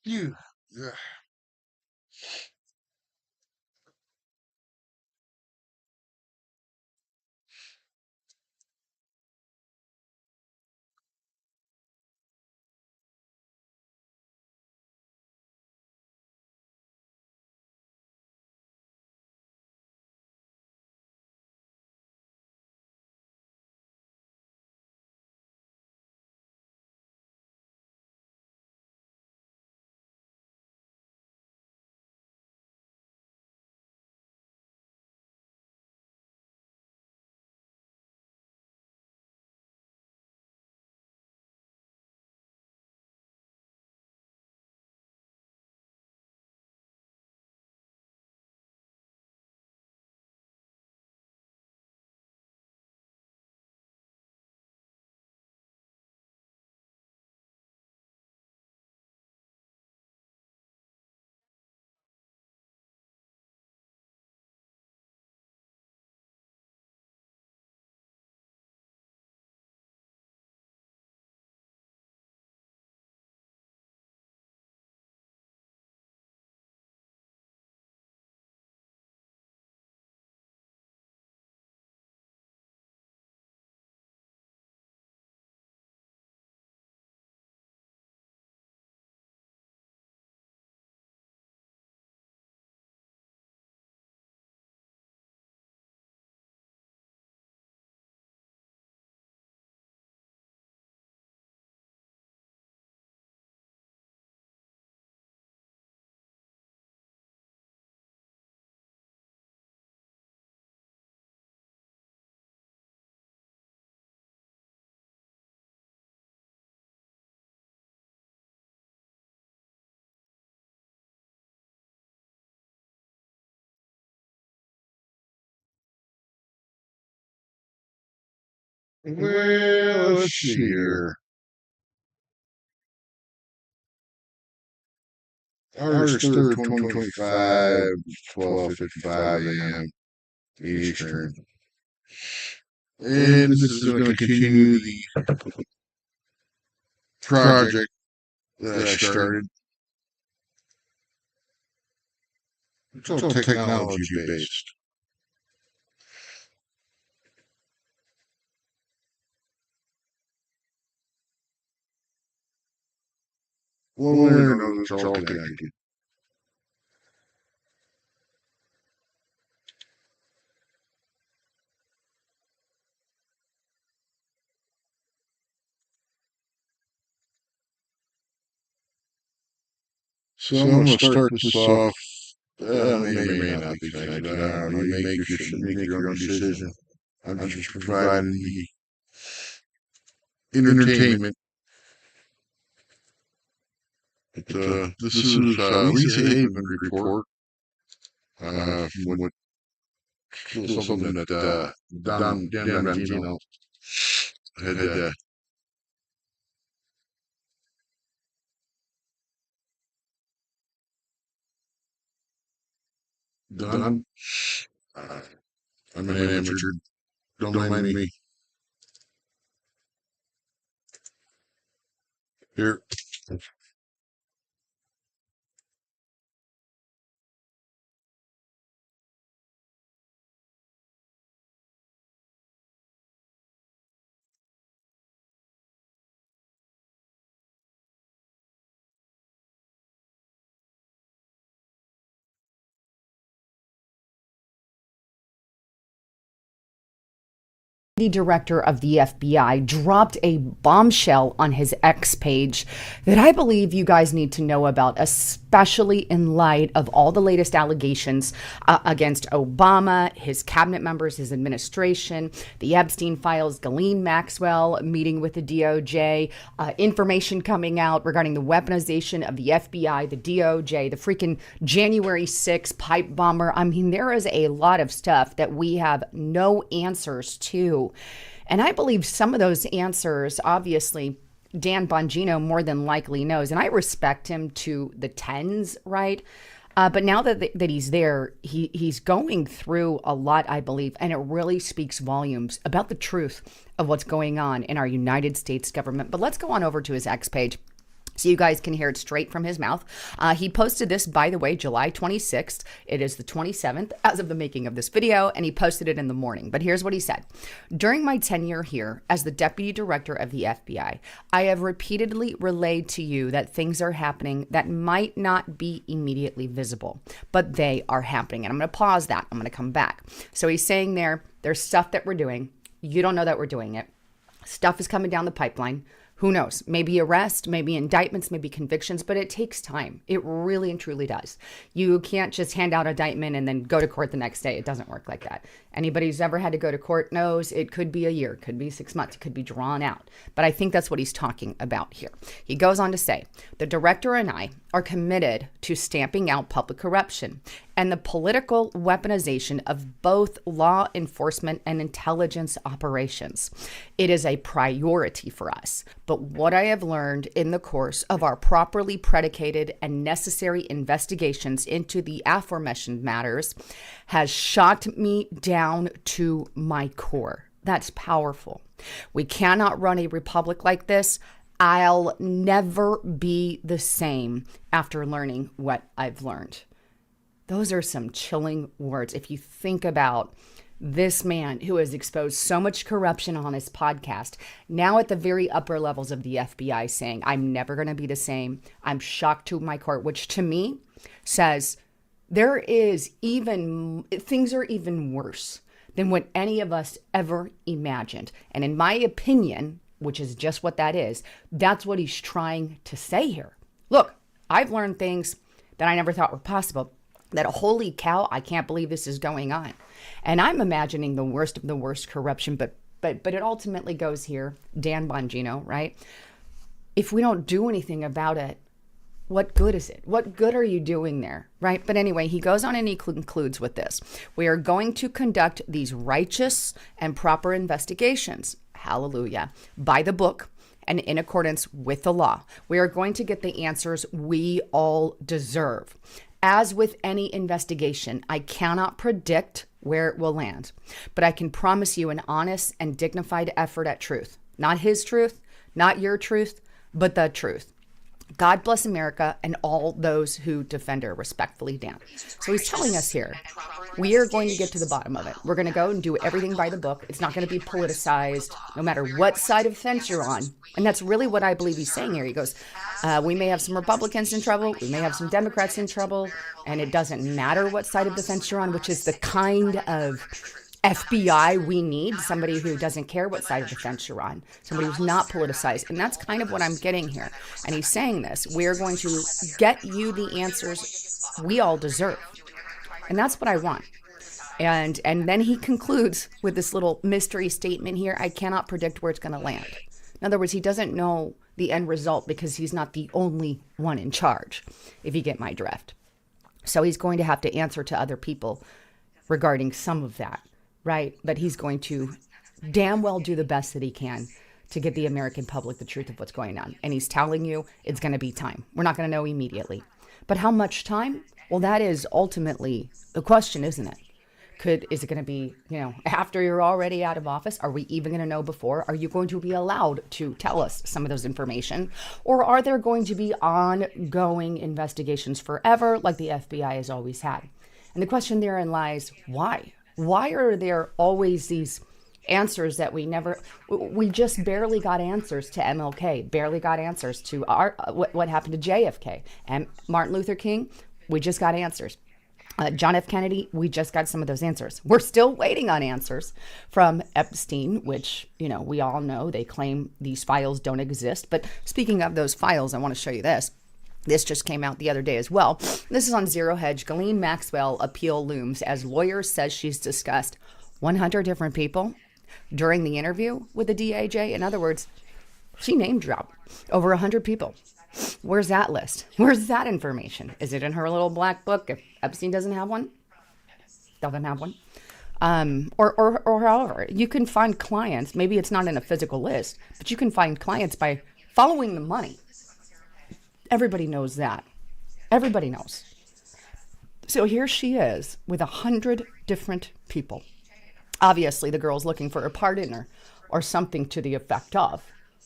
You. Ugh. Well, let's see here. August 3rd, 2025, 12:55 a.m. Eastern. And this is going to continue the project that I started. It's all technology based. Well, no, it's all connected. So I'm going to start this off. May or may not be connected. I don't know. You make your own decision. I'm just providing the entertainment. This is Lisa Haven report. What something that Dan Bongino had done. I'm an amateur. Don't mind me. Here. The director of the FBI dropped a bombshell on his X page that I believe you guys need to know about, especially in light of all the latest allegations against Obama, his cabinet members, his administration, the Epstein files, Ghislaine Maxwell meeting with the DOJ, information coming out regarding the weaponization of the FBI, the DOJ, the freaking January 6th pipe bomber. I mean, there is a lot of stuff that we have no answers to. And I believe some of those answers, obviously, Dan Bongino more than likely knows. And I respect him to the tens, right? But now that he's there, he's going through a lot, I believe. And it really speaks volumes about the truth of what's going on in our United States government. But let's go on over to his X page. so you guys can hear it straight from his mouth. He posted this, by the way, July 26th. It is the 27th as of the making of this video, and he posted it in the morning. But here's what he said. During my tenure here as the Deputy Director of the FBI, I have repeatedly relayed to you that things are happening that might not be immediately visible, but they are happening. And I'm going to pause that. I'm going to come back. So he's saying there's stuff that we're doing. You don't know that we're doing it. Stuff is coming down the pipeline. Who knows? Maybe arrest, maybe indictments, maybe convictions, but it takes time. It really and truly does. You can't just hand out an indictment and then go to court the next day. It doesn't work like that. Anybody who's ever had to go to court knows it could be a year, could be 6 months, it could be drawn out. But I think that's what he's talking about here. He goes on to say, the director and I are committed to stamping out public corruption and the political weaponization of both law enforcement and intelligence operations. It is a priority for us. But what I have learned in the course of our properly predicated and necessary investigations into the aforementioned matters has shocked me down to my core. That's powerful. We cannot run a republic like this. I'll never be the same after learning what I've learned. Those are some chilling words. If you think about this man who has exposed so much corruption on his podcast, now at the very upper levels of the FBI saying, I'm never going to be the same. I'm shocked to my core, which to me says things are even worse than what any of us ever imagined. And in my opinion, which is just what that is, that's what he's trying to say here. Look, I've learned things that I never thought were possible. That holy cow, I can't believe this is going on. And I'm imagining the worst of the worst corruption, but it ultimately goes here, Dan Bongino, right? If we don't do anything about it, what good is it? What good are you doing there, right? But anyway, he goes on and he concludes with this. We are going to conduct these righteous and proper investigations, hallelujah, by the book and in accordance with the law. We are going to get the answers we all deserve. As with any investigation, I cannot predict where it will land, but I can promise you an honest and dignified effort at truth. Not his truth, not your truth, but the truth. God bless America and all those who defend her. Respectfully, Dan. So he's telling us here, we are going to get to the bottom of it. We're going to go and do everything by the book. It's not going to be politicized, no matter what side of the fence you're on. And that's really what I believe he's saying here. He goes, we may have some Republicans in trouble. We may have some Democrats in trouble. And it doesn't matter what side of the fence you're on, which is the kind of FBI we need, somebody who doesn't care what side of the fence you're on, somebody who's not politicized. And that's kind of what I'm getting here. And he's saying this, we're going to get you the answers we all deserve. And that's what I want. And then he concludes with this little mystery statement here, I cannot predict where it's going to land. In other words, he doesn't know the end result because he's not the only one in charge, if you get my drift. So he's going to have to answer to other people regarding some of that. Right? But he's going to damn well do the best that he can to get the American public the truth of what's going on. And he's telling you it's going to be time. We're not going to know immediately. But how much time? Well, that is ultimately the question, isn't it? Is it going to be, after you're already out of office? Are we even going to know before? Are you going to be allowed to tell us some of those information? Or are there going to be ongoing investigations forever like the FBI has always had? And the question therein lies, why? Why are there always these answers that we just barely got answers to MLK, barely got answers to what happened to JFK and Martin Luther King? We just got answers. John F. Kennedy, we just got some of those answers. We're still waiting on answers from Epstein, which, we all know they claim these files don't exist. But speaking of those files, I want to show you this. This just came out the other day as well. This is on Zero Hedge. Ghislaine Maxwell appeal looms as lawyer says she's discussed 100 different people during the interview with the DAJ. In other words, she name dropped over 100 people. Where's that list? Where's that information? Is it in her little black book? If Epstein doesn't have one, or however, you can find clients. Maybe it's not in a physical list, but you can find clients by following the money. Everybody knows that. Everybody knows. So here she is with 100 different people. Obviously, the girl's looking for a pardon or something to the effect of,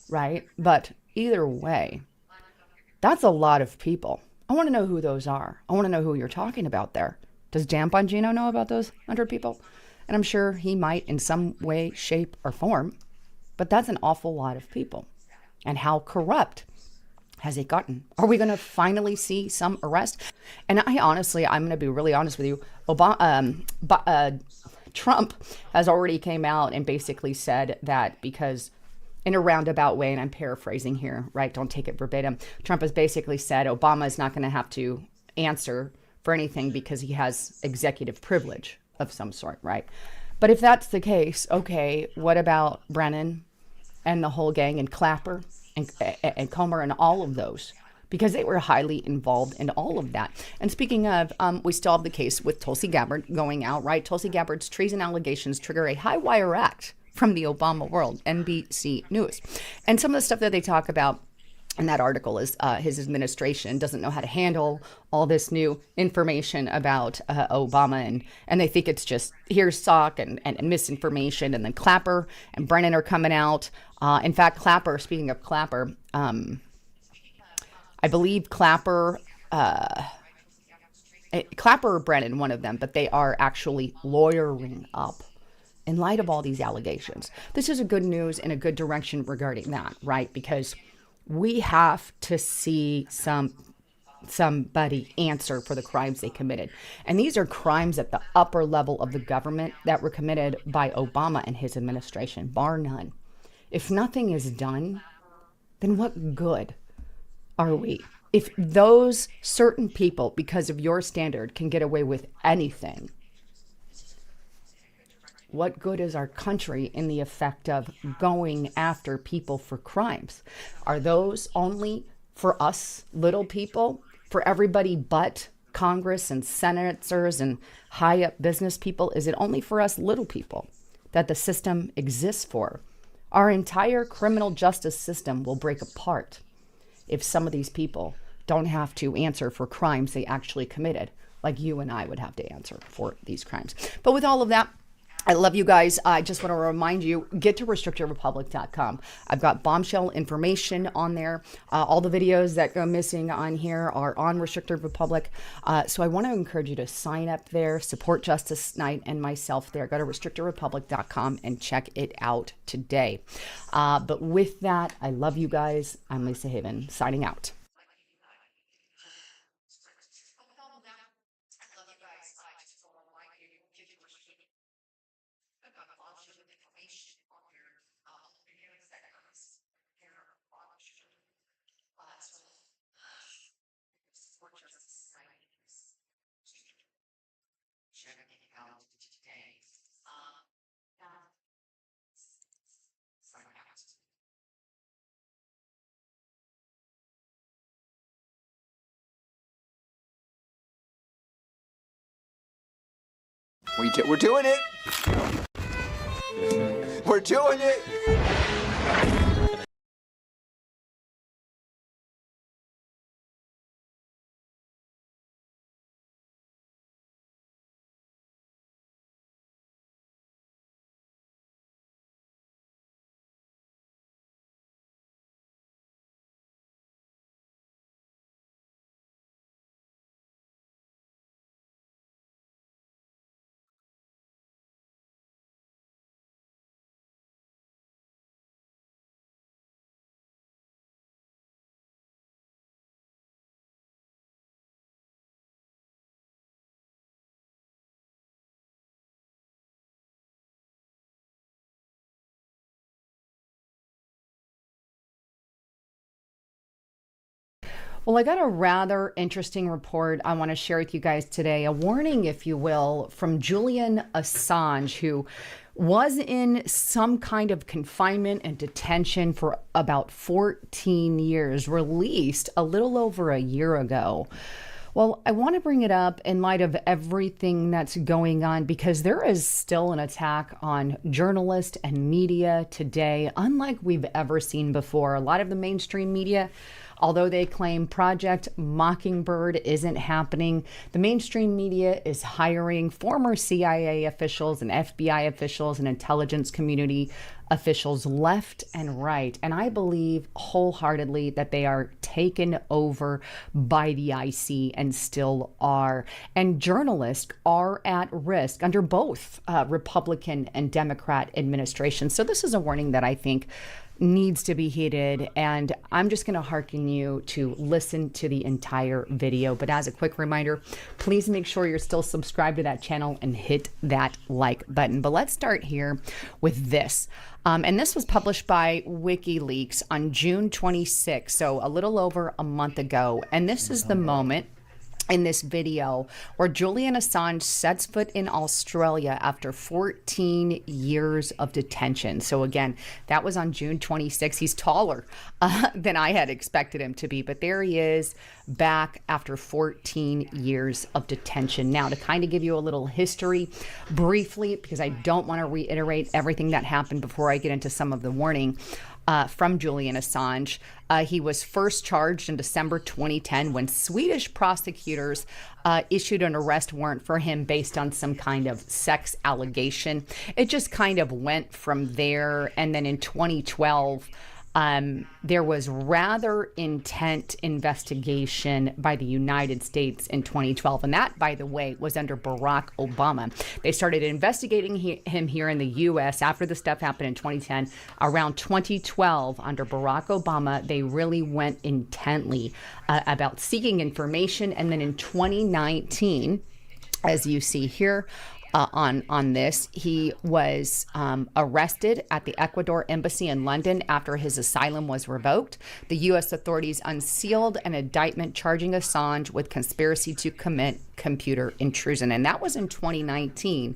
right? But either way, That's a lot of people. I want to know who those are. I want to know who you're talking about there. Does Dan Bongino know about those 100 people? And I'm sure he might in some way, shape, or form. But that's an awful lot of people. And how corrupt has it gotten? Are we going to finally see some arrest? And I'm going to be really honest with you. Trump has already came out and basically said that because in a roundabout way, and I'm paraphrasing here, right? Don't take it verbatim. Trump has basically said Obama is not going to have to answer for anything because he has executive privilege of some sort, right? But if that's the case, okay, what about Brennan and the whole gang and Clapper and Comer and all of those? Because they were highly involved in all of that. And speaking of, we still have the case with Tulsi Gabbard going out, right? Tulsi Gabbard's treason allegations trigger a high wire act from the Obama world, NBC News. And some of the stuff that they talk about in that article is his administration doesn't know how to handle all this new information about Obama. And they think it's just here's talk and misinformation. And then Clapper and Brennan are coming out. In fact, Clapper, speaking of Clapper, I believe Clapper or Brennan, one of them, but they are actually lawyering up in light of all these allegations. This is a good news and a good direction regarding that, right? Because we have to see somebody answer for the crimes they committed. And these are crimes at the upper level of the government that were committed by Obama and his administration, bar none. If nothing is done, then what good are we? If those certain people, because of your standard, can get away with anything, what good is our country in the effect of going after people for crimes? Are those only for us little people, for everybody but Congress and senators and high up business people? Is it only for us little people that the system exists for? Our entire criminal justice system will break apart if some of these people don't have to answer for crimes they actually committed, like you and I would have to answer for these crimes. But with all of that, I love you guys. I just want to remind you, get to restrictedrepublic.com. I've got bombshell information on there. All the videos that go missing on here are on Restricted Republic. So I want to encourage you to sign up there, support Justice Knight and myself there. Go to restrictedrepublic.com and check it out today. But with that, I love you guys. I'm Lisa Haven, signing out. We're doing it. We're doing it. Well, I got a rather interesting report I want to share with you guys today. A warning, if you will, from Julian Assange, who was in some kind of confinement and detention for about 14 years, released a little over a year ago. Well, I want to bring it up in light of everything that's going on, because there is still an attack on journalists and media today, unlike we've ever seen before. A lot of the mainstream media Although they claim Project Mockingbird isn't happening, the mainstream media is hiring former CIA officials and FBI officials and intelligence community officials left and right. And I believe wholeheartedly that they are taken over by the IC and still are. And journalists are at risk under both Republican and Democrat administrations. So this is a warning that I think needs to be heeded, and I'm just going to hearken you to listen to the entire video. But as a quick reminder, please make sure you're still subscribed to that channel and hit that like button. But let's start here with this. And this was published by WikiLeaks on June 26, so a little over a month ago. And this is the moment in this video where Julian Assange sets foot in Australia after 14 years of detention. So again, that was on June 26. He's taller than I had expected him to be, but there he is back after 14 years of detention. Now, to kind of give you a little history briefly, because I don't want to reiterate everything that happened before I get into some of the warning from Julian Assange. He was first charged in December 2010 when Swedish prosecutors issued an arrest warrant for him based on some kind of sex allegation. It just kind of went from there. And then in 2012, there was rather intense investigation by the United States in 2012. And that, by the way, was under Barack Obama. They started investigating him here in the U.S. after the stuff happened in 2010. Around 2012, under Barack Obama, they really went intently about seeking information. And then in 2019, as you see here, on this, he was arrested at the Ecuador embassy in London after his asylum was revoked. The U.S. authorities unsealed an indictment charging Assange with conspiracy to commit computer intrusion, and that was in 2019.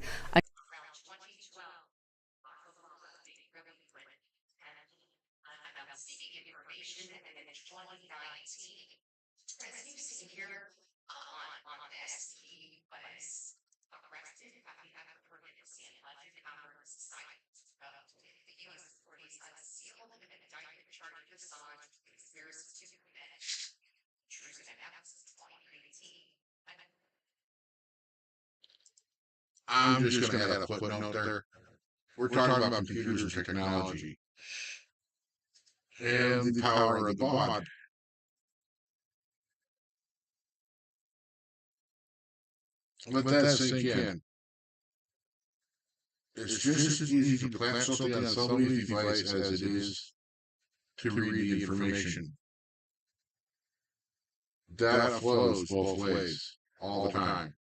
I'm just going to add a footnote there. We're talking about computers and technology and the power of the bot. Let that sink in. It's just as easy to plant something on somebody's device as it is to read the information. Data flows both ways all the time.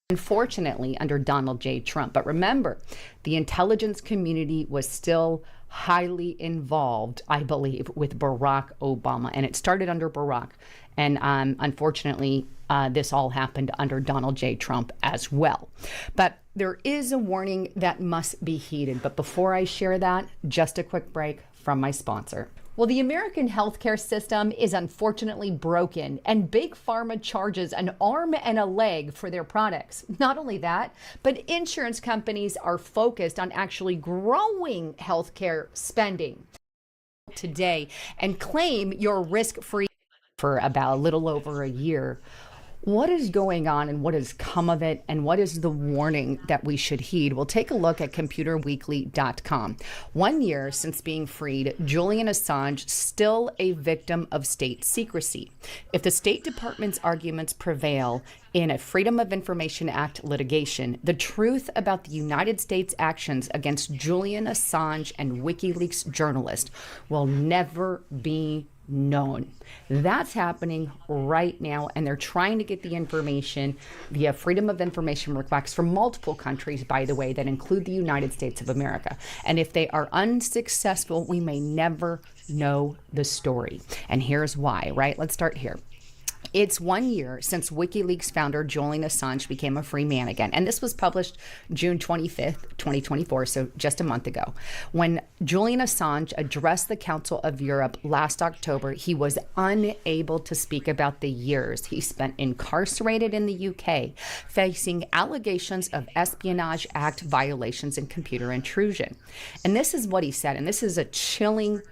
Unfortunately, under Donald J. Trump. But remember, the intelligence community was still highly involved, I believe, with Barack Obama. And it started under Barack. And unfortunately, this all happened under Donald J. Trump as well. But there is a warning that must be heeded. But before I share that, just a quick break from my sponsor. Well, the American healthcare system is unfortunately broken, and Big Pharma charges an arm and a leg for their products. Not only that, but insurance companies are focused on actually growing healthcare spending today and claim you're risk-free for about a little over a year. What is going on and what has come of it, and what is the warning that we should heed? We'll take a look at computerweekly.com. 1 year since being freed, Julian Assange still a victim of state secrecy. If the State Department's arguments prevail in a Freedom of Information Act litigation, the truth about the United States actions against Julian Assange and WikiLeaks journalists will never be known. That's happening right now, and they're trying to get the information via Freedom of Information requests from multiple countries, by the way, that include the United States of America. And if they are unsuccessful, we may never know the story. And here's why, right? Let's start here. It's 1 year since WikiLeaks founder Julian Assange became a free man again. And this was published June 25th, 2024, so just a month ago. When Julian Assange addressed the Council of Europe last October, he was unable to speak about the years he spent incarcerated in the UK, facing allegations of Espionage Act violations and computer intrusion. And this is what he said, and this is a chilling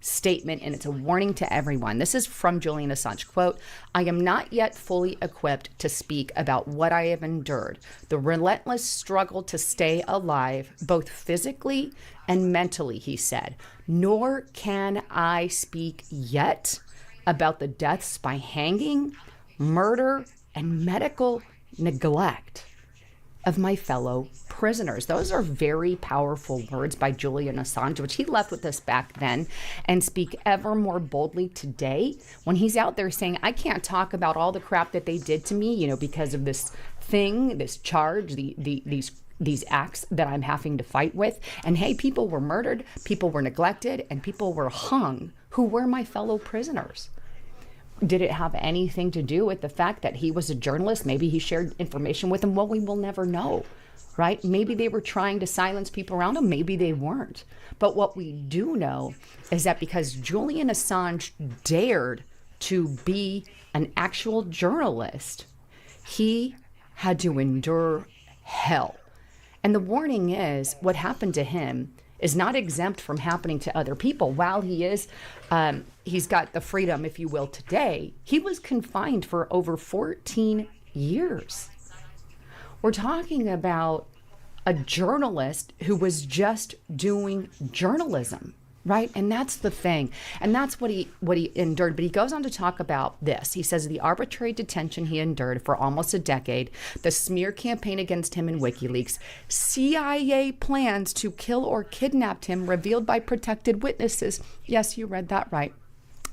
statement, and it's a warning to everyone. This is from Julian Assange. Quote, "I am not yet fully equipped to speak about what I have endured, the relentless struggle to stay alive, both physically and mentally," he said. "Nor can I speak yet about the deaths by hanging, murder, and medical neglect of my fellow prisoners." Those are very powerful words by Julian Assange, which he left with us back then, and speak ever more boldly today when he's out there saying, I can't talk about all the crap that they did to me, because of this thing, this charge, these acts that I'm having to fight with. And hey, people were murdered, people were neglected, and people were hung who were my fellow prisoners. Did it have anything to do with the fact that he was a journalist? Maybe he shared information with them. Well, we will never know, right? Maybe they were trying to silence people around him. Maybe they weren't. But what we do know is that because Julian Assange dared to be an actual journalist, he had to endure hell. And the warning is what happened to him is not exempt from happening to other people. While he's got the freedom, if you will, today, he was confined for over 14 years. We're talking about a journalist who was just doing journalism, right? And that's the thing. And that's what he endured. But he goes on to talk about this. He says the arbitrary detention he endured for almost a decade, the smear campaign against him in WikiLeaks, CIA plans to kill or kidnap him revealed by protected witnesses. Yes, you read that right.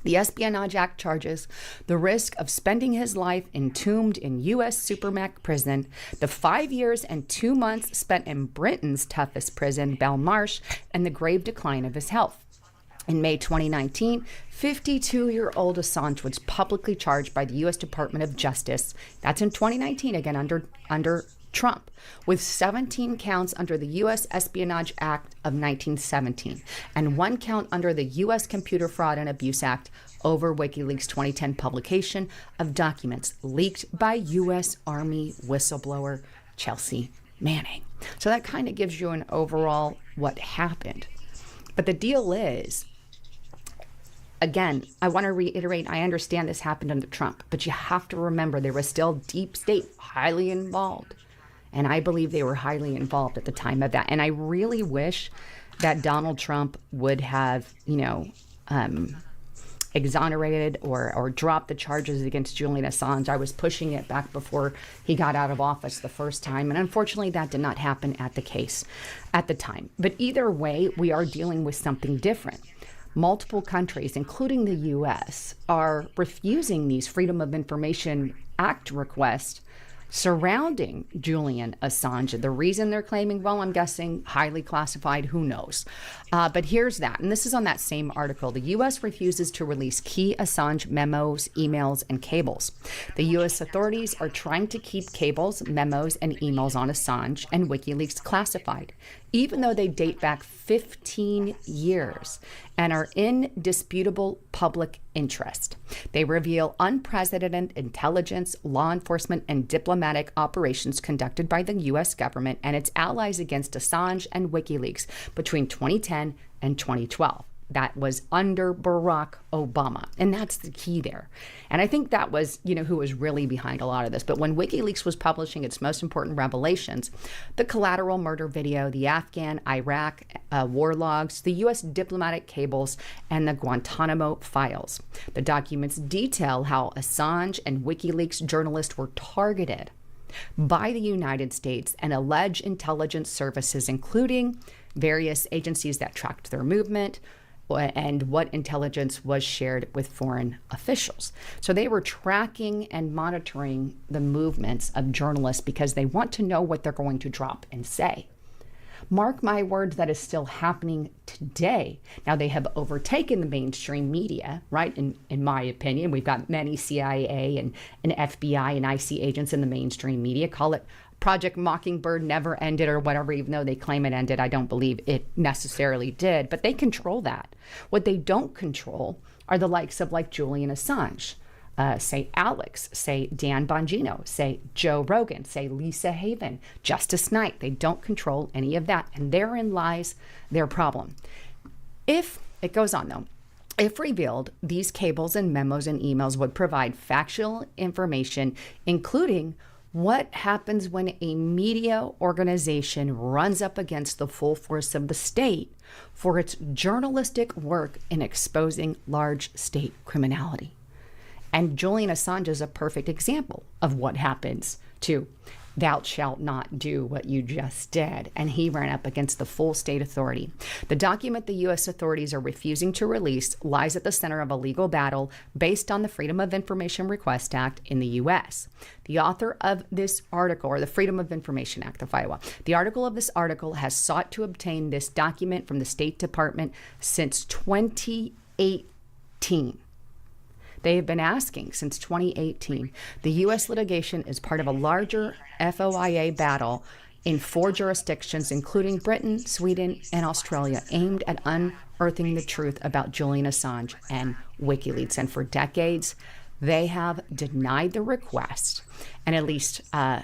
The Espionage Act charges, the risk of spending his life entombed in U.S. Supermax prison, the 5 years and 2 months spent in Britain's toughest prison, Belmarsh, and the grave decline of his health. In May 2019, 52-year-old Assange was publicly charged by the U.S. Department of Justice. That's in 2019, again, under Trump, with 17 counts under the U.S. Espionage Act of 1917 and 1 count under the U.S. Computer Fraud and Abuse Act over WikiLeaks' 2010 publication of documents leaked by U.S. Army whistleblower Chelsea Manning. So that kind of gives you an overall what happened. But the deal is, again, I want to reiterate, I understand this happened under Trump, but you have to remember there was still deep state highly involved. And I believe they were highly involved at the time of that. And I really wish that Donald Trump would have, exonerated or dropped the charges against Julian Assange. I was pushing it back before he got out of office the first time. And unfortunately, that did not happen at the time. But either way, we are dealing with something different. Multiple countries, including the U.S., are refusing these Freedom of Information Act requests surrounding Julian Assange. The reason they're claiming, well, I'm guessing highly classified, who knows? But here's that, and this is on that same article. The U.S. refuses to release key Assange memos, emails, and cables. The U.S. authorities are trying to keep cables, memos, and emails on Assange and WikiLeaks classified, even though they date back 15 years and are in disputable public interest. They reveal unprecedented intelligence, law enforcement, and diplomatic operations conducted by the U.S. government and its allies against Assange and WikiLeaks between 2010 and 2012. That was under Barack Obama. And that's the key there. And I think that was, who was really behind a lot of this. But when WikiLeaks was publishing its most important revelations, the collateral murder video, the Afghan, Iraq war logs, the U.S. diplomatic cables, and the Guantanamo files. The documents detail how Assange and WikiLeaks journalists were targeted by the United States and alleged intelligence services, including various agencies that tracked their movement, and what intelligence was shared with foreign officials. So they were tracking and monitoring the movements of journalists because they want to know what they're going to drop and say. Mark my words, that is still happening today. Now, they have overtaken the mainstream media, right? In my opinion, we've got many CIA and FBI and IC agents in the mainstream media. Call it Project Mockingbird never ended or whatever, even though they claim it ended. I don't believe it necessarily did, but they control that. What they don't control are the likes of like Julian Assange. Say Alex, say Dan Bongino, say Joe Rogan, say Lisa Haven, Justice Knight. They don't control any of that. And therein lies their problem. If, it goes on though, if revealed, these cables and memos and emails would provide factual information, including what happens when a media organization runs up against the full force of the state for its journalistic work in exposing large state criminality. And Julian Assange is a perfect example of what happens to thou shalt not do what you just did. And he ran up against the full state authority. The document the U.S. authorities are refusing to release lies at the center of a legal battle based on the Freedom of Information Request Act in the U.S. The author of this article, or the Freedom of Information Act of Iowa, the article of this article has sought to obtain this document from the State Department since 2018. They have been asking since 2018. The U.S. litigation is part of a larger FOIA battle in 4 jurisdictions, including Britain, Sweden, and Australia, aimed at unearthing the truth about Julian Assange and WikiLeaks. And for decades, they have denied the request. And at least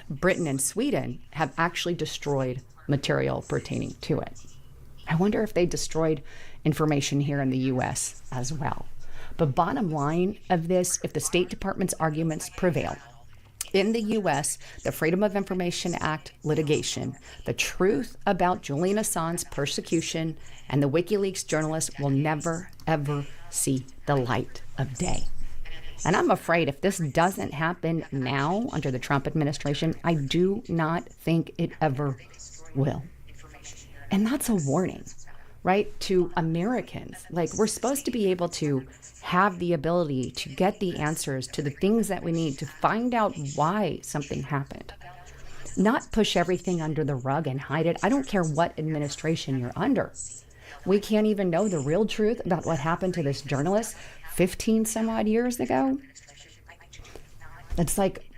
Britain and Sweden have actually destroyed material pertaining to it. I wonder if they destroyed information here in the U.S. as well. But bottom line of this, if the State Department's arguments prevail, in the U.S., the Freedom of Information Act litigation, the truth about Julian Assange's persecution and the WikiLeaks journalists will never, ever see the light of day. And I'm afraid if this doesn't happen now under the Trump administration, I do not think it ever will. And that's a warning, right, to Americans. Like, we're supposed to be able to have the ability to get the answers to the things that we need to find out why something happened. Not push everything under the rug and hide it. I don't care what administration you're under. We can't even know the real truth about what happened to this journalist 15 some odd years ago. It's like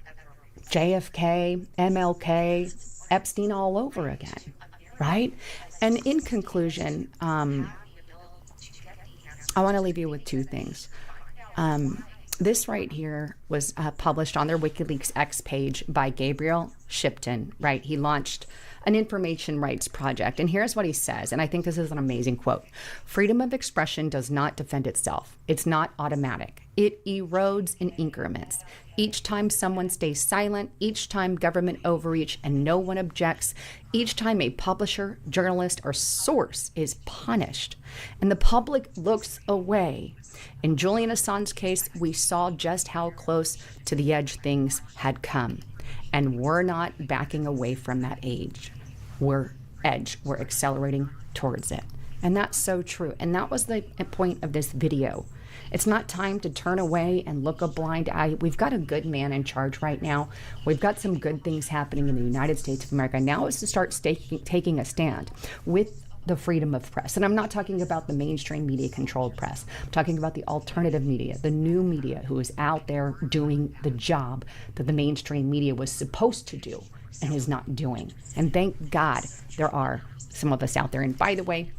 JFK, MLK, Epstein all over again, right? And in conclusion, I want to leave you with 2 things. This right here was published on their WikiLeaks X page by Gabriel Shipton, right? He launched an information rights project. And here's what he says, and I think this is an amazing quote. Freedom of expression does not defend itself. It's not automatic. It erodes in increments. Each time someone stays silent, each time government overreach and no one objects, each time a publisher, journalist, or source is punished, and the public looks away. In Julian Assange's case, we saw just how close to the edge things had come, and we're not backing away from that edge. We're accelerating towards it. And that's so true. And that was the point of this video. It's not time to turn away and look a blind eye. We've got a good man in charge right now. We've got some good things happening in the United States of America. Now is to start taking a stand with the freedom of press. And I'm not talking about the mainstream media controlled press. I'm talking about the alternative media, the new media who is out there doing the job that the mainstream media was supposed to do and is not doing. And thank God there are some of us out there. And by the way,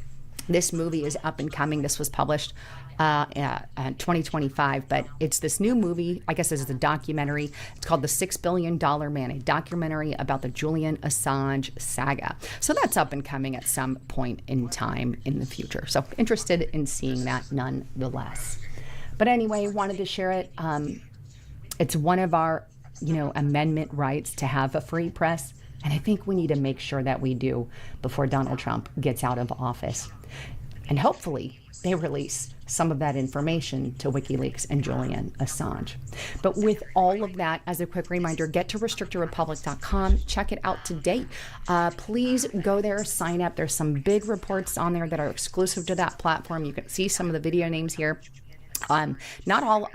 this movie is up and coming. This was published in 2025, but it's this new movie. I guess this is a documentary. It's called The $6 Billion Man, a documentary about the Julian Assange saga. So that's up and coming at some point in time in the future. So interested in seeing that nonetheless. But anyway, wanted to share it. It's one of our, amendment rights to have a free press. And I think we need to make sure that we do before Donald Trump gets out of office. And hopefully they release some of that information to WikiLeaks and Julian Assange. But with all of that, as a quick reminder, get to restrictedrepublic.com. Check it out today. Please go there, sign up. There's some big reports on there that are exclusive to that platform. You can see some of the video names here. Not all.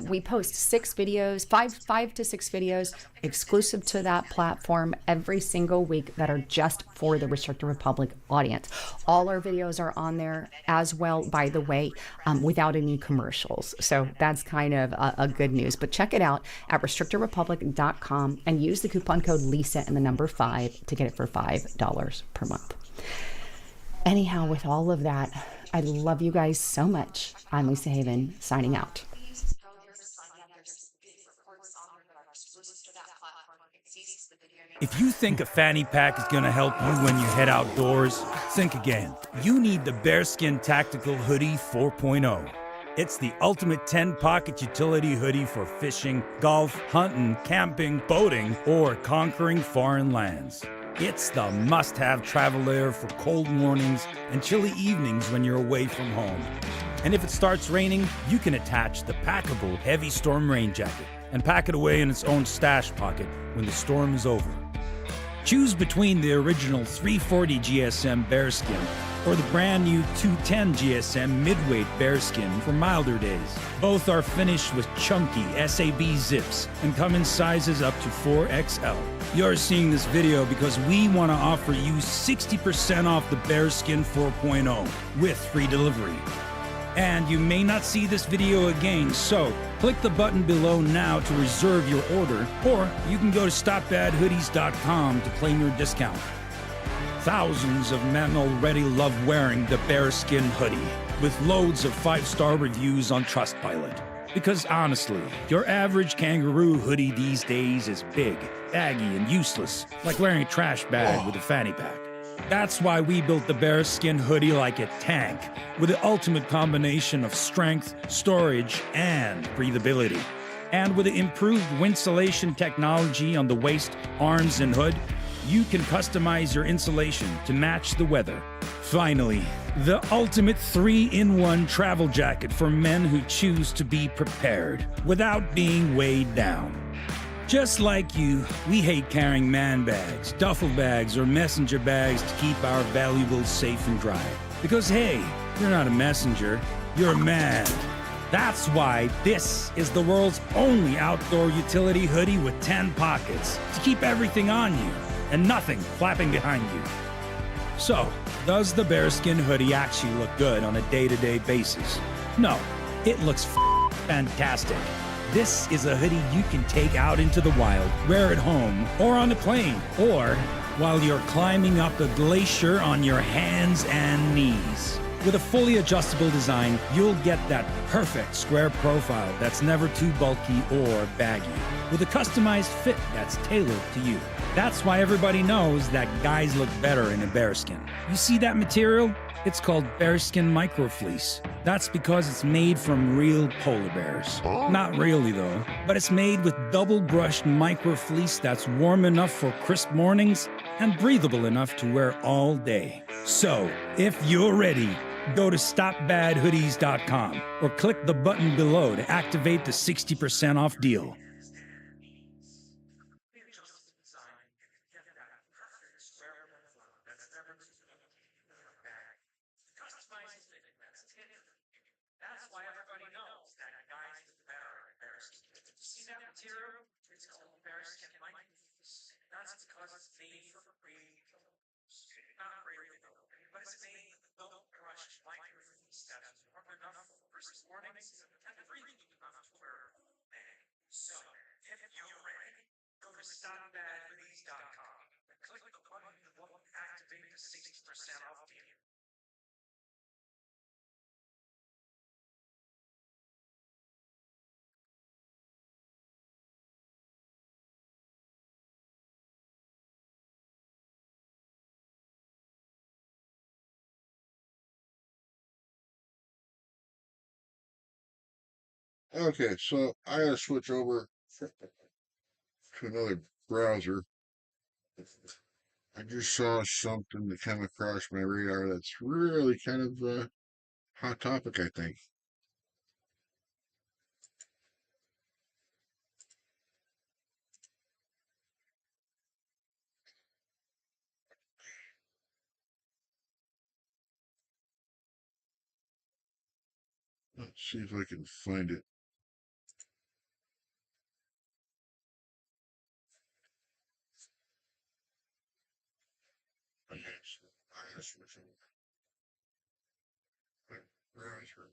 We post 6 videos, five to 6 videos exclusive to that platform every single week that are just for the Restricted Republic audience. All our videos are on there as well, by the way, without any commercials. So that's kind of a good news. But check it out at restrictedrepublic.com and use the coupon code Lisa and the number 5 to get it for $5 per month. Anyhow, with all of that, I love you guys so much. I'm Lisa Haven, signing out. If you think a fanny pack is going to help you when you head outdoors, think again. You need the Bearskin Tactical Hoodie 4.0. It's the ultimate 10-pocket utility hoodie for fishing, golf, hunting, camping, boating, or conquering foreign lands. It's the must-have travel layer for cold mornings and chilly evenings when you're away from home. And if it starts raining, you can attach the packable heavy storm rain jacket and pack it away in its own stash pocket when the storm is over. Choose between the original 340 GSM bearskin or the brand new 210 GSM midweight bearskin for milder days. Both are finished with chunky SAB zips and come in sizes up to 4XL. You're seeing this video because we want to offer you 60% off the Bearskin 4.0 with free delivery. And you may not see this video again, so click the button below now to reserve your order, or you can go to stopbadhoodies.com to claim your discount. Thousands of men already love wearing the Bearskin hoodie, with loads of 5-star reviews on Trustpilot. Because honestly, your average kangaroo hoodie these days is big, baggy, and useless, like wearing a trash bag with a fanny pack. That's why we built the Bearskin hoodie like a tank, with the ultimate combination of strength, storage, and breathability. And with the improved windsolation technology on the waist, arms, and hood, you can customize your insulation to match the weather. Finally, the ultimate 3-in-1 travel jacket for men who choose to be prepared without being weighed down. Just like you, we hate carrying man bags, duffel bags, or messenger bags to keep our valuables safe and dry. Because hey, you're not a messenger, you're a man. That's why this is the world's only outdoor utility hoodie with 10 pockets to keep everything on you and nothing flapping behind you. So, does the Bearskin hoodie actually look good on a day-to-day basis? No, it looks fantastic. This is a hoodie you can take out into the wild, wear at home, or on a plane, or while you're climbing up a glacier on your hands and knees. With a fully adjustable design, you'll get that perfect square profile that's never too bulky or baggy, with a customized fit that's tailored to you. That's why everybody knows that guys look better in a bearskin. You see that material? It's called Bearskin Microfleece. That's because it's made from real polar bears. Not really though, but it's made with double-brushed microfleece that's warm enough for crisp mornings and breathable enough to wear all day. So, if you're ready, go to stopbadhoodies.com or click the button below to activate the 60% off deal. That's why everybody knows that guys look better in bearskin. See that material? It's called Bearskin Microfleece. That's because it's made for breathable. Not breathable, but it's made with double-brushed microfleece that's warm enough for crisp mornings and breathable enough to wear all day. So, if you're ready, go to stopbadhoodies.com and click the button below to activate the 60% off deal. Okay, so I gotta switch over to another browser. I just saw something that came across my radar that's really kind of a hot topic, I think. Let's see if I can find it. Okay, so I gotta switch over. Wait, where is her?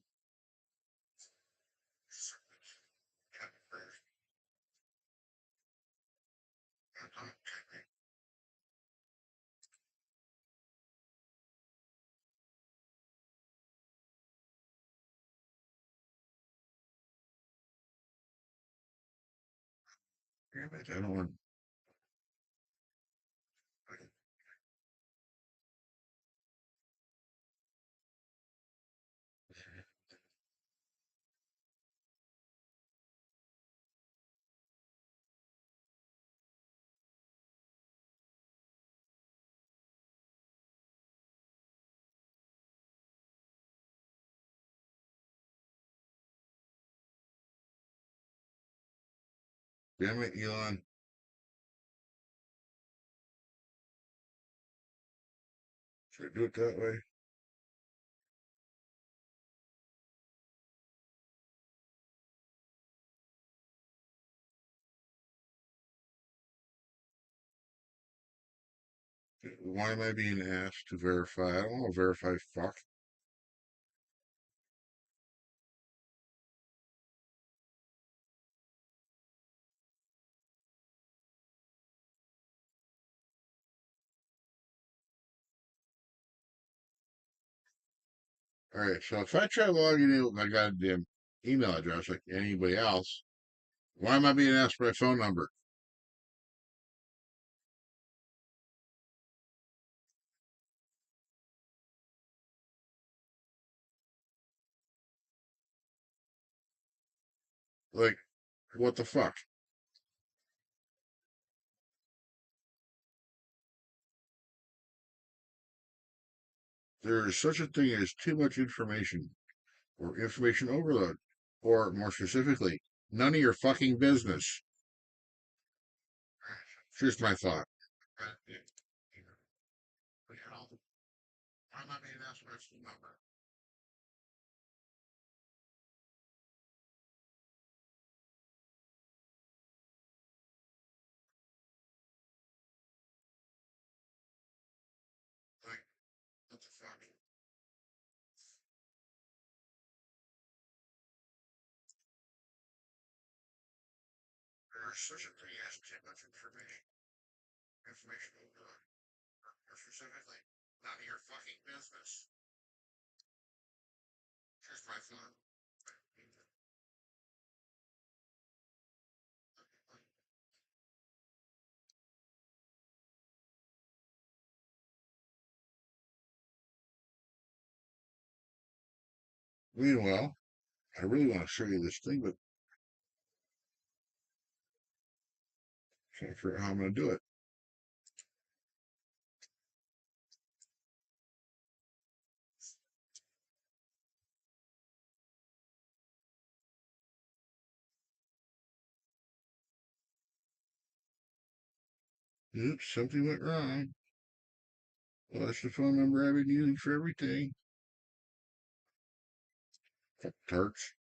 Damn it, I don't want. Damn it, Elon. Should I do it that way? Why am I being asked to verify? I don't want to verify fuck. Alright, so if I try logging in with my goddamn email address like anybody else, why am I being asked for my phone number? Like, what the fuck? There is such a thing as too much information, or information overload, or more specifically, none of your fucking business. Here's my thought. Why am I being asked for my phone number? Like, what the fuck? There is such a thing as too much information. Information overload. Or specifically, none of your fucking business. Here's my thought. Meanwhile, I really want to show you this thing, but I can't figure out how I'm going to do it. Oops, something went wrong. Well, that's the phone number I've been using for everything. Fuck tarts.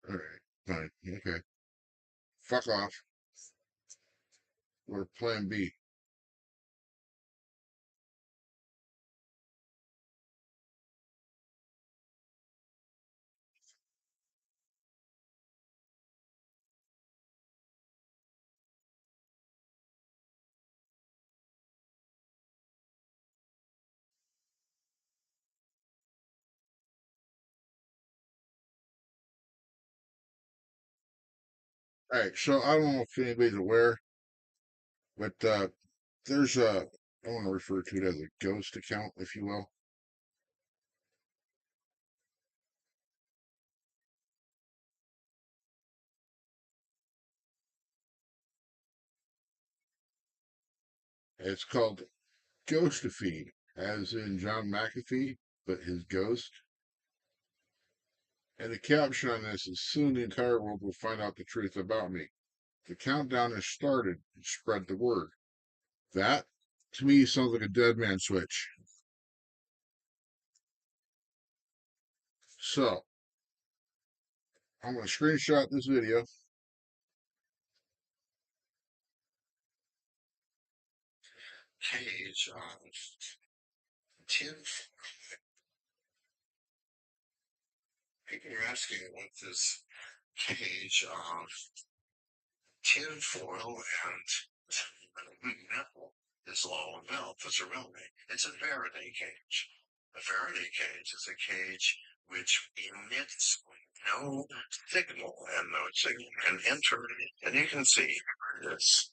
Alright, fine. Okay. Fuck off. Or plan B. Alright, so I don't know if anybody's aware, but there's a, I want to refer to it as a ghost account, if you will. It's called Ghostify, as in John McAfee, but his ghost. And the caption on this is soon the entire world will find out the truth about me. The countdown has started. Spread the word. That, to me, sounds like a dead man switch. So, I'm going to screenshot this video. Cage on 10. People are asking what this cage of tinfoil and metal is all about. That's a real name. It's a Faraday cage. A Faraday cage is a cage which emits no signal and no signal can enter. And you can see this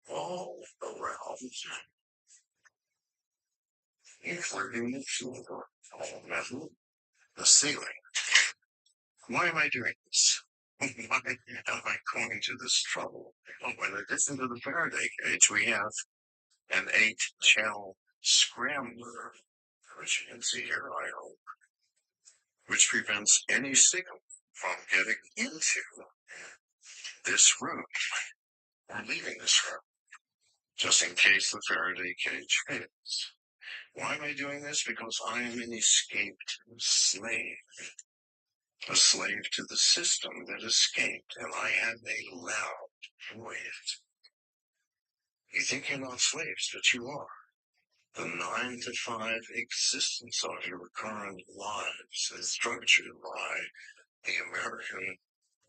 all around, including the floor, all metal, the ceiling. Why am I doing this? Why am I going to this trouble? Well, in addition to the Faraday cage, we have an 8-channel scrambler, which you can see here, I hope, which prevents any signal from getting into this room or leaving this room, just in case the Faraday cage fails. Why am I doing this? Because I am an escaped slave. A slave to the system that escaped, and I have a loud voice. You think you're not slaves, but you are. The 9 to 5 existence of your current lives is structured by the American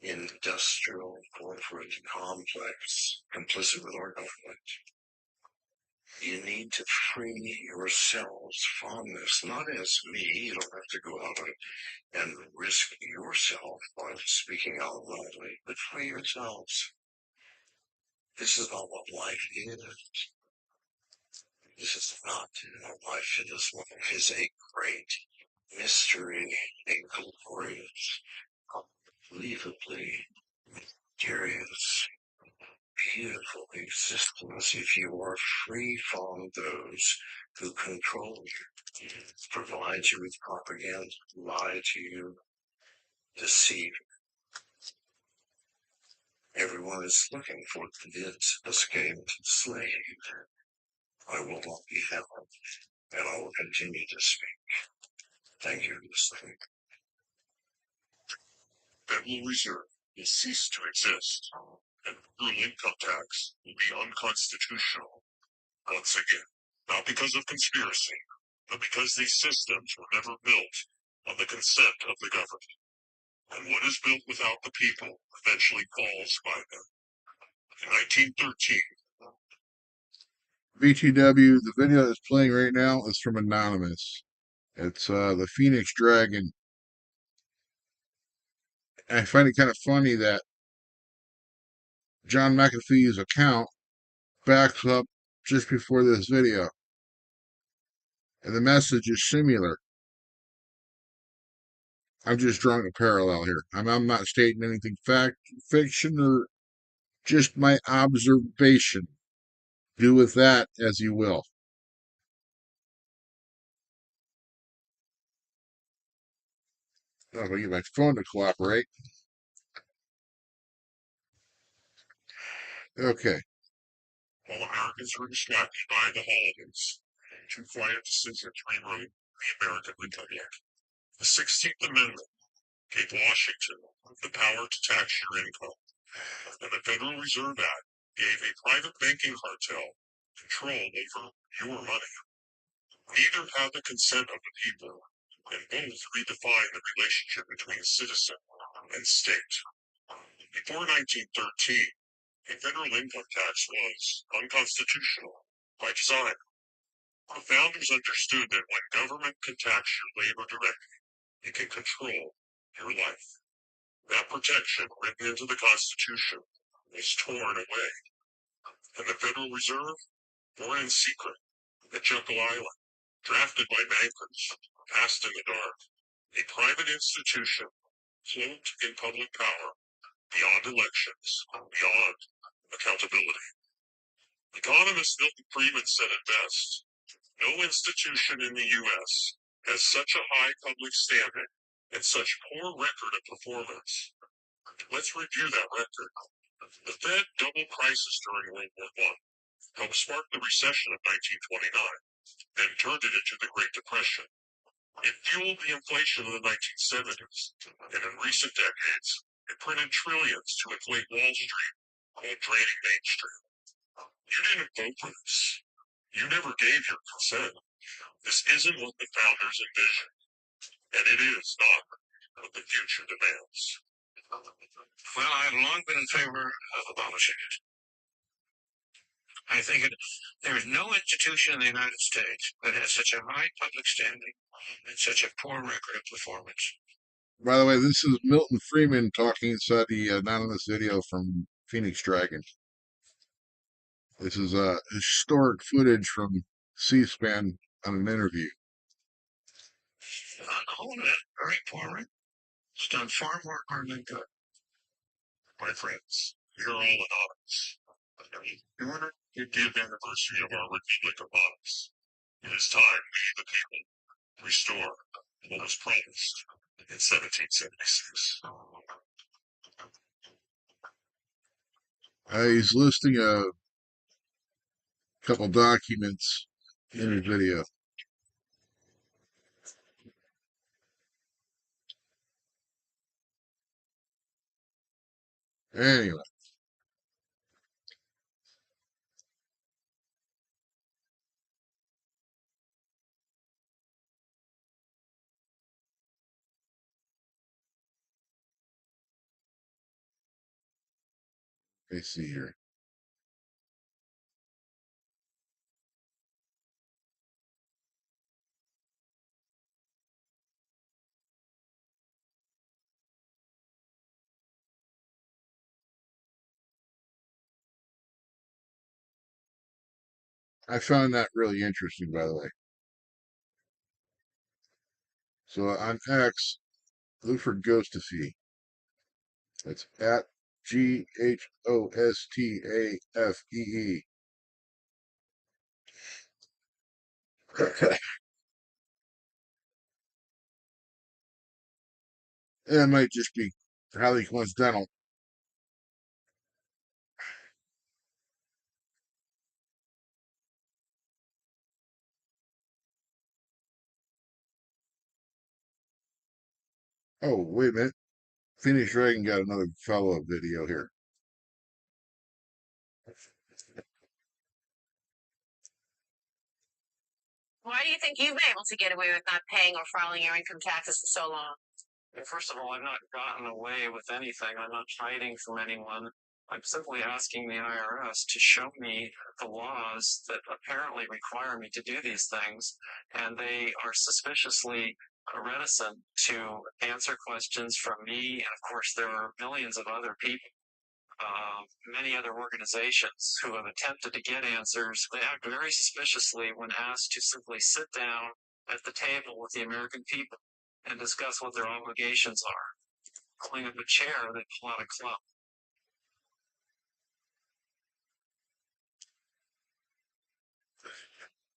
industrial corporate complex, complicit with our government. You need to free yourselves from this, not as me. You don't have to go out and risk yourself by speaking out loudly, but free yourselves. This is not what life is. This is not what life is. Life is a great mystery, a glorious, unbelievably mysterious, beautiful existence if you are free from those who control you, provide you with propaganda, lie to you, deceive. Everyone is looking for this escaped slave. I will not be held, and I will continue to speak. Thank you for listening. Federal Reserve will cease to exist, and federal income tax will be unconstitutional once again. Not because of conspiracy, but because these systems were never built on the consent of the government. And what is built without the people eventually falls by them. In 1913, VTW, the video that's playing right now is from Anonymous. It's the Phoenix Dragon. And I find it kind of funny that John McAfee's account backs up just before this video. And the message is similar. I'm just drawing a parallel here. I'm not stating anything fiction, or just my observation. Do with that as you will. I'm going to get my phone to cooperate. Okay. While Americans were distracted by the holidays, 2 quiet decisions rewrote the American Republic. The 16th Amendment gave Washington the power to tax your income, and the Federal Reserve Act gave a private banking cartel control over your money. Neither had the consent of the people, and both redefined the relationship between citizen and state. Before 1913, a federal income tax was unconstitutional by design. The founders understood that when government can tax your labor directly, it can control your life. That protection, written into the Constitution, was torn away, and the Federal Reserve, born in secret at Jekyll Island, drafted by bankers, passed in the dark, a private institution cloaked in public power, beyond elections, beyond accountability. Economist Milton Friedman said it best: no institution in the U.S. has such a high public standing and such poor record of performance. Let's review that record. The Fed doubled prices during World War I, helped spark the recession of 1929, then turned it into the Great Depression. It fueled the inflation of the 1970s, and in recent decades, it printed trillions to inflate Wall Street while draining Main Street. You didn't vote for this. You never gave your consent. This isn't what the founders envisioned, and it is not what the future demands. Well, I've long been in favor of abolishing it. I think there is no institution in the United States that has such a high public standing and such a poor record of performance. By the way, this is Milton Freeman talking inside the anonymous video from Phoenix Dragon. This is historic footage from C-SPAN on an interview. On the whole of it, very poor record. It's done far more harm than good. My friends, you're all anonymous. You are the 50th anniversary of our Republic of Monarchs. It is time we, the people, restore what was promised in 1776. He's listing a couple documents in his video. Anyway. Let's see here. I found that really interesting, by the way. So on X, look for Ghostafee. That's at GHOSTAFEE. It might just be highly coincidental. Oh, wait a minute. Phoenix Dragon got another follow-up video here. Why do you think you've been able to get away with not paying or filing your income taxes for so long? First of all, I've not gotten away with anything. I'm not hiding from anyone. I'm simply asking the IRS to show me the laws that apparently require me to do these things, and they are suspiciously reticent to answer questions from me. And of course, there are millions of other people, many other organizations who have attempted to get answers. They act very suspiciously when asked to simply sit down at the table with the American people and discuss what their obligations are. Pulling up a chair, they pull out a club.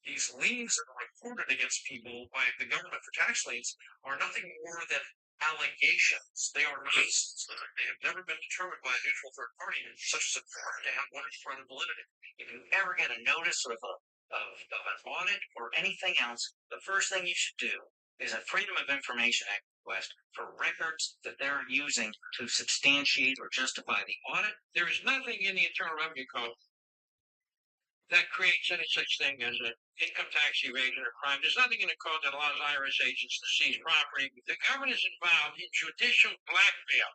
These liens that are reported against people by the government for tax liens are nothing more than allegations. They are not. They have never been determined by a neutral third party, such as important to have one front of validity. If you ever get a notice of an audit or anything else, the first thing you should do is a Freedom of Information Act request for records that they're using to substantiate or justify the audit. There is nothing in the Internal Revenue Code that creates any such thing as an income tax evasion or crime. There's nothing in the code that allows IRS agents to seize property. The government is involved in judicial blackmail.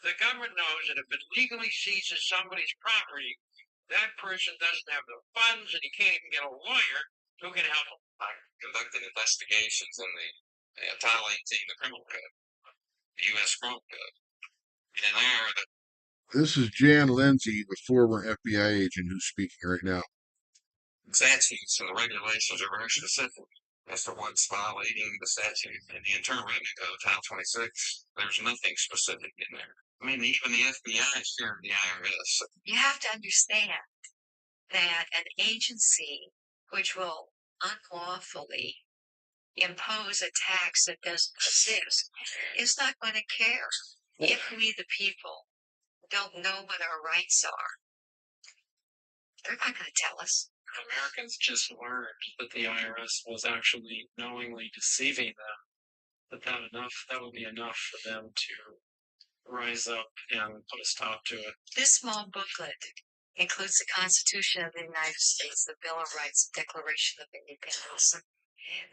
The government knows that if it legally seizes somebody's property, that person doesn't have the funds and he can't even get a lawyer who can help him. I conducted investigations in the Title 18, the criminal code, the U.S. criminal code. And there, this is Jan Lindsay, the former FBI agent who's speaking right now. Statutes and the regulations are very specific as to what's violating the statute. In the Internal Revenue Code, Title 26, there's nothing specific in there. I mean, even the FBI shared the IRS. You have to understand that an agency which will unlawfully impose a tax that doesn't exist is not going to care. If we, the people, don't know what our rights are, they're not going to tell us. Americans just learned that the IRS was actually knowingly deceiving them. That would be enough for them to rise up and put a stop to it. This small booklet includes the Constitution of the United States, the Bill of Rights, the Declaration of Independence.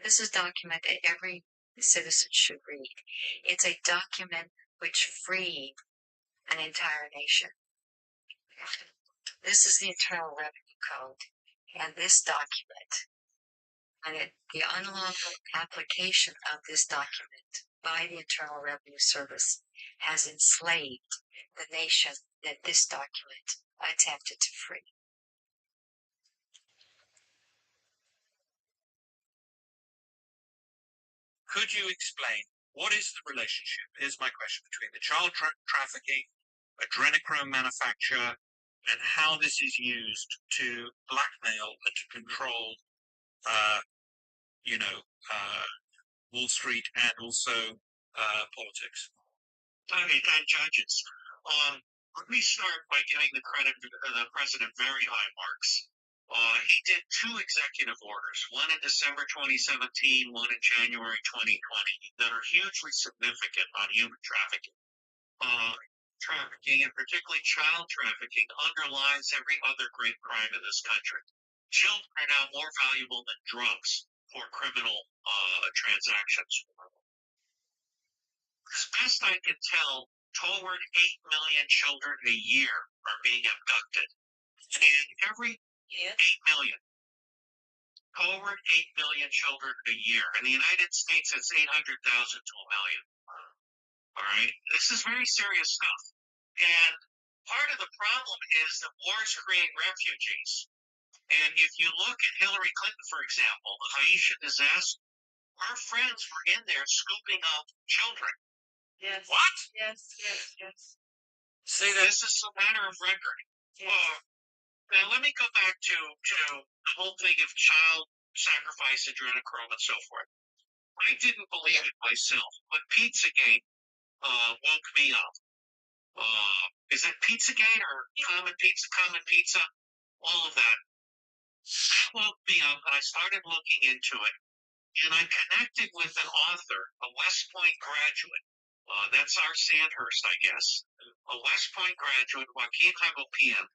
This is a document that every citizen should read. It's a document which freed an entire nation. This is the Internal Revenue Code, and this document, and the unlawful application of this document by the Internal Revenue Service has enslaved the nation that this document attempted to free. Could you explain what is the relationship? Here's my question between the child trafficking, adrenochrome manufacture, and how this is used to blackmail and to control, Wall Street and also politics. Okay, and judges. Let me start by giving the president very high marks. He did 2 executive orders, one in December 2017, one in January 2020, that are hugely significant on human trafficking. Trafficking, and particularly child trafficking, underlies every other great crime in this country. Children are now more valuable than drugs for criminal transactions. As best I can tell, toward 8 million children a year are being abducted. And every 8 million, toward 8 million children a year. In the United States, it's 800,000 to a million. All right? This is very serious stuff. And part of the problem is that wars create refugees. And if you look at Hillary Clinton, for example, the Haitian disaster, her friends were in there scooping up children. Yes. What? Yes. See, this is a matter of record. Yes. Now, let me go back to the whole thing of child sacrifice, adrenochrome, and so forth. I didn't believe it myself, but Pizzagate woke me up. Is it Pizzagate or Common Pizza? All of that woke me up, and I started looking into it. And I connected with an author, a West Point graduate. That's our Sandhurst, I guess. A West Point graduate, Joaquin Hagopian.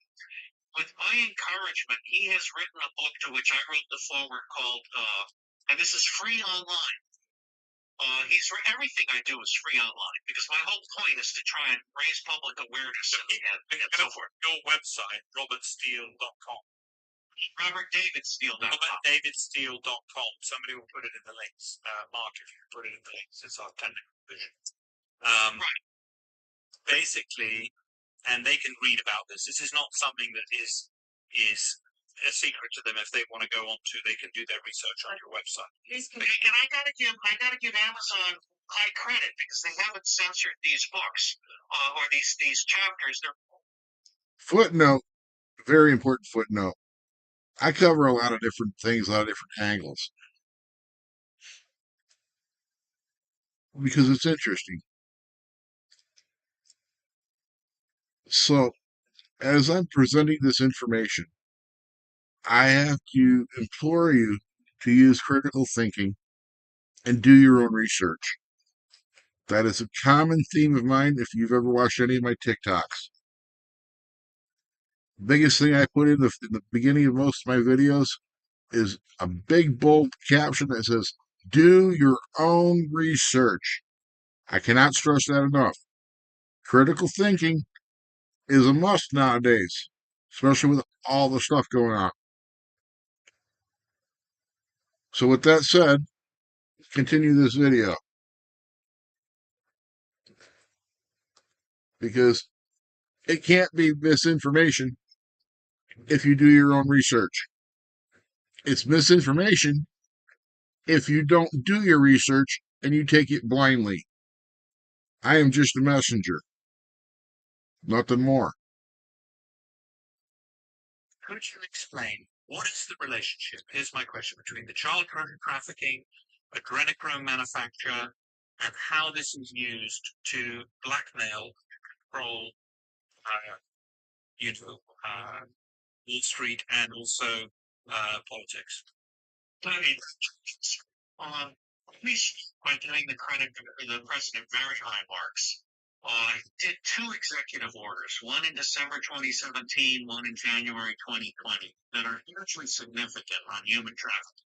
With my encouragement, he has written a book to which I wrote the foreword called, and this is free online. Everything I do is free online because my whole point is to try and raise public awareness and so forth. Your website, robertsteele.com. robertdavidsteele.com. robertdavidsteele.com. Somebody will put it in the links. Mark, if you put it in the links, it's our technical vision. Right. Basically, and they can read about this. This is not something that is a secret to them. If they want to go on to, they can do their research on your website. And I gotta give Amazon high credit because they haven't censored these books or these chapters. Footnote, very important footnote. I cover a lot of different things, a lot of different angles. Because it's interesting. So, as I'm presenting this information, I have to implore you to use critical thinking and do your own research. That is a common theme of mine if you've ever watched any of my TikToks. Biggest thing I put in the beginning of most of my videos is a big bold caption that says, do your own research. I cannot stress that enough. Critical thinking is a must nowadays, especially with all the stuff going on. So with that said, continue this video. Because it can't be misinformation if you do your own research. It's misinformation if you don't do your research and you take it blindly. I am just a messenger. Nothing more. Could you explain what is the relationship? Here's my question between the child trafficking, adrenochrome manufacture, and how this is used to blackmail, control, uh, Wall Street and also politics. So let me start by giving the credit to the president very high marks. He did two executive orders, one in December 2017, one in January 2020, that are hugely significant on human trafficking.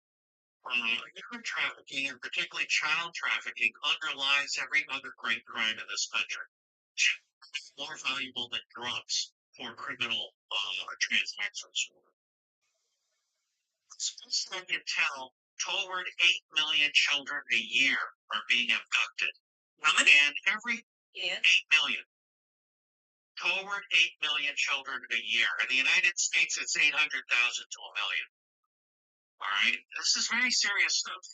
Human trafficking, and particularly child trafficking, underlies every other great crime in this country. It's more valuable than drugs for criminal transactions. As best I can tell, toward 8 million children a year are being abducted. How many? And every 8 million. Toward 8 million children a year. In the United States, it's 800,000 to a million. All right? This is very serious stuff.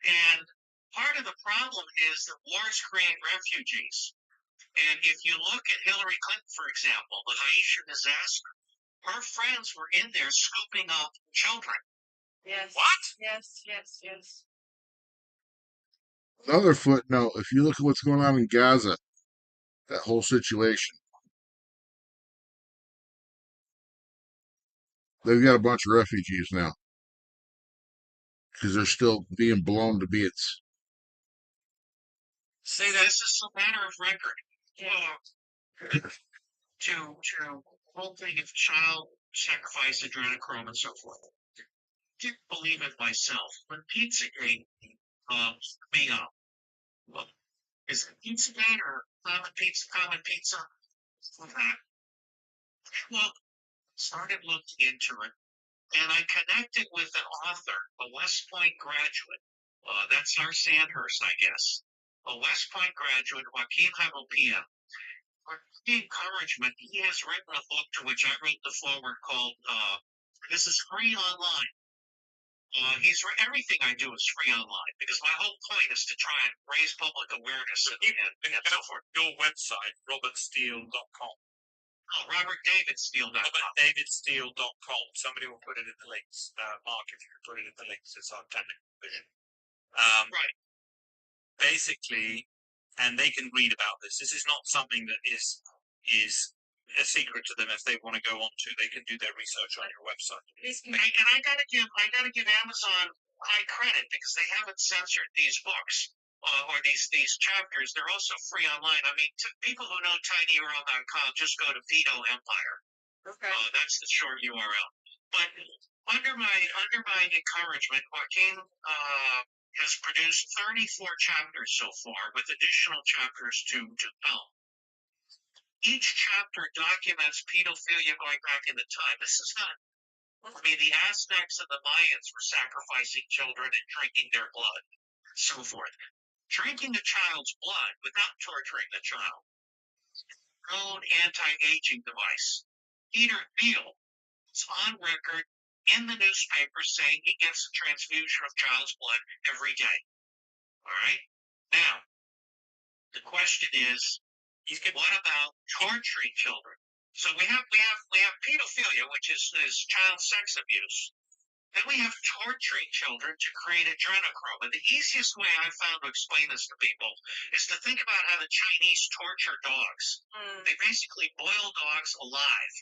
And part of the problem is that wars create refugees. And if you look at Hillary Clinton, for example, the Haitian disaster, her friends were in there scooping up children. Yes. What? Yes, yes, yes. Another footnote: if you look at what's going on in Gaza, that whole situation, they've got a bunch of refugees now because they're still being blown to bits. Say that this is a matter of record. Yeah. To whole thing of child sacrifice, adrenochrome, and so forth. I didn't believe it myself. When Pizzagate me up, well, is it Pizzagate or Common Pizza? Well, started looking into it, and I connected with an author, a West Point graduate. That's our Sandhurst, I guess. A West Point graduate, Joaquin Javier. For the encouragement, he has written a book to which I wrote the foreword called "This is Free Online." Everything I do is free online because my whole point is to try and raise public awareness and so forth. Your website, robertsteele.com. Oh, robertdavidsteele.com. robertdavidsteele.com. Somebody will put it in the links. Mark, if you can put it in the links, it's our technical vision. Right. Basically, and they can read about this. This is not something that is a secret to them. If they want to go on to, they can do their research on your website. And I gotta give Amazon high credit because they haven't censored these books or these chapters. They're also free online. I mean, people who know tinyurl.com just go to Veto Empire. Okay. That's the short URL. But under my encouragement, Joaquin has produced 34 chapters so far, with additional chapters to come. Each chapter documents pedophilia going back into time. This is not, I mean, the Aztecs and the Mayans were sacrificing children and drinking their blood, so forth. Drinking a child's blood without torturing the child. Own anti-aging device. Peter Thiel is on record in the newspaper saying he gets a transfusion of child's blood every day. All right? Now, the question is, what about torturing children? So we have pedophilia, which is child sex abuse. Then we have torturing children to create adrenochrome. And the easiest way I found to explain this to people is to think about how the Chinese torture dogs. They basically boil dogs alive.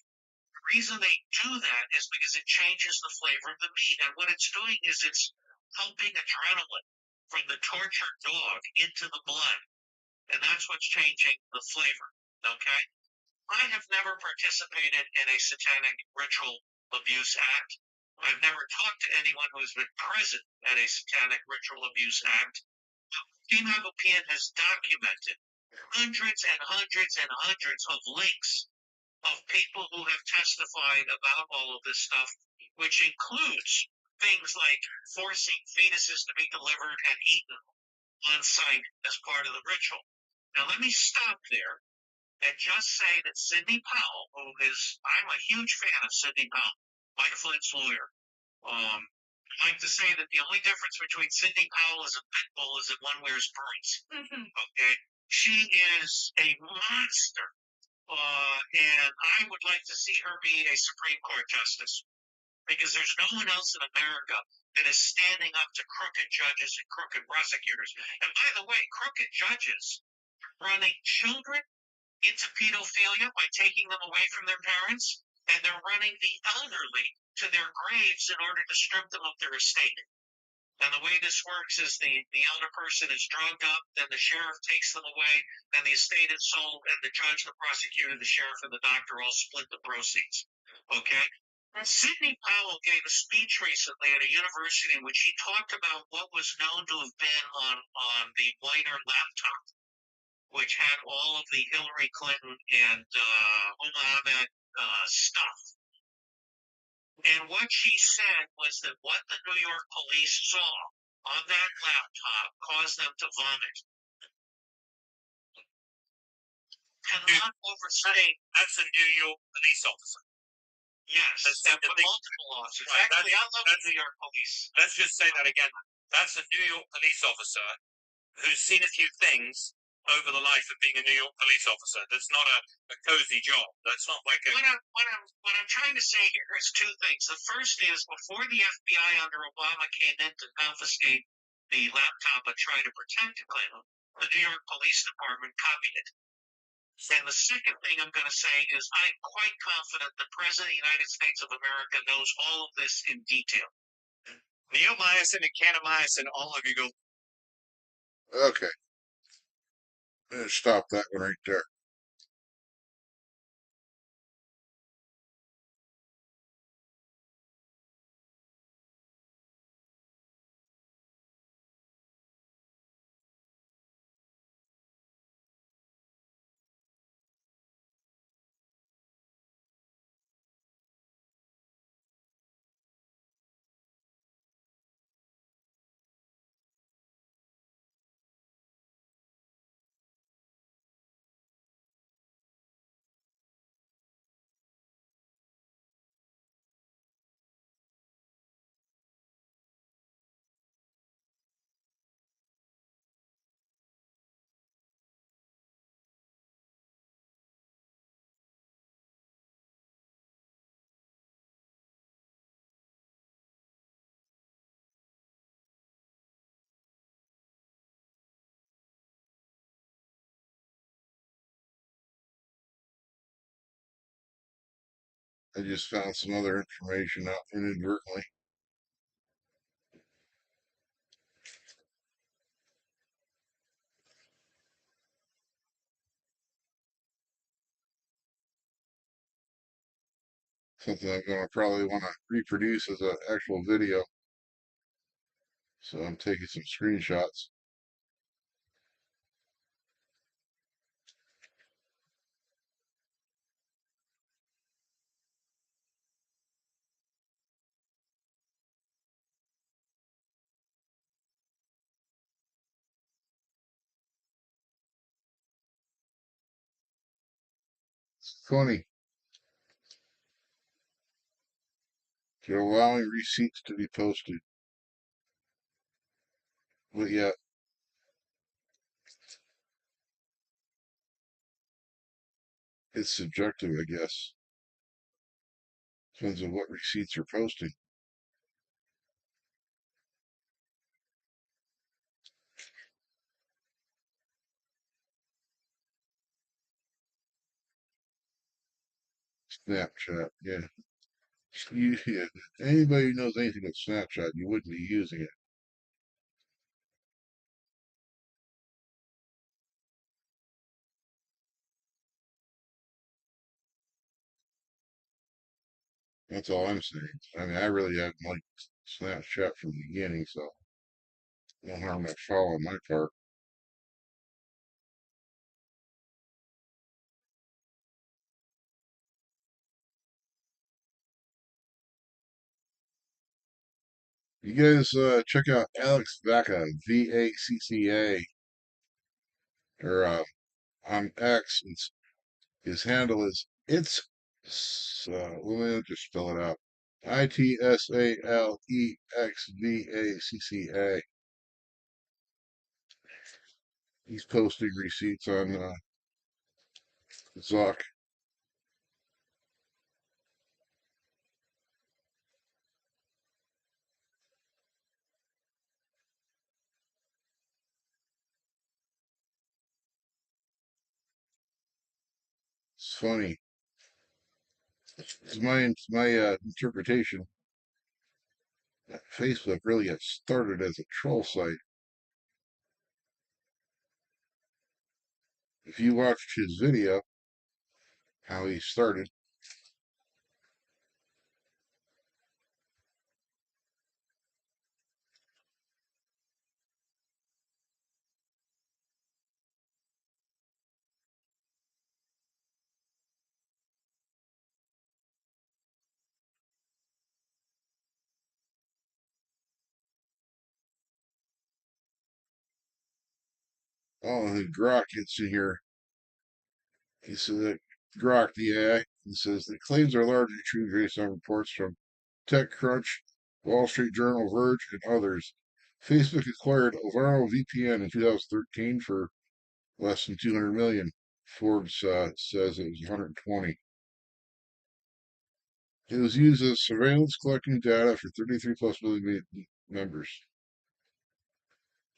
The reason they do that is because it changes the flavor of the meat. And what it's doing is it's pumping adrenaline from the tortured dog into the blood. And that's what's changing the flavor, okay? I have never participated in a satanic ritual abuse act. I've never talked to anyone who has been present at a satanic ritual abuse act. Team Avapian has documented hundreds and hundreds and hundreds of links of people who have testified about all of this stuff, which includes things like forcing fetuses to be delivered and eaten on site as part of the ritual. Now, let me stop there and just say that Sidney Powell, I'm a huge fan of Sidney Powell, Mike Flynn's lawyer. I like to say that the only difference between Sidney Powell as a pit bull is that one wears burns. Okay? She is a monster. And I would like to see her be a Supreme Court justice. because there's no one else in America that is standing up to crooked judges and crooked prosecutors. And by the way, crooked judges running children into pedophilia by taking them away from their parents, and they're running the elderly to their graves in order to strip them of their estate. And the way this works is the elder person is drugged up, then the sheriff takes them away, then the estate is sold, and the judge, the prosecutor, the sheriff, and the doctor all split the proceeds. Okay? Sidney Powell gave a speech recently at a university in which he talked about what was known to have been on the Weiner laptop, which had all of the Hillary Clinton and Mohammed stuff. And what she said was that what the New York police saw on that laptop caused them to vomit. Cannot overstate. That's a New York police officer. Yes, multiple officers. Right, Actually, I love the New York police. Let's just say that again. That's a New York police officer who's seen a few things over the life of being a New York police officer. That's not a cozy job. That's not like a... What I'm trying to say here is two things. The first is, before the FBI under Obama came in to confiscate the laptop and try to protect Clinton, the New York Police Department copied it. And the second thing I'm going to say is I'm quite confident the President of the United States of America knows all of this in detail. Neomycin and kanamycin, all of you go... Okay. I'm gonna stop that one right there. I just found some other information out inadvertently. Something I'm going to probably want to reproduce as an actual video. So I'm taking some screenshots. It's funny. They're allowing receipts to be posted. But yet, it's subjective, I guess. Depends on what receipts you're posting. Snapchat, yeah. Yeah. Anybody who knows anything about Snapchat, you wouldn't be using it. That's all I'm saying. I mean, I really haven't liked Snapchat from the beginning, so no harm, no foul on my part. You guys check out Alex Vacca, VACCA, or on X. His handle is let me just spell it out. ITSALEXVACCA. He's posting receipts on Zuck. It's funny. It's my interpretation that Facebook really got started as a troll site. If you watched his video, how he started, oh, the Grok gets in here. He said that Grok, the AI, he says the claims are largely true based on reports from TechCrunch, Wall Street Journal, Verge, and others. Facebook acquired Alvaro VPN in 2013 for less than 200 million. Forbes says it was 120. It was used as surveillance collecting data for 33 plus million members.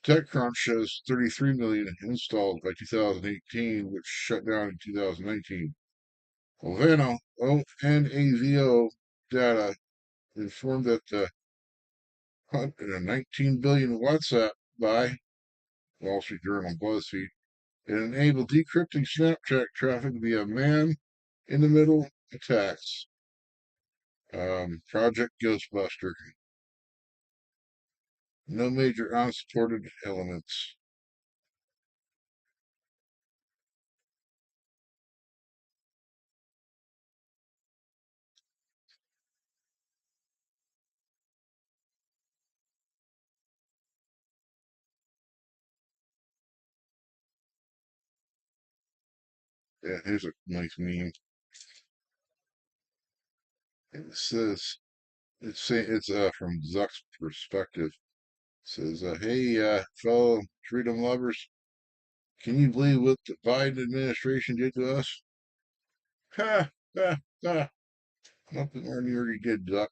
TechCrunch shows 33 million installed by 2018, which shut down in 2019. Ovano, ONAVO data informed that the 119 billion WhatsApp by Wall Street Journal BuzzFeed it enabled decrypting Snapchat traffic via man-in-the-middle attacks. Project Ghostbuster. No major unsupported elements. Yeah, here's a nice meme. It says it's from Zuck's perspective. It says, "Hey, fellow freedom lovers, can you believe what the Biden administration did to us? Ha ha ha! Nothing more than you already did, Zuck."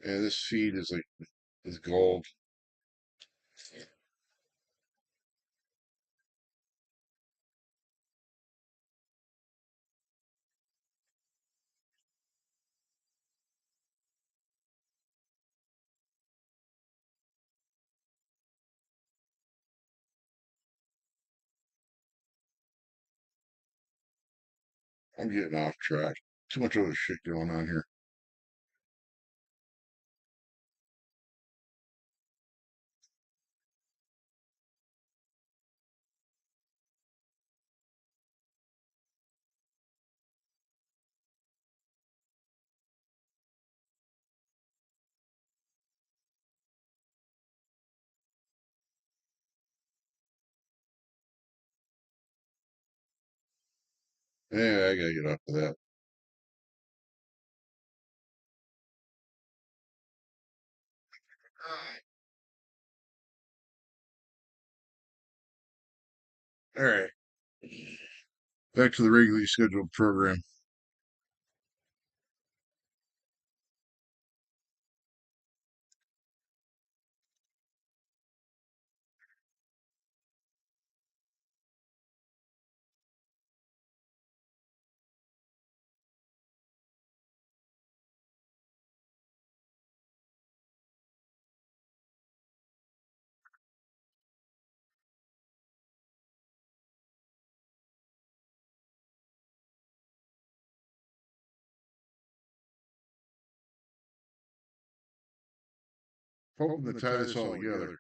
Yeah, this feed is gold. I'm getting off track. Too much other shit going on here. Yeah, I gotta get off of that. All right, back to the regularly scheduled program. Hoping to tie this all together.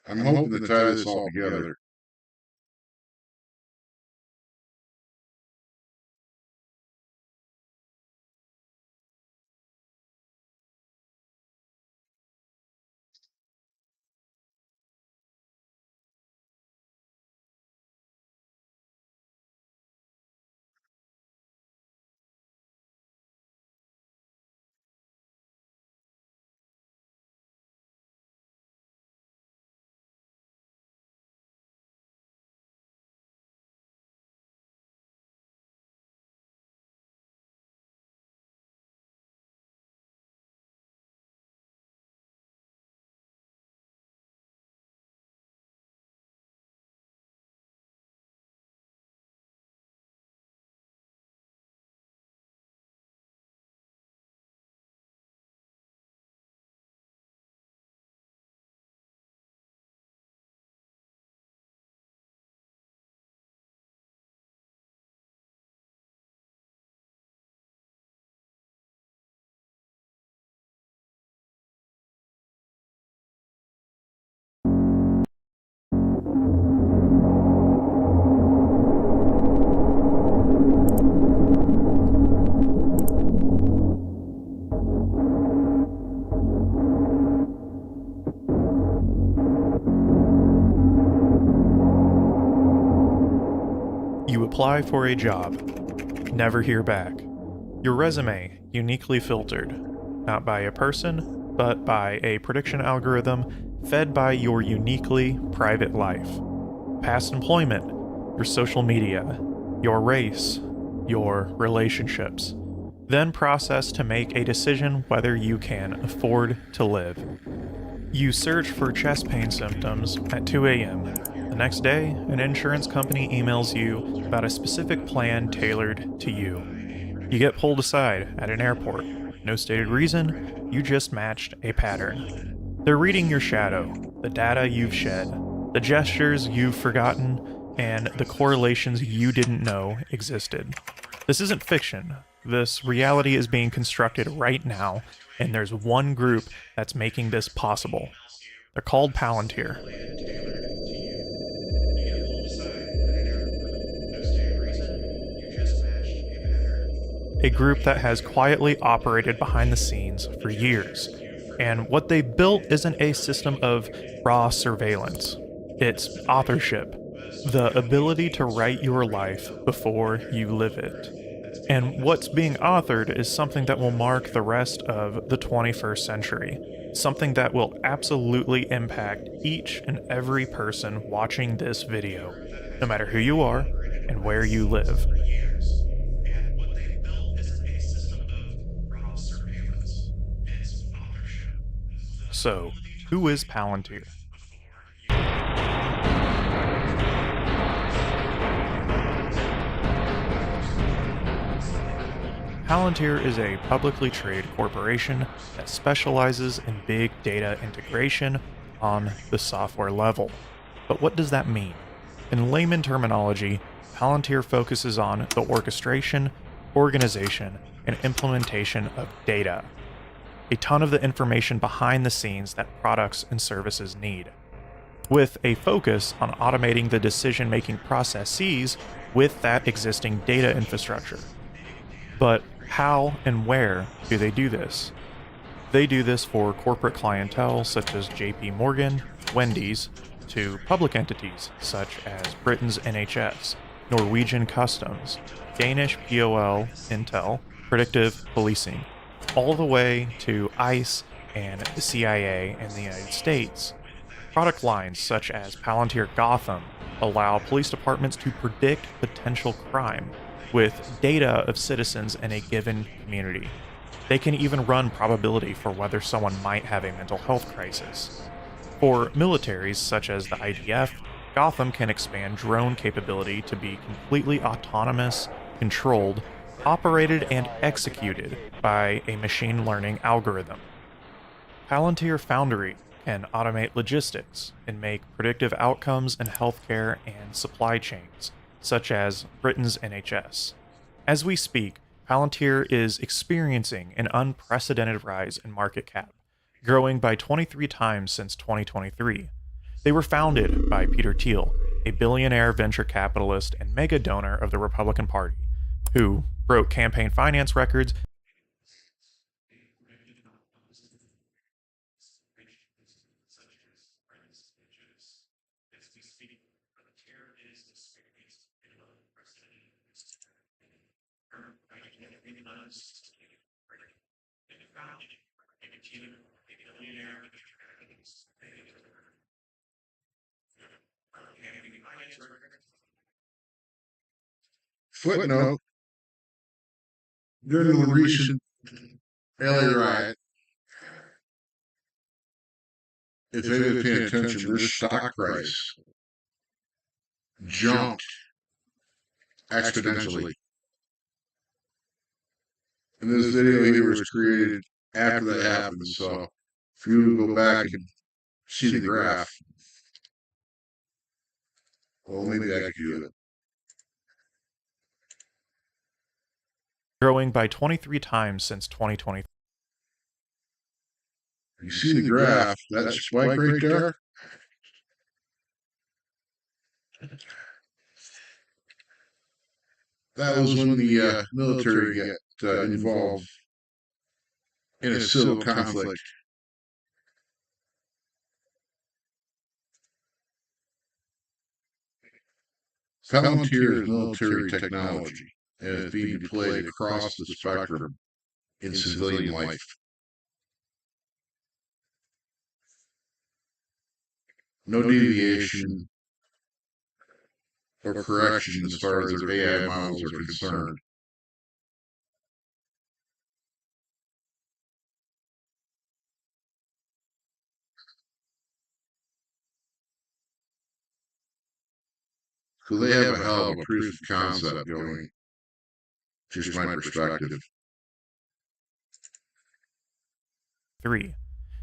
I'm hoping to tie this all together. apply for a job. Never hear back. Your resume uniquely filtered, not by a person, but by a prediction algorithm fed by your uniquely private life. Past employment, your social media, your race, your relationships. Then processed to make a decision whether you can afford to live. You search for chest pain symptoms at 2 a.m. The next day, an insurance company emails you about a specific plan tailored to you. You get pulled aside at an airport. No stated reason, you just matched a pattern. They're reading your shadow, the data you've shed, the gestures you've forgotten, and the correlations you didn't know existed. This isn't fiction. This reality is being constructed right now, and there's one group that's making this possible. They're called Palantir. A group that has quietly operated behind the scenes for years. And what they built isn't a system of raw surveillance. It's authorship, the ability to write your life before you live it. And what's being authored is something that will mark the rest of the 21st century, something that will absolutely impact each and every person watching this video, no matter who you are and where you live. So, who is Palantir? Palantir is a publicly traded corporation that specializes in big data integration on the software level. But what does that mean? In layman terminology, Palantir focuses on the orchestration, organization, and implementation of data. A ton of the information behind the scenes that products and services need, with a focus on automating the decision-making processes with that existing data infrastructure. But how and where do they do this? They do this for corporate clientele such as JP Morgan, Wendy's, to public entities such as Britain's NHS, Norwegian Customs, Danish POL, Intel, Predictive Policing, all the way to ICE and the CIA in the United States. Product lines such as Palantir Gotham allow police departments to predict potential crime with data of citizens in a given community. They can even run probability for whether someone might have a mental health crisis. For militaries such as the IDF, Gotham can expand drone capability to be completely autonomous, controlled, operated, and executed by a machine learning algorithm. Palantir Foundry can automate logistics and make predictive outcomes in healthcare and supply chains, such as Britain's NHS. As we speak, Palantir is experiencing an unprecedented rise in market cap, growing by 23 times since 2023. They were founded by Peter Thiel, a billionaire venture capitalist and mega donor of the Republican Party, who broke campaign finance records Footnote: during the recent LA riot, if anybody paying attention, their stock price jumped exponentially. And this video here was created after that happened, so if you go back and see the graph, well, maybe I could do it. growing by 23 times since 2020. You see the graph, that spike right there? That was when the military got involved in a civil conflict. Palantir is military technology and is being deployed across the spectrum in civilian life. No deviation or correction as far as their AI models are concerned. So they have a hell of a proof of concept going. Just my perspective. 3.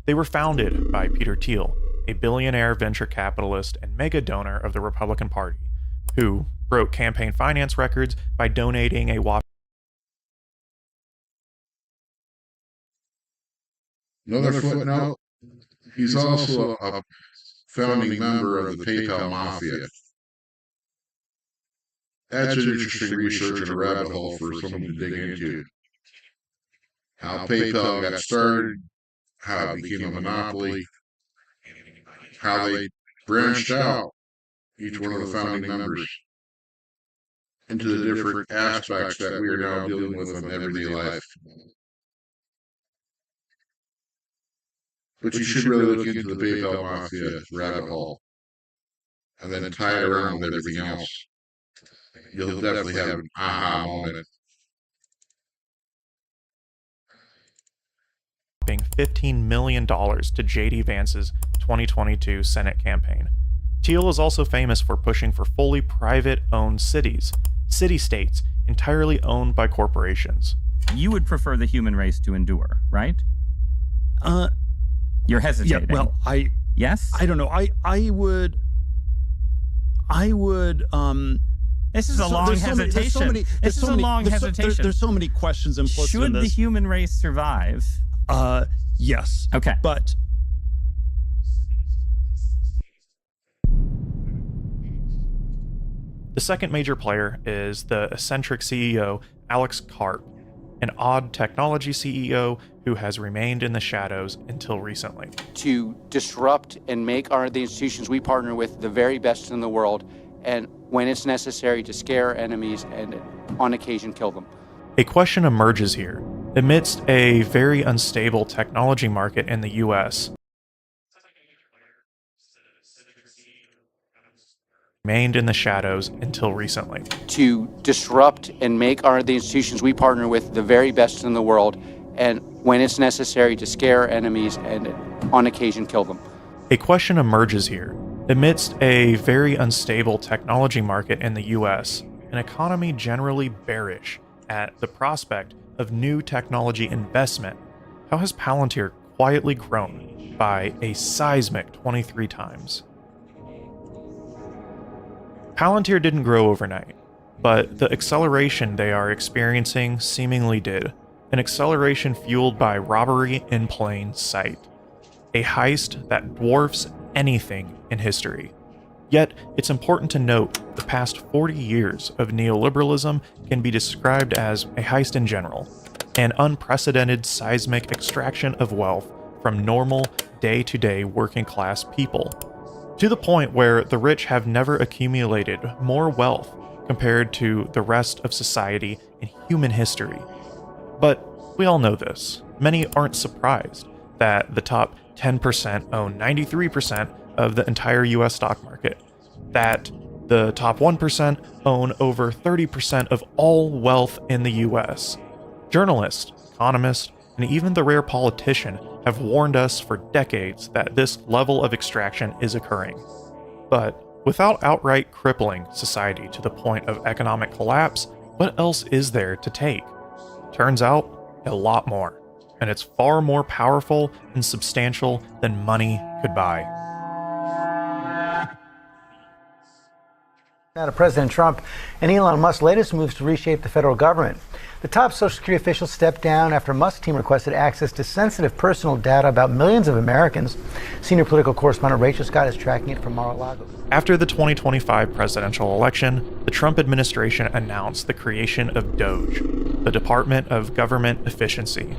They were founded by Peter Thiel, a billionaire venture capitalist and mega donor of the Republican Party, who broke campaign finance records by donating a whopping Another footnote, he's also a founding member of the PayPal Mafia. That's an interesting research and a rabbit hole for someone to dig into. How PayPal got started, how it became a monopoly, how they branched out, each one of the founding members, into the different aspects that we are now dealing with in everyday life. But you should really look into the PayPal Mafia rabbit hole and then tie it around with everything else. You'll definitely have an aha moment. $15 million to J.D. Vance's 2022 Senate campaign. Thiel is also famous for pushing for fully private-owned cities, city-states entirely owned by corporations. You would prefer the human race to endure, right? You're hesitating. Yeah, well, yes? I don't know. I would This is a long hesitation. This is a long hesitation. There's so many questions implicit in this. Should the human race survive? Yes. Okay. But the second major player is the eccentric CEO Alex Karp, an odd technology CEO who has remained in the shadows until recently. To disrupt and make the institutions we partner with the very best in the world, and when it's necessary to scare enemies and on occasion kill them. A question emerges here. Amidst a very unstable technology market in the US, remained in the shadows until recently. To disrupt and make the institutions we partner with the very best in the world, and when it's necessary to scare enemies and on occasion kill them. A question emerges here. Amidst a very unstable technology market in the US, an economy generally bearish at the prospect of new technology investment, how has Palantir quietly grown by a seismic 23 times? Palantir didn't grow overnight, but the acceleration they are experiencing seemingly did. An acceleration fueled by robbery in plain sight. A heist that dwarfs anything in history. Yet, it's important to note the past 40 years of neoliberalism can be described as a heist in general, an unprecedented seismic extraction of wealth from normal, day-to-day working-class people, to the point where the rich have never accumulated more wealth compared to the rest of society in human history. But we all know this. Many aren't surprised that the top 10% own 93% of the entire US stock market, that the top 1% own over 30% of all wealth in the US. Journalists, economists, and even the rare politician have warned us for decades that this level of extraction is occurring. But without outright crippling society to the point of economic collapse, what else is there to take? Turns out, a lot more. And it's far more powerful and substantial than money could buy. Now to President Trump and Elon Musk's latest moves to reshape the federal government. The top Social Security officials stepped down after Musk's team requested access to sensitive personal data about millions of Americans. Senior political correspondent Rachel Scott is tracking it from Mar-a-Lago. After the 2025 presidential election, the Trump administration announced the creation of DOGE, the Department of Government Efficiency,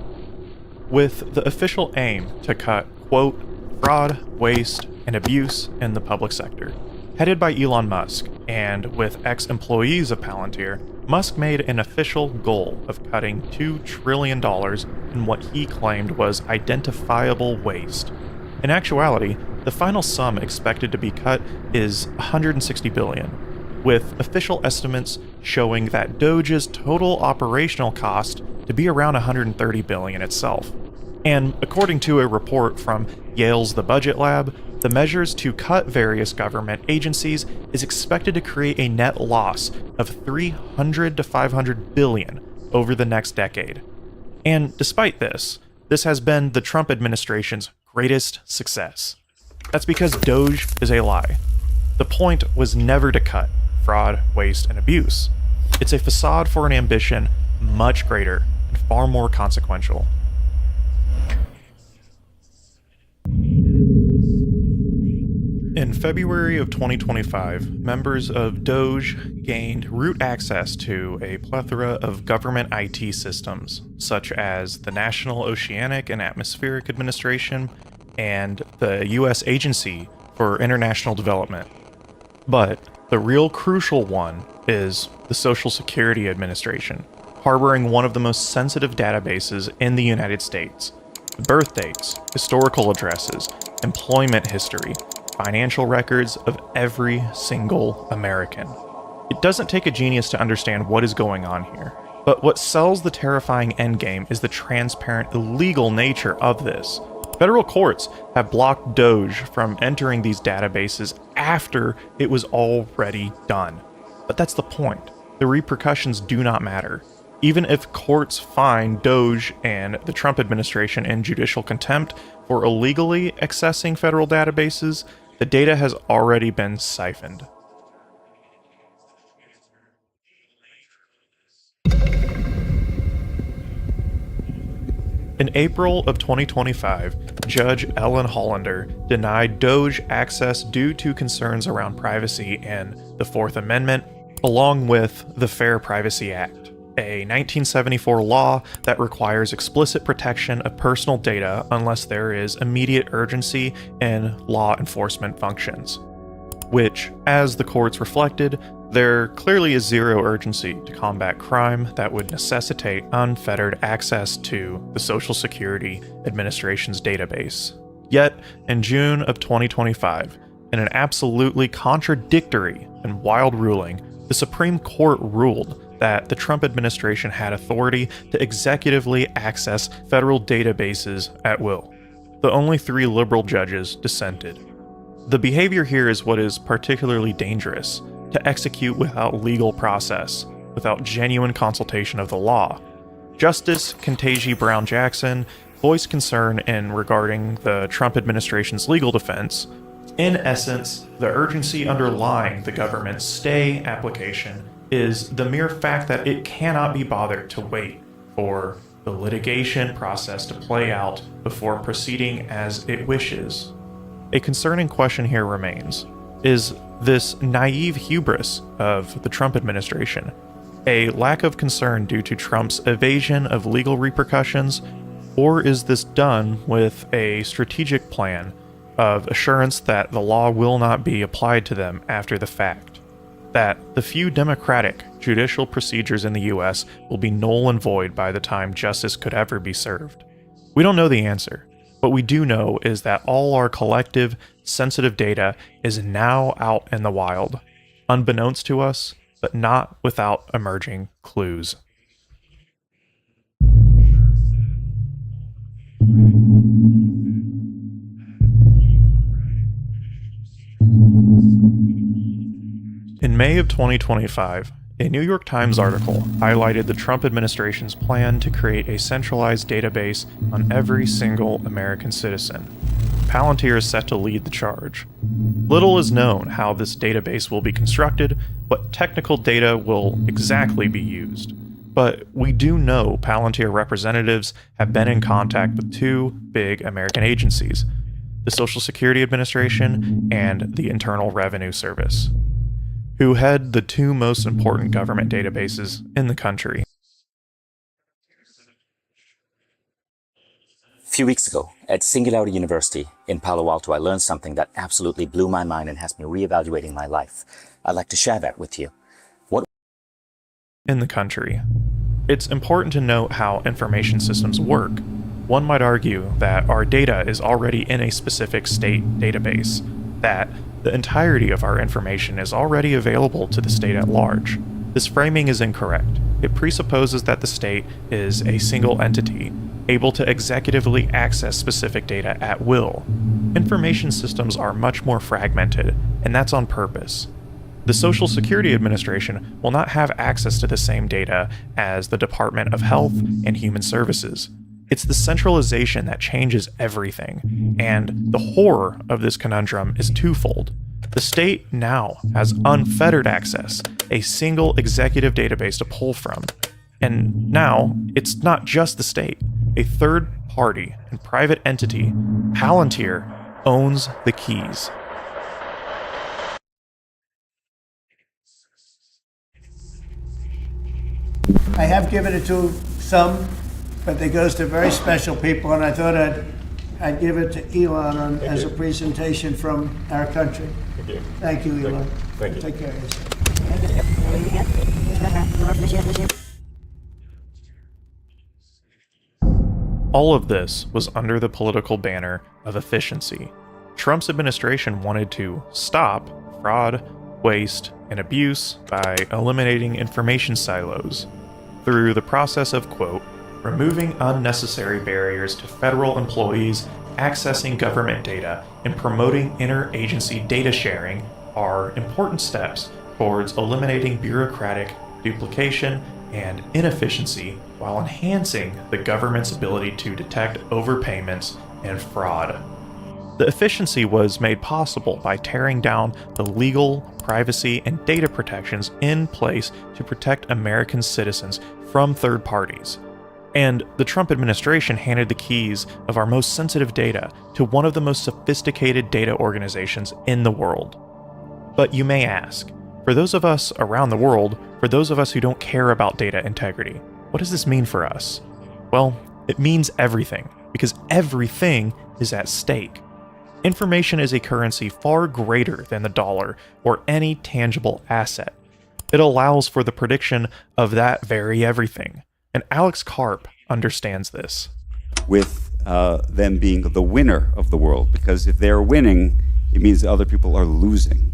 with the official aim to cut, quote, fraud, waste, and abuse in the public sector. Headed by Elon Musk, and with ex-employees of Palantir, Musk made an official goal of cutting $2 trillion in what he claimed was identifiable waste. In actuality, the final sum expected to be cut is $160 billion, with official estimates showing that Doge's total operational cost to be around $130 billion itself. And according to a report from Yale's The Budget Lab, the measures to cut various government agencies is expected to create a net loss of $300 to $500 billion over the next decade. And despite this has been the Trump administration's greatest success. That's because Doge is a lie. The point was never to cut fraud, waste, and abuse. It's a facade for an ambition much greater and far more consequential. In February of 2025, members of Doge gained root access to a plethora of government IT systems, such as the National Oceanic and Atmospheric Administration and the U.S. Agency for International Development. But the real crucial one is the Social Security Administration, harboring one of the most sensitive databases in the United States. Birth dates, historical addresses, employment history, financial records of every single American. It doesn't take a genius to understand what is going on here, but what sells the terrifying endgame is the transparent, illegal nature of this. Federal courts have blocked Doge from entering these databases after it was already done. But that's the point. The repercussions do not matter. Even if courts find Doge and the Trump administration in judicial contempt for illegally accessing federal databases, the data has already been siphoned. In April of 2025, Judge Ellen Hollander denied Doge access due to concerns around privacy and the Fourth Amendment, along with the Fair Privacy Act, a 1974 law that requires explicit protection of personal data unless there is immediate urgency in law enforcement functions. Which, as the courts reflected, there clearly is zero urgency to combat crime that would necessitate unfettered access to the Social Security Administration's database. Yet, in June of 2025, in an absolutely contradictory and wild ruling, the Supreme Court ruled that the Trump administration had authority to executively access federal databases at will. The only 3 liberal judges dissented. The behavior here is what is particularly dangerous, to execute without legal process, without genuine consultation of the law. Justice Ketanji Brown Jackson voiced concern regarding the Trump administration's legal defense. In essence, the urgency underlying the government's stay application is the mere fact that it cannot be bothered to wait for the litigation process to play out before proceeding as it wishes. A concerning question here remains. Is this naive hubris of the Trump administration a lack of concern due to Trump's evasion of legal repercussions, or is this done with a strategic plan of assurance that the law will not be applied to them after the fact? That the few democratic judicial procedures in the US will be null and void by the time justice could ever be served? We don't know the answer. What we do know is that all our collective, sensitive data is now out in the wild, unbeknownst to us, but not without emerging clues. In May of 2025, a New York Times article highlighted the Trump administration's plan to create a centralized database on every single American citizen. Palantir is set to lead the charge. Little is known how this database will be constructed, what technical data will exactly be used. But we do know Palantir representatives have been in contact with 2 big American agencies, the Social Security Administration and the Internal Revenue Service, who head the 2 most important government databases in the country. A few weeks ago, at Singularity University in Palo Alto, I learned something that absolutely blew my mind and has me reevaluating my life. I'd like to share that with you. In the country. It's important to note how information systems work. One might argue that our data is already in a specific state database, that the entirety of our information is already available to the state at large. This framing is incorrect. It presupposes that the state is a single entity, able to executively access specific data at will. Information systems are much more fragmented, and that's on purpose. The Social Security Administration will not have access to the same data as the Department of Health and Human Services. It's the centralization that changes everything, and the horror of this conundrum is twofold. The state now has unfettered access, a single executive database to pull from. And now, it's not just the state. A third party and private entity, Palantir, owns the keys. I have given it to some, but it goes to very special people, and I thought I'd give it to Elon as a presentation from our country. Thank you, Elon. Thank you. Take care of yourself. All of this was under the political banner of efficiency. Trump's administration wanted to stop fraud, waste, and abuse by eliminating information silos through the process of, quote, removing unnecessary barriers to federal employees accessing government data and promoting interagency data sharing are important steps towards eliminating bureaucratic duplication and inefficiency while enhancing the government's ability to detect overpayments and fraud. The efficiency was made possible by tearing down the legal, privacy, and data protections in place to protect American citizens from third parties. And the Trump administration handed the keys of our most sensitive data to one of the most sophisticated data organizations in the world. But you may ask, for those of us around the world, for those of us who don't care about data integrity, what does this mean for us? Well, it means everything, because everything is at stake. Information is a currency far greater than the dollar or any tangible asset. It allows for the prediction of that very everything. And Alex Karp understands this. With them being the winner of the world, because if they're winning, it means other people are losing.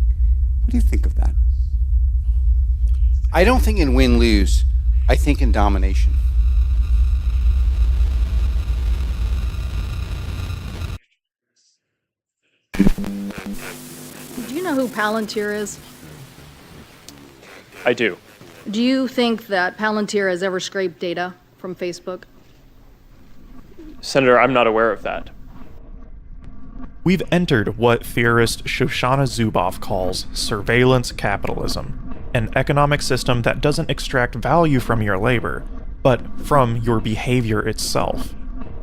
What do you think of that? I don't think in win-lose. I think in domination. Do you know who Palantir is? I do. Do you think that Palantir has ever scraped data from Facebook? Senator, I'm not aware of that. We've entered what theorist Shoshana Zuboff calls surveillance capitalism, an economic system that doesn't extract value from your labor, but from your behavior itself.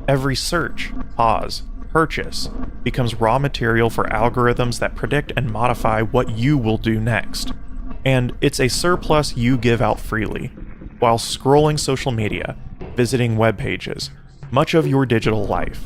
Every search, pause, purchase becomes raw material for algorithms that predict and modify what you will do next. And it's a surplus you give out freely, while scrolling social media, visiting web pages, much of your digital life.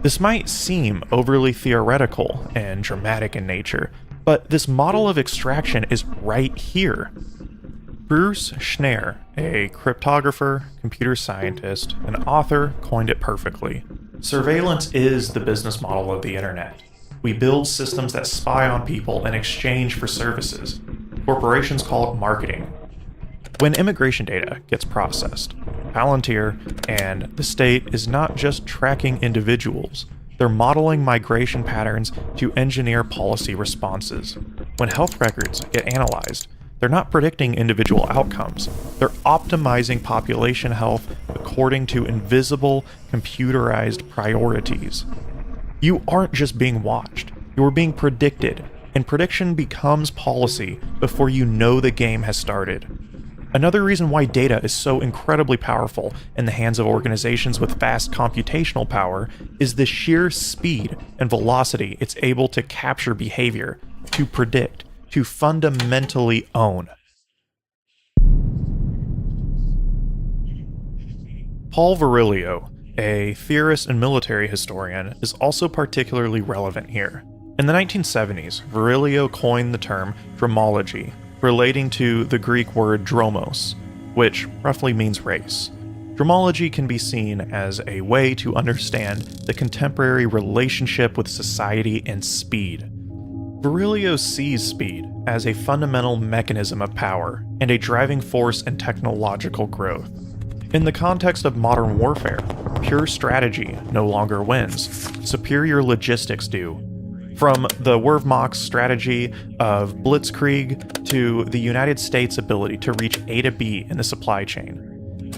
This might seem overly theoretical and dramatic in nature, but this model of extraction is right here. Bruce Schneier, a cryptographer, computer scientist, and author, coined it perfectly. Surveillance is the business model of the internet. We build systems that spy on people in exchange for services. Corporations call it marketing. When immigration data gets processed, Palantir and the state is not just tracking individuals, they're modeling migration patterns to engineer policy responses. When health records get analyzed, they're not predicting individual outcomes, they're optimizing population health according to invisible, computerized priorities. You aren't just being watched, you're being predicted, and prediction becomes policy before you know the game has started. Another reason why data is so incredibly powerful in the hands of organizations with vast computational power is the sheer speed and velocity it's able to capture behavior, to predict, to fundamentally own. Paul Virilio, a theorist and military historian, is also particularly relevant here. In the 1970s, Virilio coined the term dromology, relating to the Greek word dromos, which roughly means race. Dromology can be seen as a way to understand the contemporary relationship with society and speed. Virilio sees speed as a fundamental mechanism of power and a driving force in technological growth. In the context of modern warfare, pure strategy no longer wins, superior logistics do. From the Wehrmacht's strategy of blitzkrieg to the United States' ability to reach A to B in the supply chain.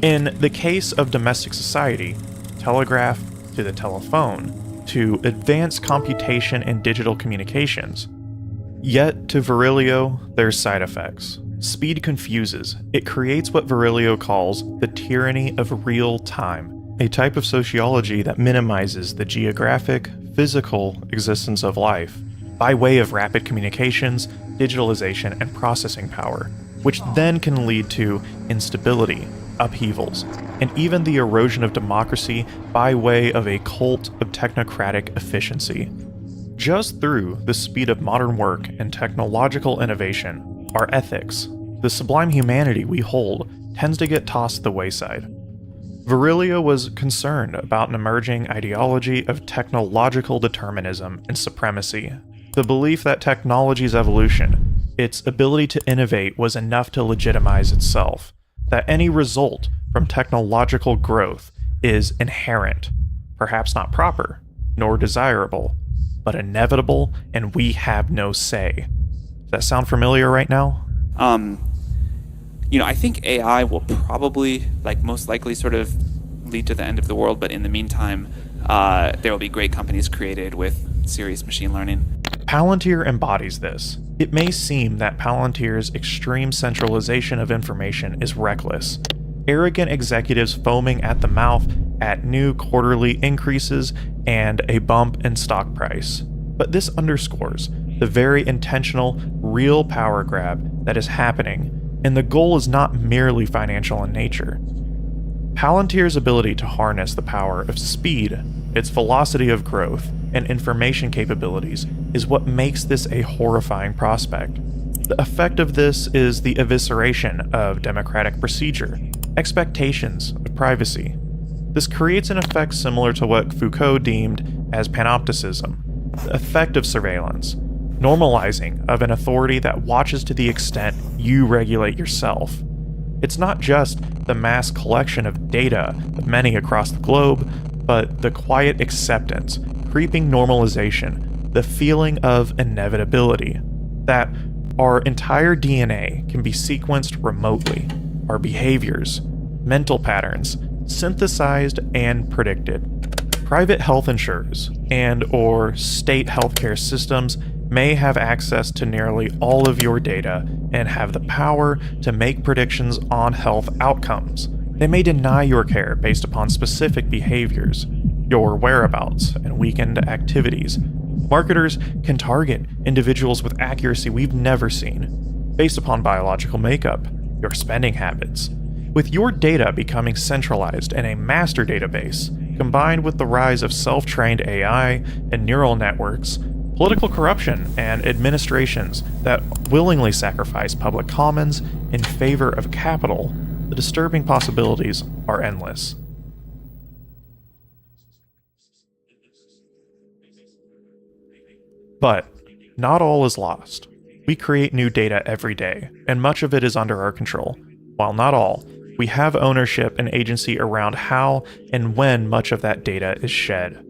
In the case of domestic society, telegraph to the telephone to advanced computation and digital communications. Yet, to Virilio, there's side effects. Speed confuses. It creates what Virilio calls the tyranny of real time, a type of sociology that minimizes the geographic, physical existence of life by way of rapid communications, digitalization, and processing power, which then can lead to instability, upheavals, and even the erosion of democracy by way of a cult of technocratic efficiency. Just through the speed of modern work and technological innovation, our ethics, the sublime humanity we hold, tends to get tossed to the wayside. Virilio was concerned about an emerging ideology of technological determinism and supremacy, the belief that technology's evolution, its ability to innovate, was enough to legitimize itself, that any result from technological growth is inherent, perhaps not proper, nor desirable, but inevitable, and we have no say. Does that sound familiar right now? I think AI will probably, most likely sort of lead to the end of the world, but in the meantime, there will be great companies created with serious machine learning. Palantir embodies this. It may seem that Palantir's extreme centralization of information is reckless. Arrogant executives foaming at the mouth at new quarterly increases and a bump in stock price. But this underscores the very intentional, real power grab that is happening, and the goal is not merely financial in nature. Palantir's ability to harness the power of speed, its velocity of growth, and information capabilities is what makes this a horrifying prospect. The effect of this is the evisceration of democratic procedure, expectations of privacy. This creates an effect similar to what Foucault deemed as panopticism, the effect of surveillance, normalizing of an authority that watches to the extent you regulate yourself. It's not just the mass collection of data of many across the globe, but the quiet acceptance, creeping normalization, the feeling of inevitability, that our entire DNA can be sequenced remotely, our behaviors, mental patterns, synthesized and predicted. Private health insurers and/or state healthcare systems may have access to nearly all of your data and have the power to make predictions on health outcomes. They may deny your care based upon specific behaviors, your whereabouts, and weekend activities. Marketers can target individuals with accuracy we've never seen, based upon biological makeup, your spending habits. With your data becoming centralized in a master database, combined with the rise of self-trained AI and neural networks, political corruption, and administrations that willingly sacrifice public commons in favor of capital, the disturbing possibilities are endless. But not all is lost. We create new data every day, and much of it is under our control. While not all, we have ownership and agency around how and when much of that data is shed.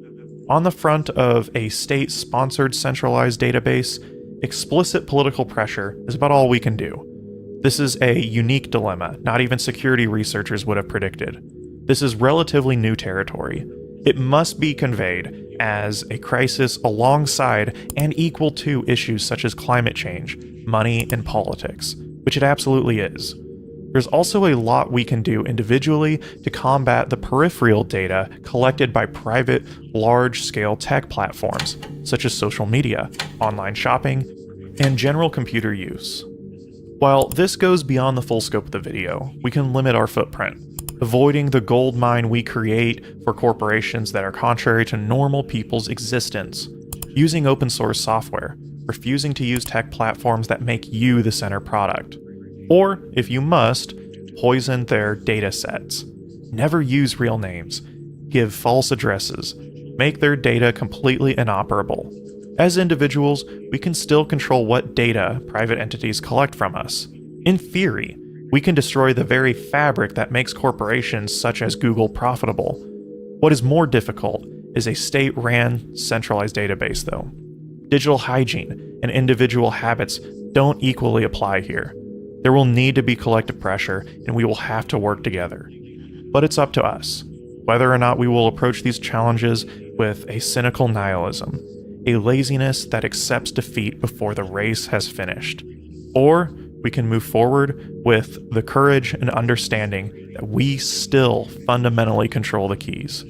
On the front of a state-sponsored centralized database, explicit political pressure is about all we can do. This is a unique dilemma not even security researchers would have predicted. This is relatively new territory. It must be conveyed as a crisis alongside and equal to issues such as climate change, money, and politics, which it absolutely is. There's also a lot we can do individually to combat the peripheral data collected by private, large-scale tech platforms, such as social media, online shopping, and general computer use. While this goes beyond the full scope of the video, we can limit our footprint. avoiding the gold mine we create for corporations that are contrary to normal people's existence, using open source software, refusing to use tech platforms that make you the center product, or, if you must, poison their data sets. Never use real names, give false addresses, make their data completely inoperable. As individuals, we can still control what data private entities collect from us. In theory, we can destroy the very fabric that makes corporations such as Google profitable. What is more difficult is a state-ran, centralized database, though. Digital hygiene and individual habits don't equally apply here. There will need to be collective pressure, and we will have to work together. But it's up to us, whether or not we will approach these challenges with a cynical nihilism, a laziness that accepts defeat before the race has finished. Or we can move forward with the courage and understanding that we still fundamentally control the keys.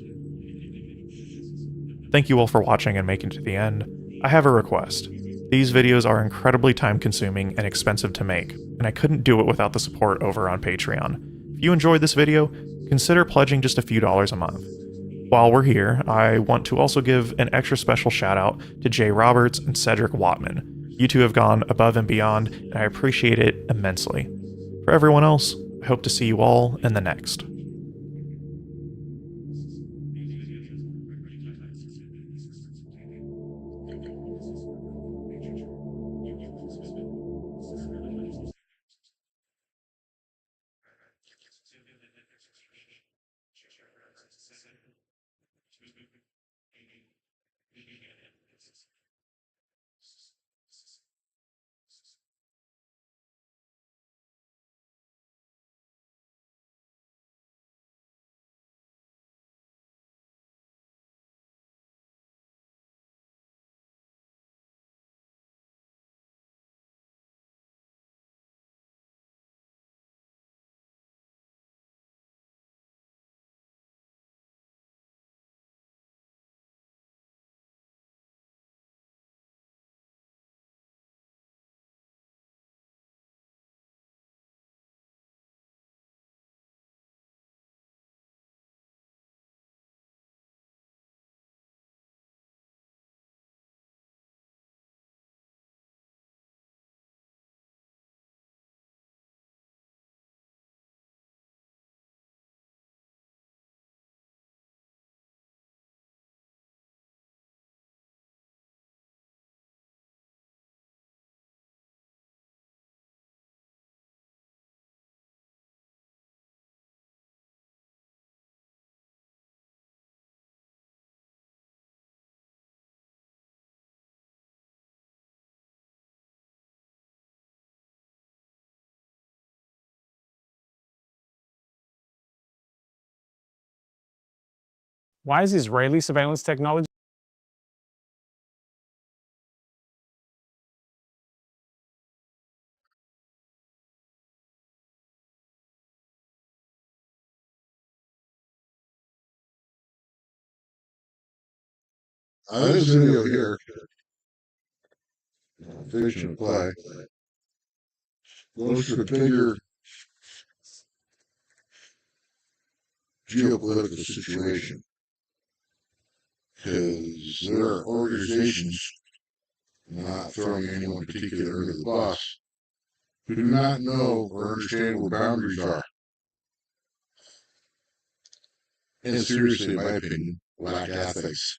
Thank you all for watching and making it to the end. I have a request. These videos are incredibly time-consuming and expensive to make, and I couldn't do it without the support over on Patreon. If you enjoyed this video, consider pledging just a few dollars a month. While we're here, I want to also give an extra special shout out to Jay Roberts and Cedric Watman. You two have gone above and beyond, and I appreciate it immensely. For everyone else, I hope to see you all in the next. Why is Israeli surveillance technology This video here, fiction play, goes to configure geopolitical situation. Because there are organizations, not throwing anyone particular under the bus, who do not know or understand what boundaries are. And seriously, in my opinion, lack ethics.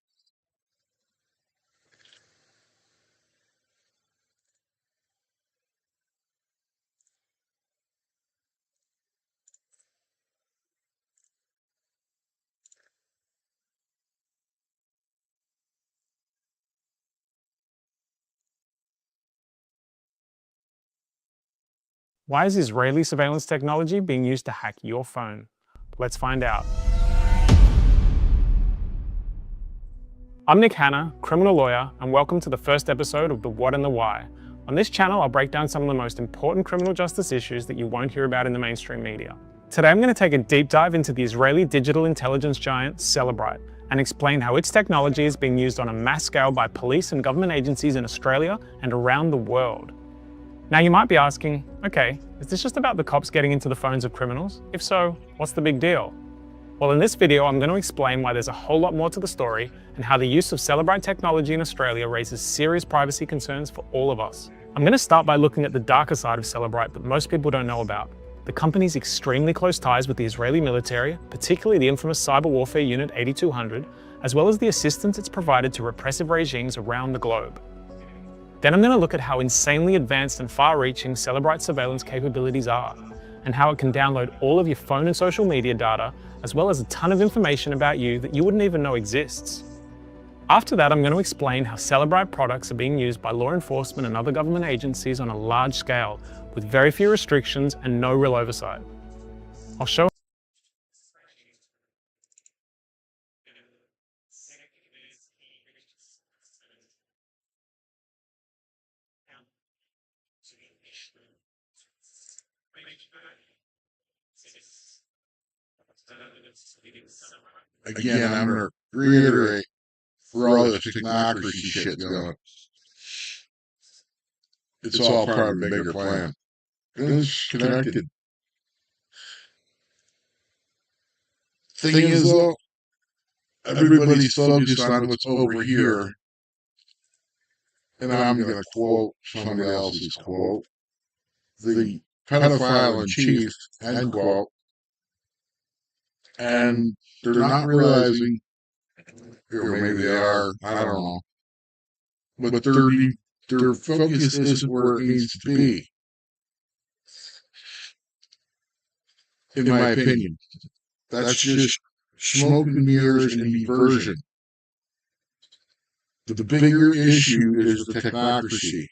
Why is Israeli surveillance technology being used to hack your phone? Let's find out. I'm Nick Hanna, criminal lawyer, and welcome to the first episode of The What and the Why. On this channel, I'll break down some of the most important criminal justice issues that you won't hear about in the mainstream media. Today, I'm going to take a deep dive into the Israeli digital intelligence giant Cellebrite and explain how its technology is being used on a mass scale by police and government agencies in Australia and around the world. Now you might be asking, okay, is this just about the cops getting into the phones of criminals? If so, what's the big deal? Well, in this video, I'm going to explain why there's a whole lot more to the story and how the use of Celebrite technology in Australia raises serious privacy concerns for all of us. I'm going to start by looking at the darker side of Celebrite that most people don't know about. The company's extremely close ties with the Israeli military, particularly the infamous cyber warfare unit 8200, as well as the assistance it's provided to repressive regimes around the globe. Then I'm going to look at how insanely advanced and far-reaching Celebrite surveillance capabilities are, and how it can download all of your phone and social media data, as well as a ton of information about you that you wouldn't even know exists. After that, I'm going to explain how Celebrite products are being used by law enforcement and other government agencies on a large scale, with very few restrictions and no real oversight. I'll show Again, I'm going to reiterate where all this technocracy shit's going. It's all part of a bigger plan. It's connected. Thing is, though, everybody's focused on what's over here. And I'm going to quote somebody else's quote. The pedophile in chief, end quote. And they're not realizing, or maybe they are, I don't know. But their focus isn't where it needs to be. In my opinion. That's just smoke and mirrors and diversion. The bigger issue is the technocracy.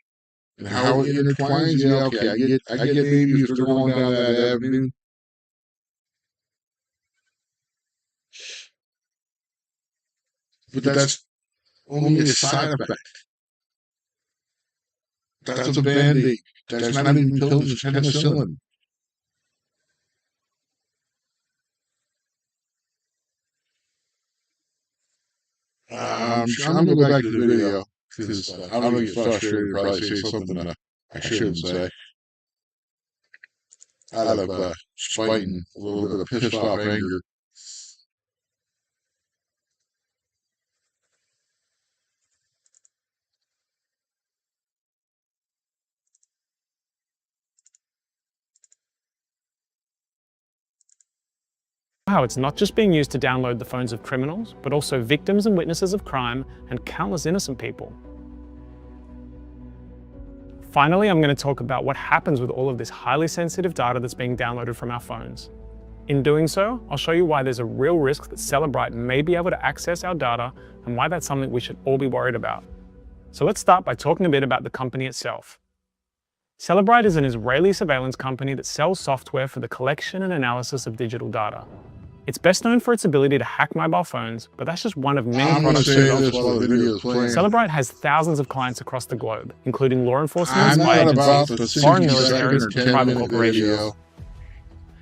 And how it intertwines, yeah, okay, I get maybe if they're going down that avenue. But that's only a side effect. That's a Band-Aid. That's not even pills, it's penicillin. I'm going to go back to the video because I'm going to get frustrated and probably say something that I shouldn't say. Out of spite and a little bit of pissed off anger. how it's not just being used to download the phones of criminals, but also victims and witnesses of crime and countless innocent people. Finally, I'm going to talk about what happens with all of this highly sensitive data that's being downloaded from our phones. In doing so, I'll show you why there's a real risk that Celebrite may be able to access our data and why that's something we should all be worried about. So let's start by talking a bit about the company itself. Celebrite is an Israeli surveillance company that sells software for the collection and analysis of digital data. It's best known for its ability to hack mobile phones, but that's just one of many products it offers. Celebrite has thousands of clients across the globe, including law enforcement, spy agencies, foreign militaries, and private corporations.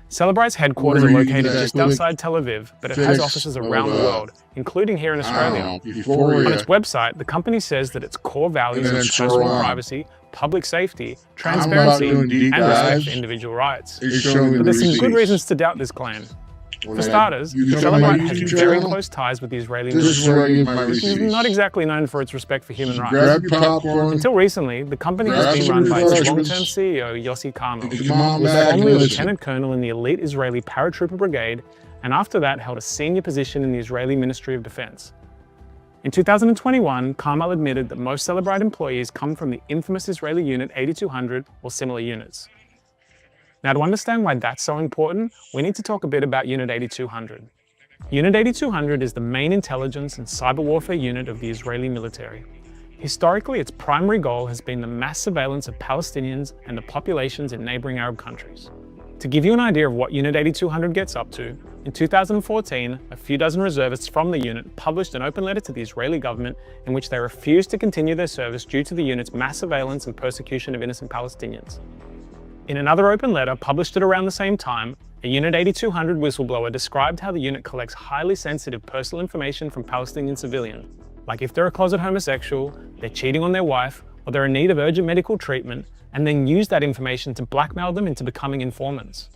Celebrite's headquarters are located just outside Tel Aviv, but it has offices around the world, including here in Australia. On its website, the company says that its core values are personal privacy, public safety, transparency, and respect for individual rights. But there's some good reasons to doubt this claim. For starters, Celebrite has very close ties with the Israeli military, which is not exactly known for its respect for human rights. Until recently, the company has been run by its long-term CEO, Yossi Carmel, who was formerly lieutenant colonel in the elite Israeli paratrooper brigade, and after that held a senior position in the Israeli Ministry of Defense. In 2021, Carmel admitted that most Celebrite employees come from the infamous Israeli Unit 8200 or similar units. Now, to understand why that's so important, we need to talk a bit about Unit 8200. Unit 8200 is the main intelligence and cyber warfare unit of the Israeli military. Historically, its primary goal has been the mass surveillance of Palestinians and the populations in neighboring Arab countries. To give you an idea of what Unit 8200 gets up to, in 2014, a few dozen reservists from the unit published an open letter to the Israeli government in which they refused to continue their service due to the unit's mass surveillance and persecution of innocent Palestinians. In another open letter published at around the same time, a Unit 8200 whistleblower described how the unit collects highly sensitive personal information from Palestinian civilians, like if they're a closet homosexual, they're cheating on their wife, or they're in need of urgent medical treatment, and then use that information to blackmail them into becoming informants.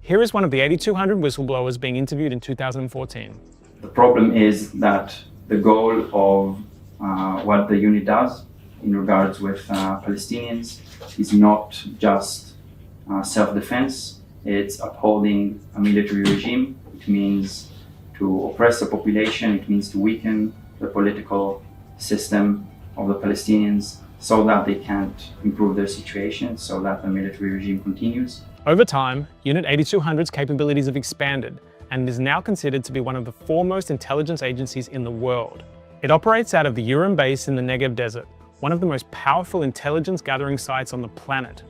Here is one of the 8,200 whistleblowers being interviewed in 2014. The problem is that the goal of what the unit does in regards with Palestinians is not just self-defense, it's upholding a military regime. It means to oppress the population, it means to weaken the political system of the Palestinians so that they can't improve their situation, so that the military regime continues. Over time, Unit 8200's capabilities have expanded and is now considered to be one of the foremost intelligence agencies in the world. It operates out of the Urim base in the Negev Desert, one of the most powerful intelligence gathering sites on the planet.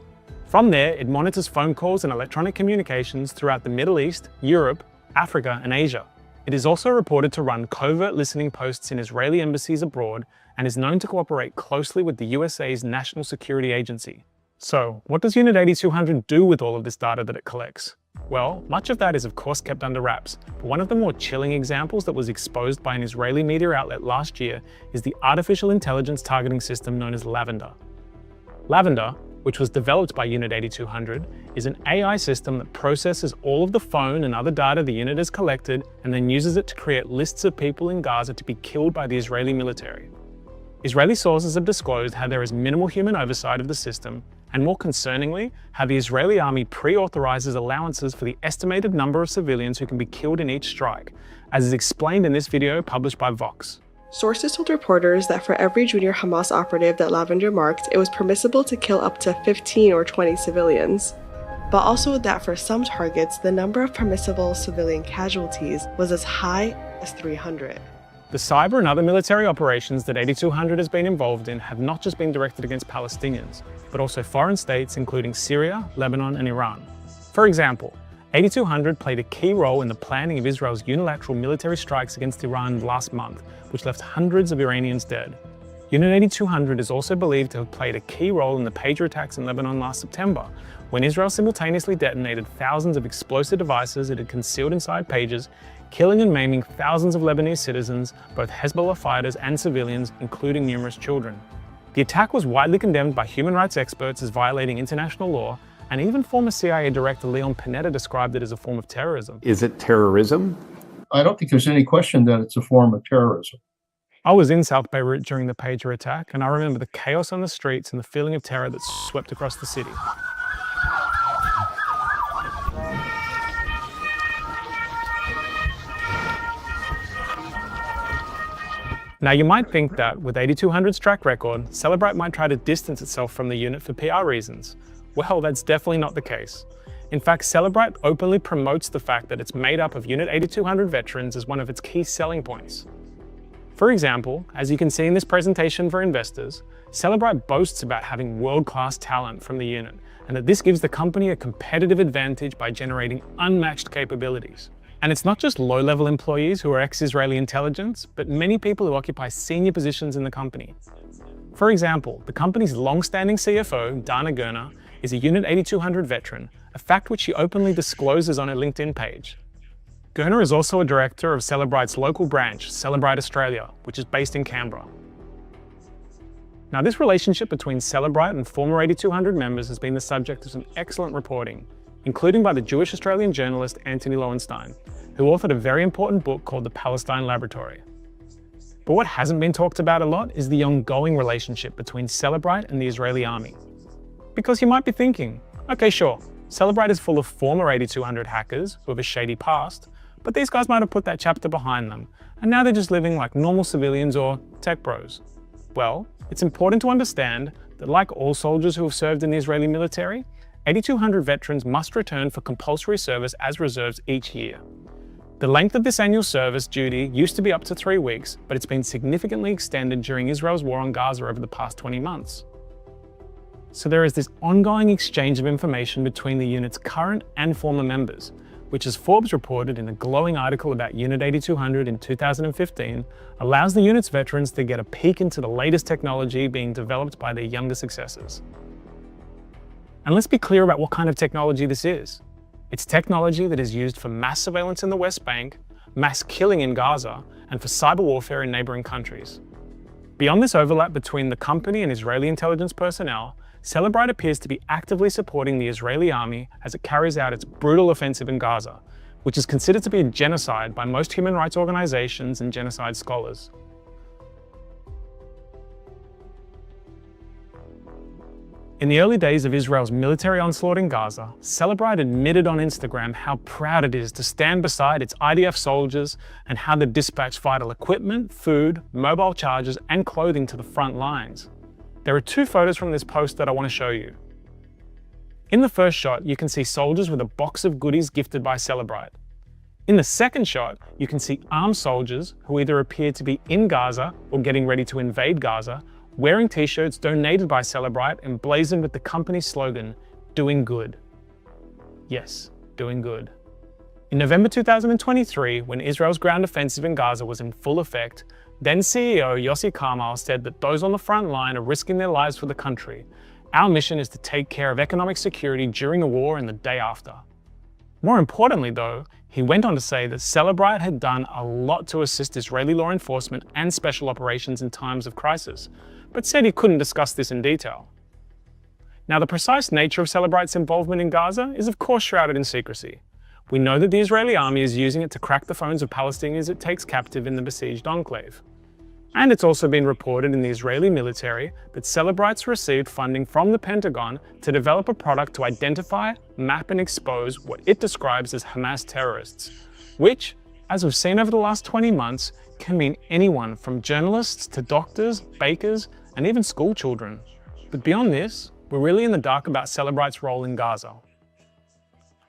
From there, it monitors phone calls and electronic communications throughout the Middle East, Europe, Africa, and Asia. It is also reported to run covert listening posts in Israeli embassies abroad and is known to cooperate closely with the USA's National Security Agency. So, what does Unit 8200 do with all of this data that it collects? Well, much of that is of course kept under wraps, but one of the more chilling examples that was exposed by an Israeli media outlet last year is the artificial intelligence targeting system known as Lavender. Lavender, which was developed by Unit 8200, is an AI system that processes all of the phone and other data the unit has collected and then uses it to create lists of people in Gaza to be killed by the Israeli military. Israeli sources have disclosed how there is minimal human oversight of the system, and more concerningly, how the Israeli army pre-authorizes allowances for the estimated number of civilians who can be killed in each strike, as is explained in this video published by Vox. Sources told reporters that for every junior Hamas operative that Lavender marked, it was permissible to kill up to 15 or 20 civilians. But also that for some targets, the number of permissible civilian casualties was as high as 300. The cyber and other military operations that 8200 has been involved in have not just been directed against Palestinians, but also foreign states including Syria, Lebanon, and Iran. For example, 8200 played a key role in the planning of Israel's unilateral military strikes against Iran last month, which left hundreds of Iranians dead. Unit 8200 is also believed to have played a key role in the pager attacks in Lebanon last September, when Israel simultaneously detonated thousands of explosive devices it had concealed inside pagers, killing and maiming thousands of Lebanese citizens, both Hezbollah fighters and civilians, including numerous children. The attack was widely condemned by human rights experts as violating international law, and even former CIA Director Leon Panetta described it as a form of terrorism. Is it terrorism? I don't think there's any question that it's a form of terrorism. I was in South Beirut during the pager attack, and I remember the chaos on the streets and the feeling of terror that swept across the city. Now you might think that with 8200's track record, Cellebrite might try to distance itself from the unit for PR reasons. Well, that's definitely not the case. In fact, Cellebrite openly promotes the fact that it's made up of Unit 8200 veterans as one of its key selling points. For example, as you can see in this presentation for investors, Cellebrite boasts about having world-class talent from the unit, and that this gives the company a competitive advantage by generating unmatched capabilities. And it's not just low-level employees who are ex-Israeli intelligence, but many people who occupy senior positions in the company. For example, the company's long-standing CFO, Dana Gerner, is a Unit 8200 veteran, a fact which she openly discloses on her LinkedIn page. Gerner is also a director of Cellebrite's local branch, Cellebrite Australia, which is based in Canberra. Now, this relationship between Cellebrite and former 8200 members has been the subject of some excellent reporting, including by the Jewish Australian journalist Anthony Lowenstein, who authored a very important book called The Palestine Laboratory. But what hasn't been talked about a lot is the ongoing relationship between Cellebrite and the Israeli army. Because you might be thinking, okay, sure, Cellebrite is full of former 8200 hackers who have a shady past, but these guys might have put that chapter behind them, and now they're just living like normal civilians or tech bros. Well, it's important to understand that like all soldiers who have served in the Israeli military, 8200 veterans must return for compulsory service as reserves each year. The length of this annual service duty used to be up to 3 weeks, but it's been significantly extended during Israel's war on Gaza over the past 20 months. So there is this ongoing exchange of information between the unit's current and former members, which, as Forbes reported in a glowing article about Unit 8200 in 2015, allows the unit's veterans to get a peek into the latest technology being developed by their younger successors. And let's be clear about what kind of technology this is. It's technology that is used for mass surveillance in the West Bank, mass killing in Gaza, and for cyber warfare in neighboring countries. Beyond this overlap between the company and Israeli intelligence personnel, Celebrite appears to be actively supporting the Israeli army as it carries out its brutal offensive in Gaza, which is considered to be a genocide by most human rights organizations and genocide scholars. In the early days of Israel's military onslaught in Gaza, Celebrite admitted on Instagram how proud it is to stand beside its IDF soldiers and how they dispatch vital equipment, food, mobile chargers, and clothing to the front lines. There are 2 photos from this post that I want to show you. In the first shot, you can see soldiers with a box of goodies gifted by Celebrite. In the second shot, you can see armed soldiers who either appear to be in Gaza or getting ready to invade Gaza, wearing t-shirts donated by Celebrite emblazoned with the company's slogan, "Doing Good." Yes, doing good. In November 2023, when Israel's ground offensive in Gaza was in full effect, then CEO Yossi Carmel said that those on the front line are risking their lives for the country. Our mission is to take care of economic security during the war and the day after. More importantly though, he went on to say that Celebrite had done a lot to assist Israeli law enforcement and special operations in times of crisis, but said he couldn't discuss this in detail. Now, the precise nature of Celebrite's involvement in Gaza is of course shrouded in secrecy. We know that the Israeli army is using it to crack the phones of Palestinians it takes captive in the besieged enclave. And it's also been reported in the Israeli military that Celebrite's received funding from the Pentagon to develop a product to identify, map and expose what it describes as Hamas terrorists, which, as we've seen over the last 20 months, can mean anyone from journalists to doctors, bakers, and even school children. But beyond this, we're really in the dark about Celebrite's role in Gaza.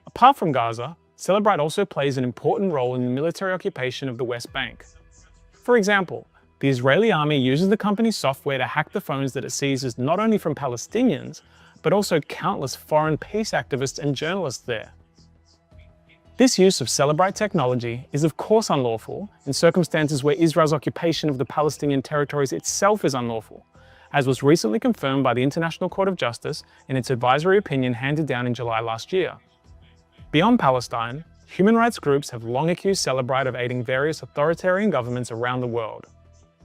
Apart from Gaza, Celebrite also plays an important role in the military occupation of the West Bank. For example, the Israeli army uses the company's software to hack the phones that it seizes not only from Palestinians, but also countless foreign peace activists and journalists there. This use of Celebrite technology is of course unlawful in circumstances where Israel's occupation of the Palestinian territories itself is unlawful, as was recently confirmed by the International Court of Justice in its advisory opinion handed down in July last year. Beyond Palestine, human rights groups have long accused Celebrite of aiding various authoritarian governments around the world.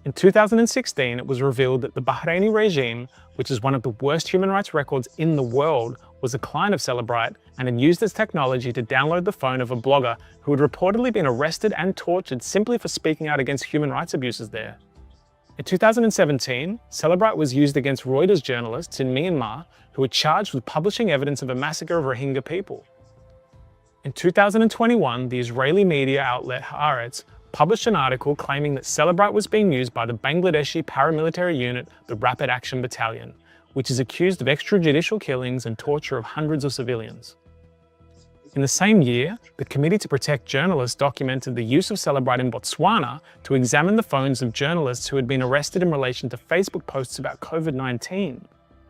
In 2016, it was revealed that the Bahraini regime, which is one of the worst human rights records in the world, was a client of Celebrite and had used its technology to download the phone of a blogger who had reportedly been arrested and tortured simply for speaking out against human rights abuses there. In 2017, Celebrite was used against Reuters journalists in Myanmar who were charged with publishing evidence of a massacre of Rohingya people. In 2021, the Israeli media outlet Haaretz published an article claiming that Celebrite was being used by the Bangladeshi paramilitary unit, the Rapid Action Battalion, which is accused of extrajudicial killings and torture of hundreds of civilians. In the same year, the Committee to Protect Journalists documented the use of Celebrite in Botswana to examine the phones of journalists who had been arrested in relation to Facebook posts about COVID-19.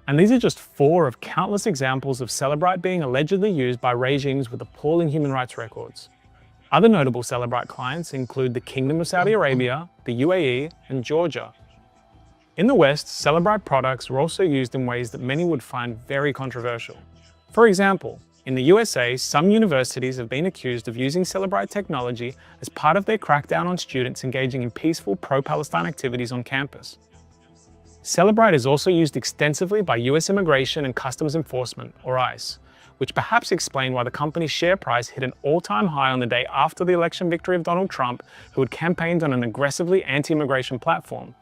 And these are just 4 of countless examples of Celebrite being allegedly used by regimes with appalling human rights records. Other notable Celebrite clients include the Kingdom of Saudi Arabia, the UAE, and Georgia. In the West, Celebrite products are also used in ways that many would find very controversial. For example, in the USA, some universities have been accused of using Celebrite technology as part of their crackdown on students engaging in peaceful pro-Palestine activities on campus. Celebrite is also used extensively by US Immigration and Customs Enforcement, or ICE, which perhaps explain why the company's share price hit an all-time high on the day after the election victory of Donald Trump, who had campaigned on an aggressively anti-immigration platform.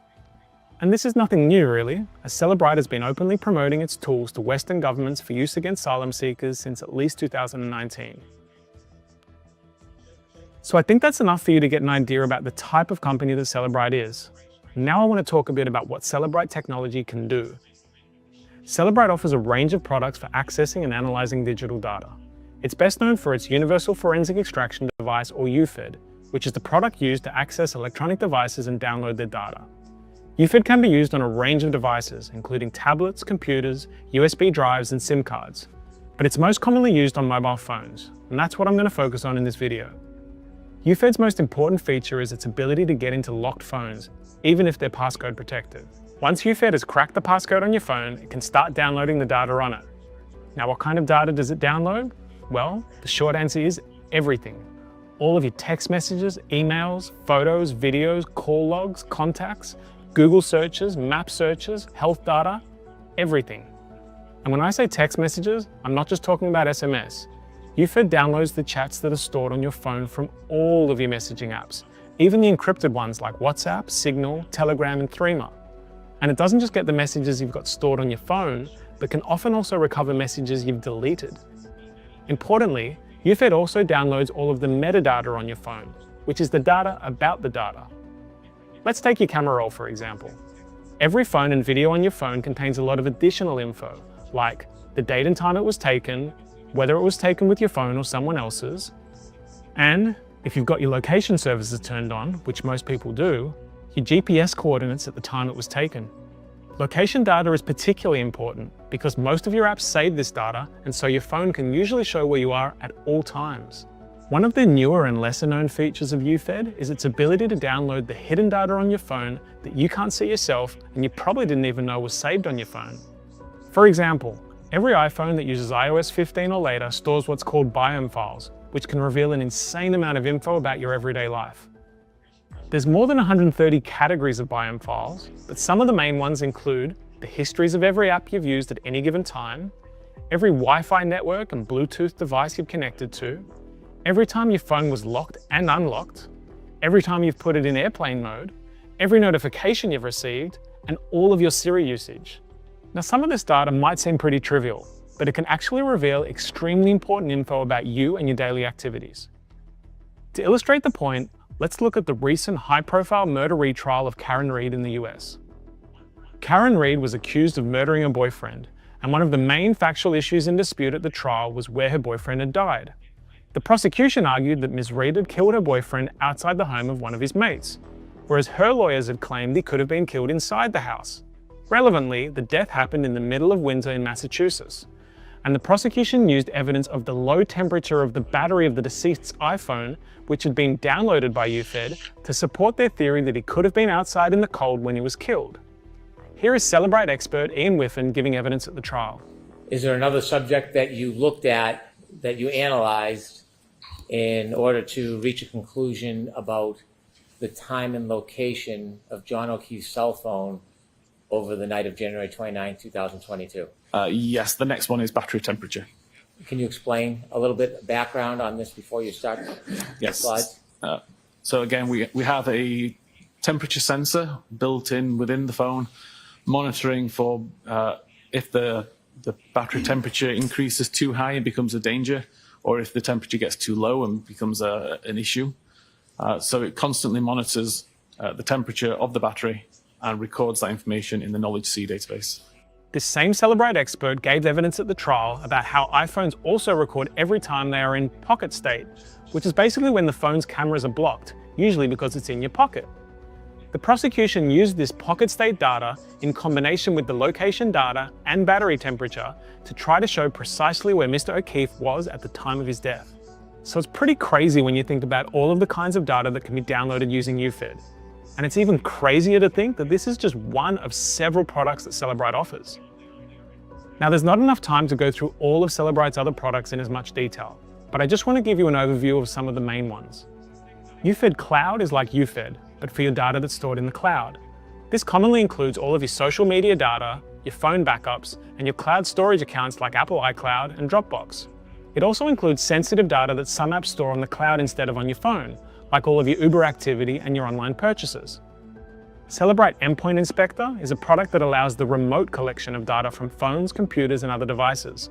And this is nothing new really, as Celebrite has been openly promoting its tools to Western governments for use against asylum seekers since at least 2019. So I think that's enough for you to get an idea about the type of company that Celebrite is. Now I want to talk a bit about what Celebrite technology can do. Celebrite offers a range of products for accessing and analyzing digital data. It's best known for its Universal Forensic Extraction Device, or UFED, which is the product used to access electronic devices and download their data. UFED can be used on a range of devices, including tablets, computers, USB drives, and SIM cards. But it's most commonly used on mobile phones, and that's what I'm going to focus on in this video. UFED's most important feature is its ability to get into locked phones, even if they're passcode protected. Once UFED has cracked the passcode on your phone, it can start downloading the data on it. Now, what kind of data does it download? Well, the short answer is everything. All of your text messages, emails, photos, videos, call logs, contacts, Google searches, map searches, health data, everything. And when I say text messages, I'm not just talking about SMS. UFED downloads the chats that are stored on your phone from all of your messaging apps, even the encrypted ones like WhatsApp, Signal, Telegram, and Threema. And it doesn't just get the messages you've got stored on your phone, but can often also recover messages you've deleted. Importantly, UFED also downloads all of the metadata on your phone, which is the data about the data. Let's take your camera roll, for example. Every phone and video on your phone contains a lot of additional info, like the date and time it was taken, whether it was taken with your phone or someone else's, and if you've got your location services turned on, which most people do, your GPS coordinates at the time it was taken. Location data is particularly important because most of your apps save this data, and so your phone can usually show where you are at all times. One of the newer and lesser known features of UFED is its ability to download the hidden data on your phone that you can't see yourself and you probably didn't even know was saved on your phone. For example, every iPhone that uses iOS 15 or later stores what's called biome files, which can reveal an insane amount of info about your everyday life. There's more than 130 categories of biome files, but some of the main ones include the histories of every app you've used at any given time, every Wi-Fi network and Bluetooth device you've connected to, every time your phone was locked and unlocked, every time you've put it in airplane mode, every notification you've received, and all of your Siri usage. Now, some of this data might seem pretty trivial, but it can actually reveal extremely important info about you and your daily activities. To illustrate the point, let's look at the recent high-profile murder retrial of Karen Reed in the US. Karen Reed was accused of murdering her boyfriend, and one of the main factual issues in dispute at the trial was where her boyfriend had died. The prosecution argued that Ms. Reed had killed her boyfriend outside the home of one of his mates, whereas her lawyers had claimed he could have been killed inside the house. Relevantly, the death happened in the middle of winter in Massachusetts, and the prosecution used evidence of the low temperature of the battery of the deceased's iPhone, which had been downloaded by UFED, to support their theory that he could have been outside in the cold when he was killed. Here is Celebrite expert Ian Whiffen giving evidence at the trial. Is there another subject that you looked at, that you analyzed, in order to reach a conclusion about the time and location of John O'Keefe's cell phone over the night of January 29, 2022? Yes, the next one is battery temperature. Can you explain a little bit of background on this before you start Yes. the slides? So again, we have a temperature sensor built in within the phone, monitoring for if the battery temperature increases too high and becomes a danger, or if the temperature gets too low and becomes an issue. So it constantly monitors the temperature of the battery and records that information in the Knowledge C database. This same Celebrite expert gave evidence at the trial about how iPhones also record every time they are in pocket state, which is basically when the phone's cameras are blocked, usually because it's in your pocket. The prosecution used this pocket state data in combination with the location data and battery temperature to try to show precisely where Mr. O'Keefe was at the time of his death. So it's pretty crazy when you think about all of the kinds of data that can be downloaded using UFED. And it's even crazier to think that this is just one of several products that Celebrite offers. Now, there's not enough time to go through all of Celebrite's other products in as much detail, but I just want to give you an overview of some of the main ones. UFED Cloud is like UFED, but for your data that's stored in the cloud. This commonly includes all of your social media data, your phone backups, and your cloud storage accounts like Apple iCloud and Dropbox. It also includes sensitive data that some apps store on the cloud instead of on your phone, like all of your Uber activity and your online purchases. Celebrite Endpoint Inspector is a product that allows the remote collection of data from phones, computers, and other devices.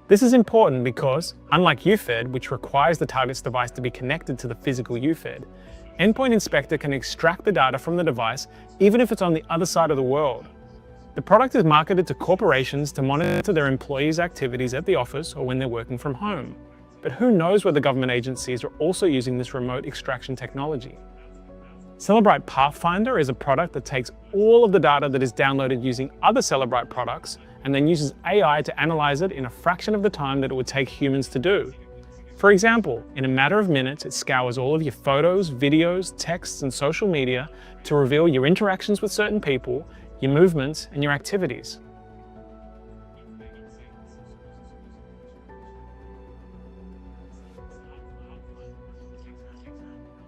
This is important because, unlike UFED, which requires the target's device to be connected to the physical UFED, Endpoint Inspector can extract the data from the device even if it's on the other side of the world. The product is marketed to corporations to monitor their employees' activities at the office or when they're working from home. But who knows whether government agencies are also using this remote extraction technology? Celebrite Pathfinder is a product that takes all of the data that is downloaded using other Celebrite products and then uses AI to analyze it in a fraction of the time that it would take humans to do. For example, in a matter of minutes, it scours all of your photos, videos, texts, and social media to reveal your interactions with certain people, your movements, and your activities.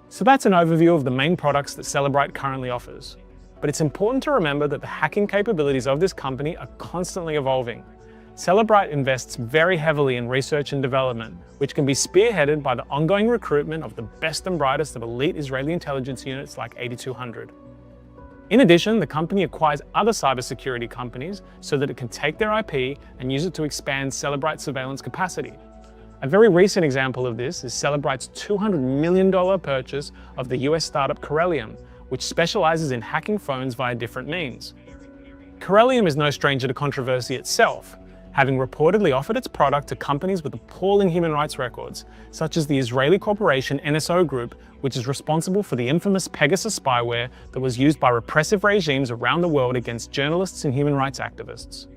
So that's an overview of the main products that Celebrite currently offers. But it's important to remember that the hacking capabilities of this company are constantly evolving. Cellebrite invests very heavily in research and development, which can be spearheaded by the ongoing recruitment of the best and brightest of elite Israeli intelligence units like 8200. In addition, the company acquires other cybersecurity companies so that it can take their IP and use it to expand Cellebrite's surveillance capacity. A very recent example of this is Cellebrite's $200 million purchase of the US startup Corellium, which specializes in hacking phones via different means. Corellium is no stranger to controversy itself, having reportedly offered its product to companies with appalling human rights records, such as the Israeli corporation NSO Group, which is responsible for the infamous Pegasus spyware that was used by repressive regimes around the world against journalists and human rights activists.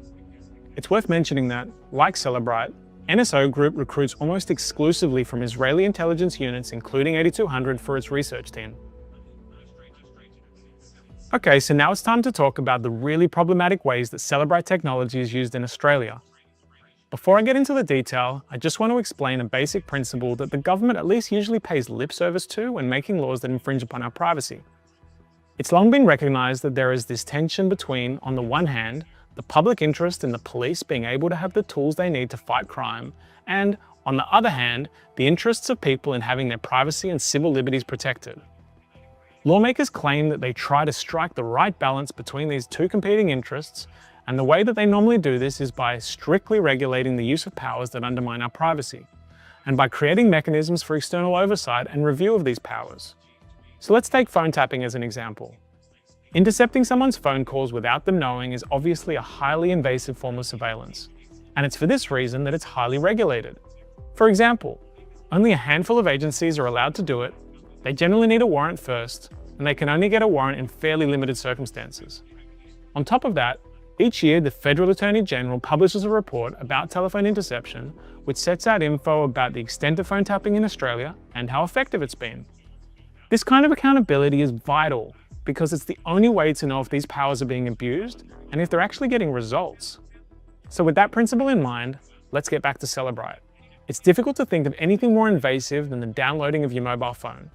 It's worth mentioning that, like Cellebrite, NSO Group recruits almost exclusively from Israeli intelligence units, including 8200, for its research team. Okay, so now it's time to talk about the really problematic ways that Cellebrite technology is used in Australia. Before I get into the detail, I just want to explain a basic principle that the government at least usually pays lip service to when making laws that infringe upon our privacy. It's long been recognised that there is this tension between, on the one hand, the public interest in the police being able to have the tools they need to fight crime, and, on the other hand, the interests of people in having their privacy and civil liberties protected. Lawmakers claim that they try to strike the right balance between these two competing interests, and the way that they normally do this is by strictly regulating the use of powers that undermine our privacy, and by creating mechanisms for external oversight and review of these powers. So let's take phone tapping as an example. Intercepting someone's phone calls without them knowing is obviously a highly invasive form of surveillance, and it's for this reason that it's highly regulated. For example, only a handful of agencies are allowed to do it. They generally need a warrant first, and they can only get a warrant in fairly limited circumstances. On top of that, each year the Federal Attorney General publishes a report about telephone interception, which sets out info about the extent of phone tapping in Australia and how effective it's been. This kind of accountability is vital because it's the only way to know if these powers are being abused and if they're actually getting results. So with that principle in mind, let's get back to Cellebrite. It's difficult to think of anything more invasive than the downloading of your mobile phone.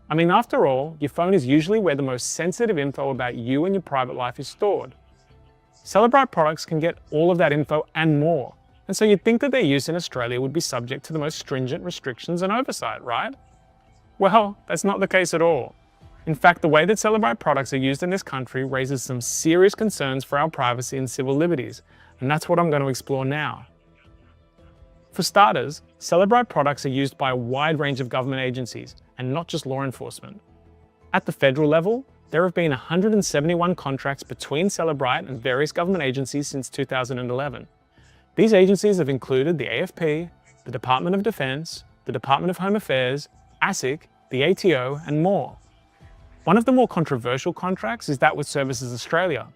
I mean, after all, your phone is usually where the most sensitive info about you and your private life is stored. Cellebrite products can get all of that info and more, and so you'd think that their use in Australia would be subject to the most stringent restrictions and oversight, right? Well, that's not the case at all. In fact, the way that Cellebrite products are used in this country raises some serious concerns for our privacy and civil liberties, and that's what I'm going to explore now. For starters, Cellebrite products are used by a wide range of government agencies, and not just law enforcement. At the federal level, there have been 171 contracts between Cellebrite and various government agencies since 2011. These agencies have included the AFP, the Department of Defense, the Department of Home Affairs, ASIC, the ATO, and more. One of the more controversial contracts is that with Services Australia,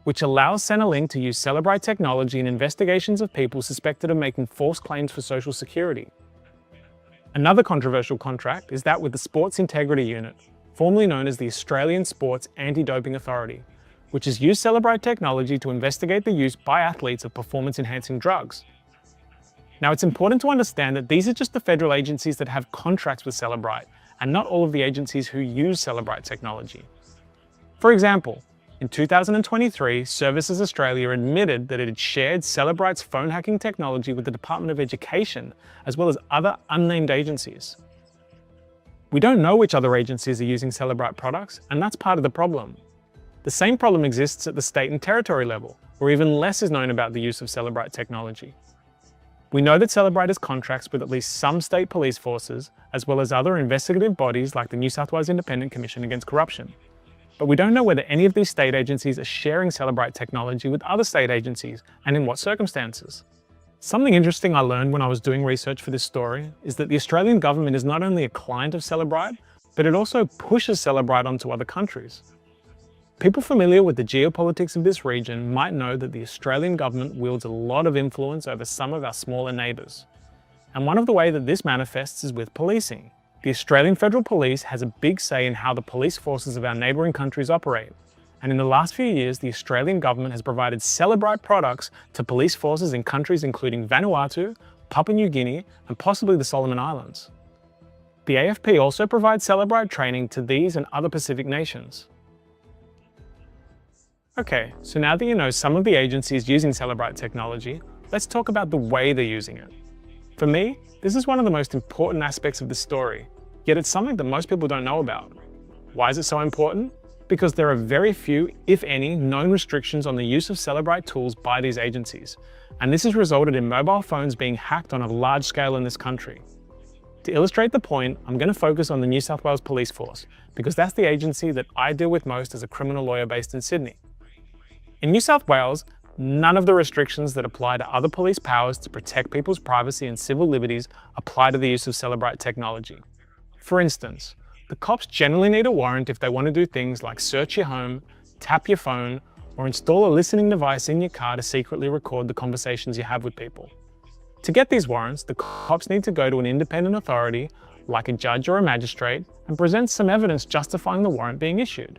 which allows Centrelink to use Cellebrite technology in investigations of people suspected of making false claims for Social Security. Another controversial contract is that with the Sports Integrity Unit, formerly known as the Australian Sports Anti-Doping Authority, which has used Cellebrite technology to investigate the use by athletes of performance-enhancing drugs. Now, it's important to understand that these are just the federal agencies that have contracts with Cellebrite, and not all of the agencies who use Cellebrite technology. For example, in 2023, Services Australia admitted that it had shared Cellebrite's phone hacking technology with the Department of Education, as well as other unnamed agencies. We don't know which other agencies are using Cellebrite products, and that's part of the problem. The same problem exists at the state and territory level, where even less is known about the use of Cellebrite technology. We know that Cellebrite has contracts with at least some state police forces, as well as other investigative bodies like the New South Wales Independent Commission Against Corruption. But we don't know whether any of these state agencies are sharing Cellebrite technology with other state agencies, and in what circumstances. Something interesting I learned when I was doing research for this story is that the Australian government is not only a client of Cellebrite, but it also pushes Cellebrite onto other countries. People familiar with the geopolitics of this region might know that the Australian government wields a lot of influence over some of our smaller neighbours. And one of the ways that this manifests is with policing. The Australian Federal Police has a big say in how the police forces of our neighbouring countries operate. And in the last few years, the Australian government has provided Cellebrite products to police forces in countries including Vanuatu, Papua New Guinea, and possibly the Solomon Islands. The AFP also provides Cellebrite training to these and other Pacific nations. Okay, so now that you know some of the agencies using Cellebrite technology, let's talk about the way they're using it. For me, this is one of the most important aspects of the story, yet it's something that most people don't know about. Why is it so important? Because there are very few, if any, known restrictions on the use of Cellebrite tools by these agencies, and this has resulted in mobile phones being hacked on a large scale in this country. To illustrate the point, I'm going to focus on the New South Wales Police Force, because that's the agency that I deal with most as a criminal lawyer based in Sydney. In New South Wales, none of the restrictions that apply to other police powers to protect people's privacy and civil liberties apply to the use of Cellebrite technology. For instance, the cops generally need a warrant if they want to do things like search your home, tap your phone, or install a listening device in your car to secretly record the conversations you have with people. To get these warrants, the cops need to go to an independent authority, like a judge or a magistrate, and present some evidence justifying the warrant being issued.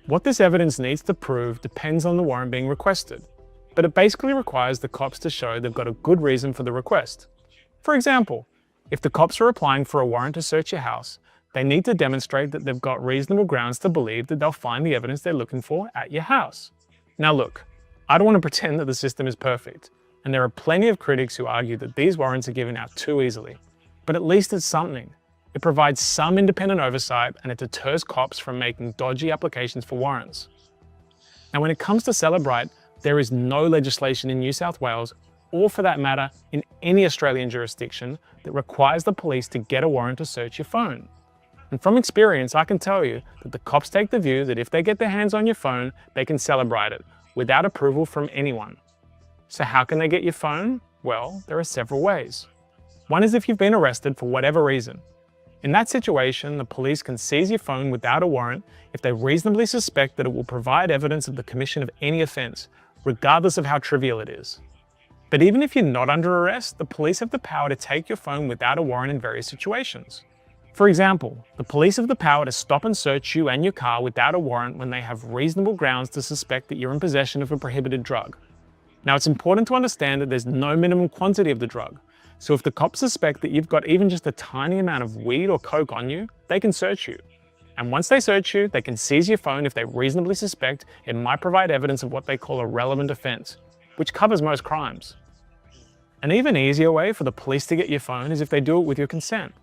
What this evidence needs to prove depends on the warrant being requested, but it basically requires the cops to show they've got a good reason for the request. For example, if the cops are applying for a warrant to search your house, they need to demonstrate that they've got reasonable grounds to believe that they'll find the evidence they're looking for at your house. Now look, I don't want to pretend that the system is perfect, and there are plenty of critics who argue that these warrants are given out too easily, but at least it's something. It provides some independent oversight and it deters cops from making dodgy applications for warrants. Now when it comes to Cellebrite, there is no legislation in New South Wales, or for that matter, in any Australian jurisdiction, that requires the police to get a warrant to search your phone. And from experience, I can tell you that the cops take the view that if they get their hands on your phone, they can Cellebrite it, without approval from anyone. So how can they get your phone? Well, there are several ways. One is if you've been arrested for whatever reason. In that situation, the police can seize your phone without a warrant if they reasonably suspect that it will provide evidence of the commission of any offence, regardless of how trivial it is. But even if you're not under arrest, the police have the power to take your phone without a warrant in various situations. For example, the police have the power to stop and search you and your car without a warrant when they have reasonable grounds to suspect that you're in possession of a prohibited drug. Now it's important to understand that there's no minimum quantity of the drug, so if the cops suspect that you've got even just a tiny amount of weed or coke on you, they can search you. And once they search you, they can seize your phone if they reasonably suspect it might provide evidence of what they call a relevant offence, which covers most crimes. An even easier way for the police to get your phone is if they do it with your consent.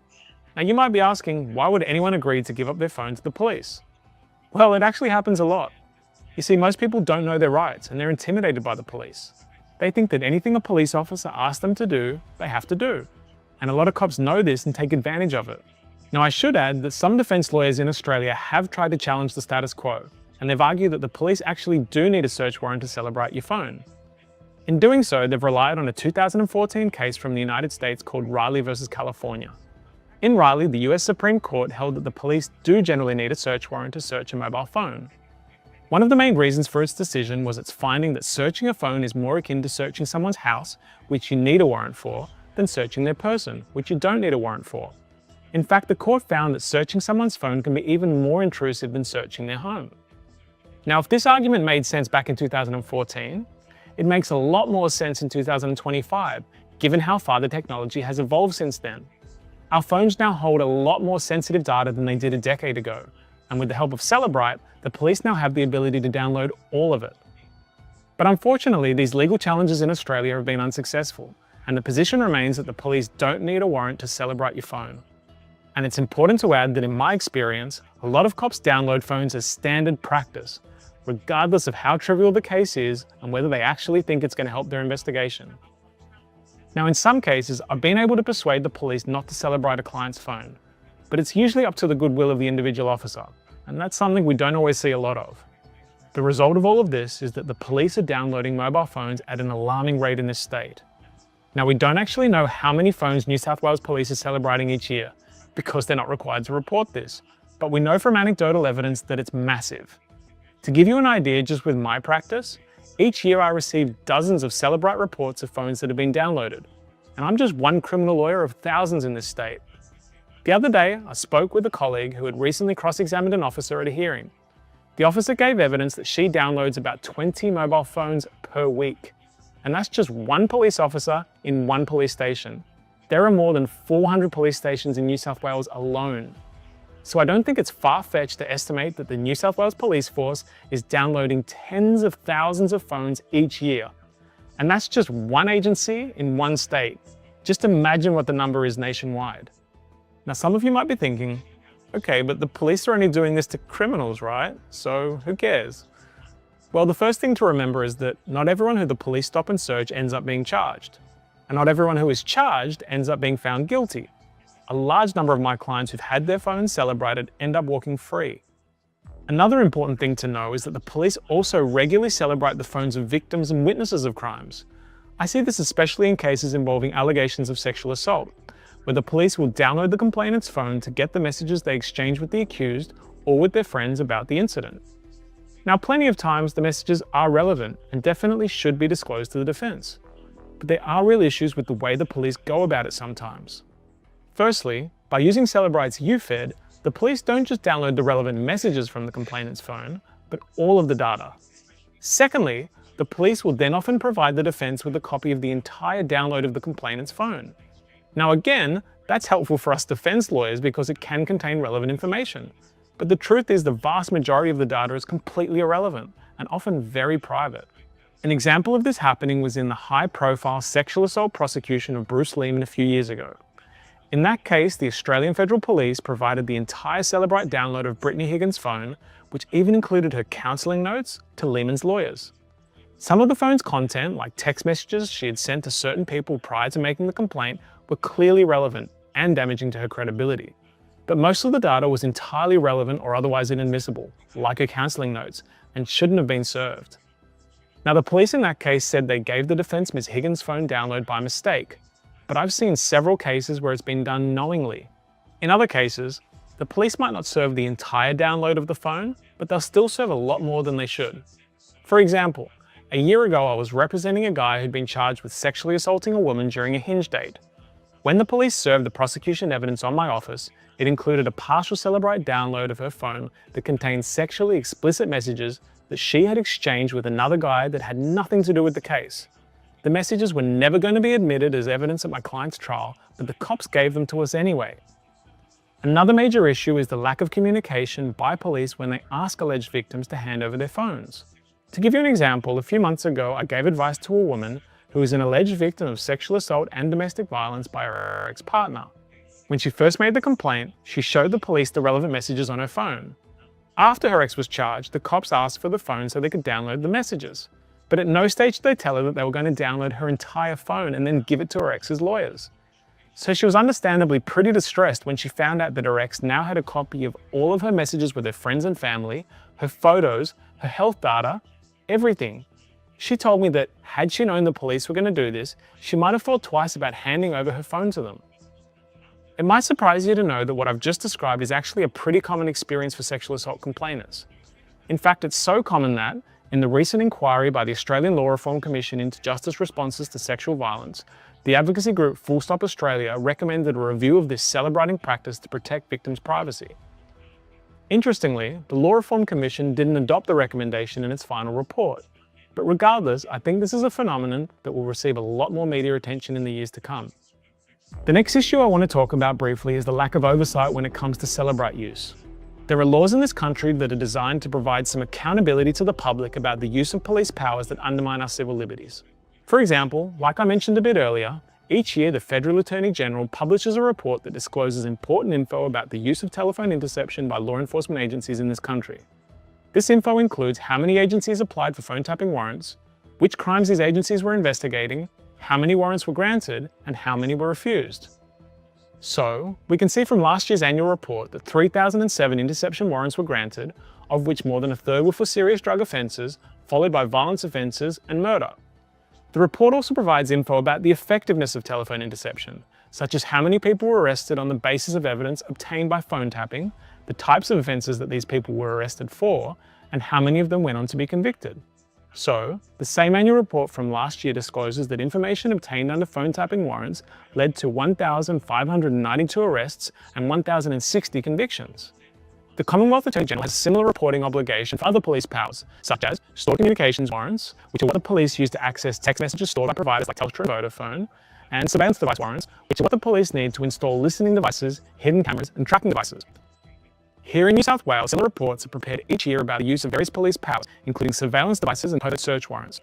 Now you might be asking, why would anyone agree to give up their phone to the police? Well, it actually happens a lot. You see, most people don't know their rights and they're intimidated by the police. They think that anything a police officer asks them to do, they have to do. And a lot of cops know this and take advantage of it. Now I should add that some defence lawyers in Australia have tried to challenge the status quo, and they've argued that the police actually do need a search warrant to Cellebrite your phone. In doing so, they've relied on a 2014 case from the United States called Riley versus California. In Riley, the US Supreme Court held that the police do generally need a search warrant to search a mobile phone. One of the main reasons for its decision was its finding that searching a phone is more akin to searching someone's house, which you need a warrant for, than searching their person, which you don't need a warrant for. In fact, the court found that searching someone's phone can be even more intrusive than searching their home. Now, if this argument made sense back in 2014, it makes a lot more sense in 2025, given how far the technology has evolved since then. Our phones now hold a lot more sensitive data than they did a decade ago, and with the help of Cellebrite, the police now have the ability to download all of it. But unfortunately, these legal challenges in Australia have been unsuccessful, and the position remains that the police don't need a warrant to Cellebrite your phone. And it's important to add that in my experience, a lot of cops download phones as standard practice, regardless of how trivial the case is and whether they actually think it's going to help their investigation. Now in some cases, I've been able to persuade the police not to Cellebrite a client's phone, but it's usually up to the goodwill of the individual officer, and that's something we don't always see a lot of. The result of all of this is that the police are downloading mobile phones at an alarming rate in this state. Now we don't actually know how many phones New South Wales Police are Cellebriting each year, because they're not required to report this, but we know from anecdotal evidence that it's massive. To give you an idea, just with my practice, each year I receive dozens of Cellebrite reports of phones that have been downloaded, and I'm just one criminal lawyer of thousands in this state. The other day, I spoke with a colleague who had recently cross-examined an officer at a hearing. The officer gave evidence that she downloads about 20 mobile phones per week, and that's just one police officer in one police station. There are more than 400 police stations in New South Wales alone. So I don't think it's far-fetched to estimate that the New South Wales Police Force is downloading tens of thousands of phones each year. And that's just one agency in one state. Just imagine what the number is nationwide. Now, some of you might be thinking, okay, but the police are only doing this to criminals, right? So who cares? Well, the first thing to remember is that not everyone who the police stop and search ends up being charged. And not everyone who is charged ends up being found guilty. A large number of my clients who've had their phones celebrated end up walking free. Another important thing to know is that the police also regularly celebrate the phones of victims and witnesses of crimes. I see this especially in cases involving allegations of sexual assault, where the police will download the complainant's phone to get the messages they exchange with the accused or with their friends about the incident. Now, plenty of times the messages are relevant and definitely should be disclosed to the defense. But there are real issues with the way the police go about it sometimes. Firstly, by using Cellebrite's UFED, the police don't just download the relevant messages from the complainant's phone, but all of the data. Secondly, the police will then often provide the defense with a copy of the entire download of the complainant's phone. Now again, that's helpful for us defense lawyers because it can contain relevant information. But the truth is the vast majority of the data is completely irrelevant and often very private. An example of this happening was in the high-profile sexual assault prosecution of Bruce Lehman a few years ago. In that case, the Australian Federal Police provided the entire Cellebrite download of Brittany Higgins' phone, which even included her counselling notes, to Lehman's lawyers. Some of the phone's content, like text messages she had sent to certain people prior to making the complaint, were clearly relevant and damaging to her credibility. But most of the data was entirely irrelevant or otherwise inadmissible, like her counselling notes, and shouldn't have been served. Now, the police in that case said they gave the defense Ms. Higgins' phone download by mistake, but I've seen several cases where it's been done knowingly. In other cases, the police might not serve the entire download of the phone, but they'll still serve a lot more than they should. For example, a year ago I was representing a guy who'd been charged with sexually assaulting a woman during a Hinge date. When the police served the prosecution evidence on my office, it included a partial Cellebrite download of her phone that contained sexually explicit messages that she had exchanged with another guy that had nothing to do with the case. The messages were never going to be admitted as evidence at my client's trial, but the cops gave them to us anyway. Another major issue is the lack of communication by police when they ask alleged victims to hand over their phones. To give you an example, a few months ago I gave advice to a woman who was an alleged victim of sexual assault and domestic violence by her ex-partner. When she first made the complaint, she showed the police the relevant messages on her phone. After her ex was charged, the cops asked for the phone so they could download the messages. But at no stage did they tell her that they were going to download her entire phone and then give it to her ex's lawyers. So she was understandably pretty distressed when she found out that her ex now had a copy of all of her messages with her friends and family, her photos, her health data, everything. She told me that had she known the police were going to do this, she might have thought twice about handing over her phone to them. It might surprise you to know that what I've just described is actually a pretty common experience for sexual assault complainants. In fact, it's so common that, in the recent inquiry by the Australian Law Reform Commission into justice responses to sexual violence, the advocacy group Full Stop Australia recommended a review of this celebrating practice to protect victims' privacy. Interestingly, the Law Reform Commission didn't adopt the recommendation in its final report. But regardless, I think this is a phenomenon that will receive a lot more media attention in the years to come. The next issue I want to talk about briefly is the lack of oversight when it comes to Cellebrite use. There are laws in this country that are designed to provide some accountability to the public about the use of police powers that undermine our civil liberties. For example, like I mentioned a bit earlier, each year the Federal Attorney General publishes a report that discloses important info about the use of telephone interception by law enforcement agencies in this country. This info includes how many agencies applied for phone tapping warrants, which crimes these agencies were investigating, how many warrants were granted, and how many were refused. So, we can see from last year's annual report that 3,007 interception warrants were granted, of which more than a third were for serious drug offences, followed by violence offences and murder. The report also provides info about the effectiveness of telephone interception, such as how many people were arrested on the basis of evidence obtained by phone tapping, the types of offences that these people were arrested for, and how many of them went on to be convicted. So, the same annual report from last year discloses that information obtained under phone tapping warrants led to 1,592 arrests and 1,060 convictions. The Commonwealth Attorney General has a similar reporting obligation for other police powers, such as stored communications warrants, which are what the police use to access text messages stored by providers like Telstra and Vodafone, and surveillance device warrants, which are what the police need to install listening devices, hidden cameras, and tracking devices. Here in New South Wales, similar reports are prepared each year about the use of various police powers, including surveillance devices and covert search warrants.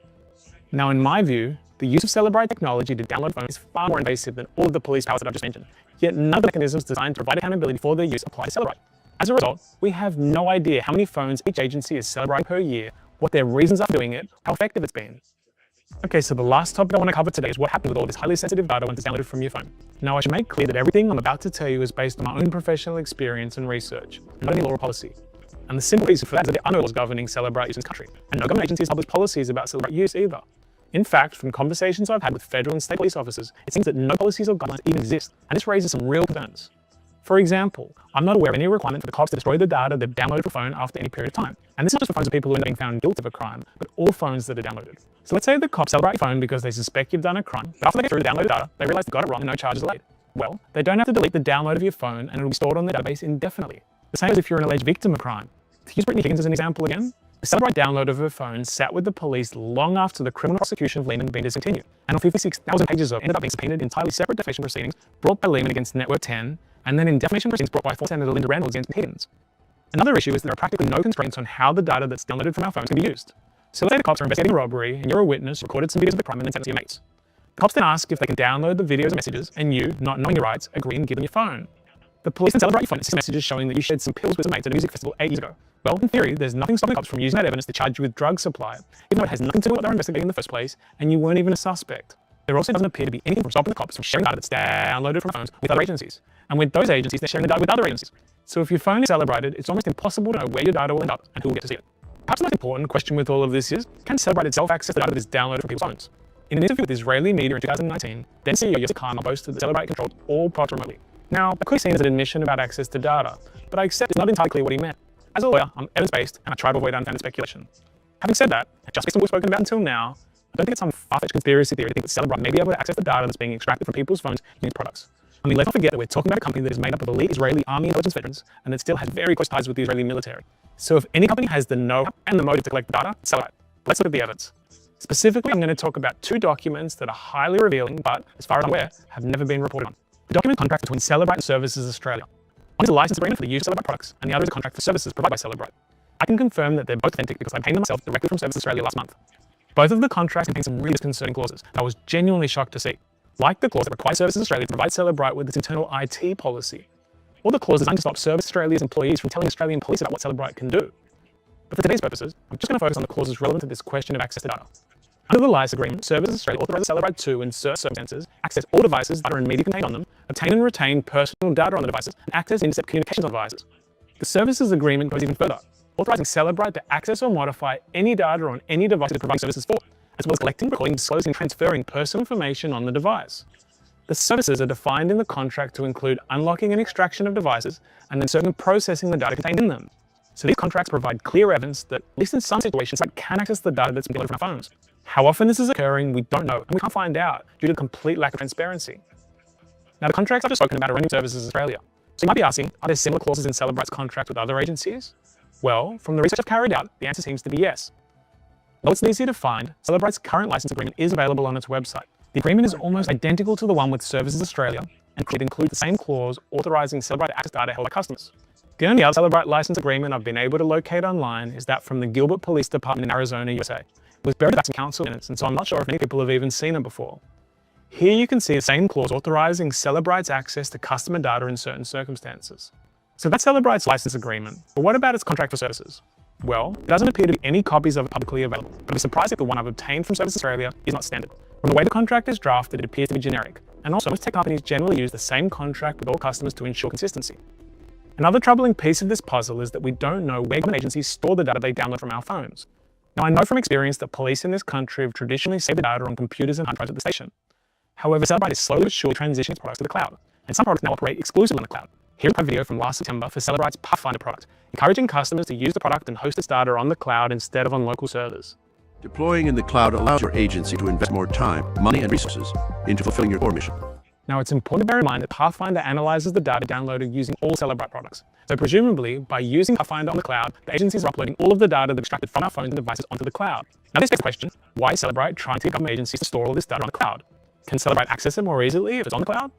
Now, in my view, the use of Celebrite technology to download phones is far more invasive than all of the police powers that I've just mentioned, yet none of the mechanisms designed to provide accountability for their use apply to Celebrite. As a result, we have no idea how many phones each agency is celebrating per year, what their reasons are for doing it, how effective it's been. Okay, so the last topic I want to cover today is what happens with all this highly sensitive data once it's downloaded from your phone. Now, I should make clear that everything I'm about to tell you is based on my own professional experience and research, and not any law or policy. And the simple reason for that is that there are no laws governing Celebrite use in this country, and no government agencies publish policies about Celebrite use either. In fact, from conversations I've had with federal and state police officers, it seems that no policies or guidelines even exist, and this raises some real concerns. For example, I'm not aware of any requirement for the cops to destroy the data they've downloaded from a phone after any period of time. And this is not just for phones of people who are being found guilty of a crime, but all phones that are downloaded. So let's say the cops celebrate your phone because they suspect you've done a crime, but after they get through the downloaded data, they realize they got it wrong and no charges are laid. Well, they don't have to delete the download of your phone and it'll be stored on their database indefinitely. The same as if you're an alleged victim of crime. To use Brittany Higgins as an example again, the Celebrite download of her phone sat with the police long after the criminal prosecution of Lehman had been discontinued, and on 56,000 pages of ended up being subpoenaed in entirely separate defamation proceedings brought by Lehman against Network 10, and then in defamation proceedings brought by former Senator Linda Reynolds against Higgins. Another issue is that there are practically no constraints on how the data that's downloaded from our phones can be used. So let's say the cops are investigating a robbery and you're a witness, recorded some videos of the crime and then sent it to your mates. The cops then ask if they can download the videos and messages, and you, not knowing your rights, agree and give them your phone. The police then celebrate your phone and send messages showing that you shared some pills with some mates at a music festival 8 years ago. Well, in theory, there's nothing stopping the cops from using that evidence to charge you with drug supply, even though it has nothing to do with what they're investigating in the first place, and you weren't even a suspect. There also doesn't appear to be anything from stopping the cops from sharing data that's downloaded from phones with other agencies. And with those agencies, they're sharing the data with other agencies. So if your phone is celebrated, it's almost impossible to know where your data will end up and who will get to see it. Perhaps the most important question with all of this is, can Celebrite itself access the data that is downloaded from people's phones? In an interview with Israeli media in 2019, then CEO Yossi Kama boasted that Celebrite controlled all products remotely. Now, that could be seen as an admission about access to data, but I accept it's not entirely clear what he meant. As a lawyer, I'm evidence-based, and I try to avoid unfounded speculation. Having said that, just based on what we've spoken about until now, I don't think it's some far-fetched conspiracy theory to think that Celebrite may be able to access the data that's being extracted from people's phones using its products. I mean, let's not forget that we're talking about a company that is made up of elite Israeli army intelligence veterans, and that still has very close ties with the Israeli military. So if any company has the know-how and the motive to collect the data, it's Celebrite. Let's look at the evidence. Specifically, I'm going to talk about two documents that are highly revealing, but as far as I'm aware, have never been reported on. The document contract between Celebrite and Services Australia. One is a license agreement for the use of Celebrite products, and the other is a contract for services provided by Celebrite. I can confirm that they're both authentic because I obtained them myself directly from Services Australia last month. Both of the contracts contain some really disconcerting clauses that I was genuinely shocked to see. Like the clause that requires Services Australia to provide Celebrite with its internal IT policy, or the clause designed to stop Services Australia's employees from telling Australian police about what Celebrite can do. But for today's purposes, I'm just going to focus on the clauses relevant to this question of access to data. Under the license agreement, Services Australia authorizes Celebrite to, in certain circumstances, access all devices, data and media contained on them, obtain and retain personal data on the devices, and access and intercept communications on devices. The Services agreement goes even further, authorizing Celebrite to access or modify any data on any device it is providing services for, as well as collecting, recording, disclosing, and transferring personal information on the device. The services are defined in the contract to include unlocking and extraction of devices, and then certain processing the data contained in them. So these contracts provide clear evidence that, at least in some situations, Celebrite can access the data that's been downloaded from our phones. How often this is occurring, we don't know, and we can't find out due to complete lack of transparency. Now, the contracts I've just spoken about are only Services Australia. So you might be asking, are there similar clauses in Celebrite's contract with other agencies? Well, from the research I've carried out, the answer seems to be yes. Though it's easy to find, Celebrite's current license agreement is available on its website. The agreement is almost identical to the one with Services Australia, and it includes the same clause authorizing Celebrite to access data held by customers. The only other Celebrite license agreement I've been able to locate online is that from the Gilbert Police Department in Arizona, USA. It was buried back in council minutes, and so I'm not sure if many people have even seen it before. Here you can see the same clause authorizing Celebrite's access to customer data in certain circumstances. So that's Celebrite's license agreement, but what about its contract for services? Well, there doesn't appear to be any copies of it publicly available, but I'd be surprised if the one I've obtained from Services Australia is not standard. From the way the contract is drafted, it appears to be generic, and also most tech companies generally use the same contract with all customers to ensure consistency. Another troubling piece of this puzzle is that we don't know where government agencies store the data they download from our phones. Now, I know from experience that police in this country have traditionally saved the data on computers and hard drives at the station. However, Celebrite is slowly but surely transitioning its products to the cloud, and some products now operate exclusively on the cloud. Here's a video from last September for Celebrite's Pathfinder product, encouraging customers to use the product and host its data on the cloud instead of on local servers. Deploying in the cloud allows your agency to invest more time, money, and resources into fulfilling your core mission. Now, it's important to bear in mind that Pathfinder analyzes the data downloaded using all Celebrite products. So presumably, by using Pathfinder on the cloud, the agencies are uploading all of the data they've extracted from our phones and devices onto the cloud. Now, this begs the question, why is Celebrite trying to get government agencies to store all this data on the cloud? Can Celebrite access it more easily if it's on the cloud?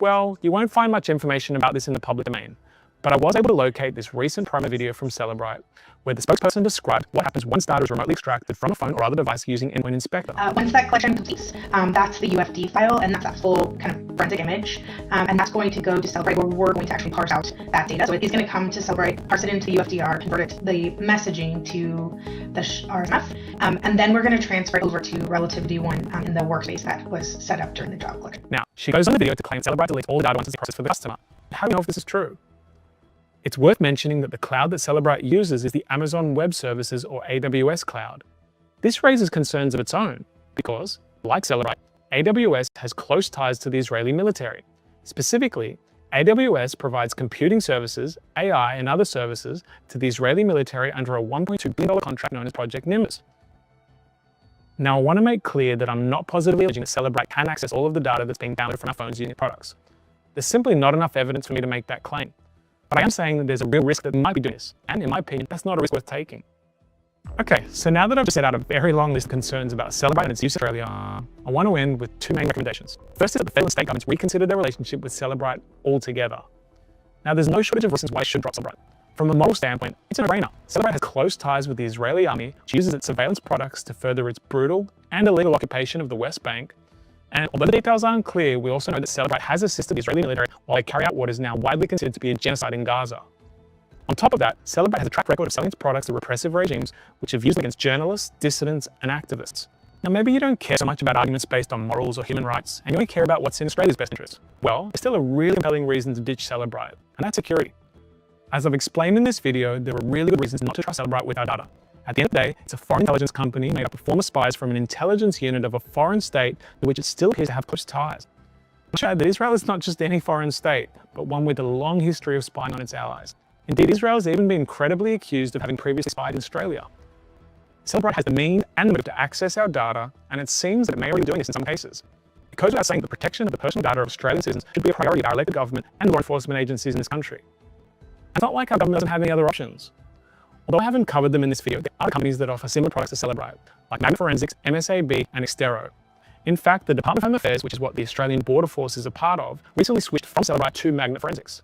Well, you won't find much information about this in the public domain. but I was able to locate this recent promo video from Celebrite, where the spokesperson described what happens once data is remotely extracted from a phone or other device using Endpoint Inspector. Once that collection completes, that's the UFD file, and that's that full kind of forensic image, and that's going to go to Celebrite, where we're going to actually parse out that data. So it is going to come to Celebrite, parse it into the UFDR, convert it, the messaging to the RMF, and then we're going to transfer it over to Relativity One in the workspace that was set up during the job collection. Now, she goes on the video to claim Celebrite deletes all the data once it's processed for the customer. How do you know if this is true? It's worth mentioning that the cloud that Celebrite uses is the Amazon Web Services, or AWS cloud. This raises concerns of its own because, like Celebrite, AWS has close ties to the Israeli military. Specifically, AWS provides computing services, AI, and other services to the Israeli military under a $1.2 billion contract known as Project Nimbus. Now, I want to make clear that I'm not positively alleging that Celebrite can access all of the data that's being downloaded from our phones using its products. There's simply not enough evidence for me to make that claim. But I am saying that there's a real risk that they might be doing this, and in my opinion, that's not a risk worth taking. Okay, so now that I've just set out a very long list of concerns about Celebrite and its use in Australia, I want to end with two main recommendations. First is that the federal and state governments reconsider their relationship with Celebrite altogether. Now, there's no shortage of reasons why it should drop Celebrite. From a moral standpoint, it's a no-brainer. Celebrite has close ties with the Israeli army, which uses its surveillance products to further its brutal and illegal occupation of the West Bank. And although the details are unclear, we also know that Celebrite has assisted the Israeli military while they carry out what is now widely considered to be a genocide in Gaza. On top of that, Celebrite has a track record of selling its products to repressive regimes which have used them against journalists, dissidents, and activists. Now, maybe you don't care so much about arguments based on morals or human rights, and you only care about what's in Australia's best interest. Well, there's still a really compelling reason to ditch Celebrite, and that's security. As I've explained in this video, there are really good reasons not to trust Celebrite with our data. At the end of the day, it's a foreign intelligence company made up of former spies from an intelligence unit of a foreign state to which it still appears to have close ties. I should add that Israel is not just any foreign state, but one with a long history of spying on its allies. Indeed, Israel has even been credibly accused of having previously spied in Australia. Celebrite has the means and the motive to access our data, and it seems that it may already be doing this in some cases. It goes without saying that the protection of the personal data of Australian citizens should be a priority of our elected government and law enforcement agencies in this country. It's not like our government doesn't have any other options. Although I haven't covered them in this video, there are companies that offer similar products to Celebrite, like Magna Forensics, MSAB, and Xtero. In fact, the Department of Home Affairs, which is what the Australian Border Force is a part of, recently switched from Celebrite to Magna Forensics.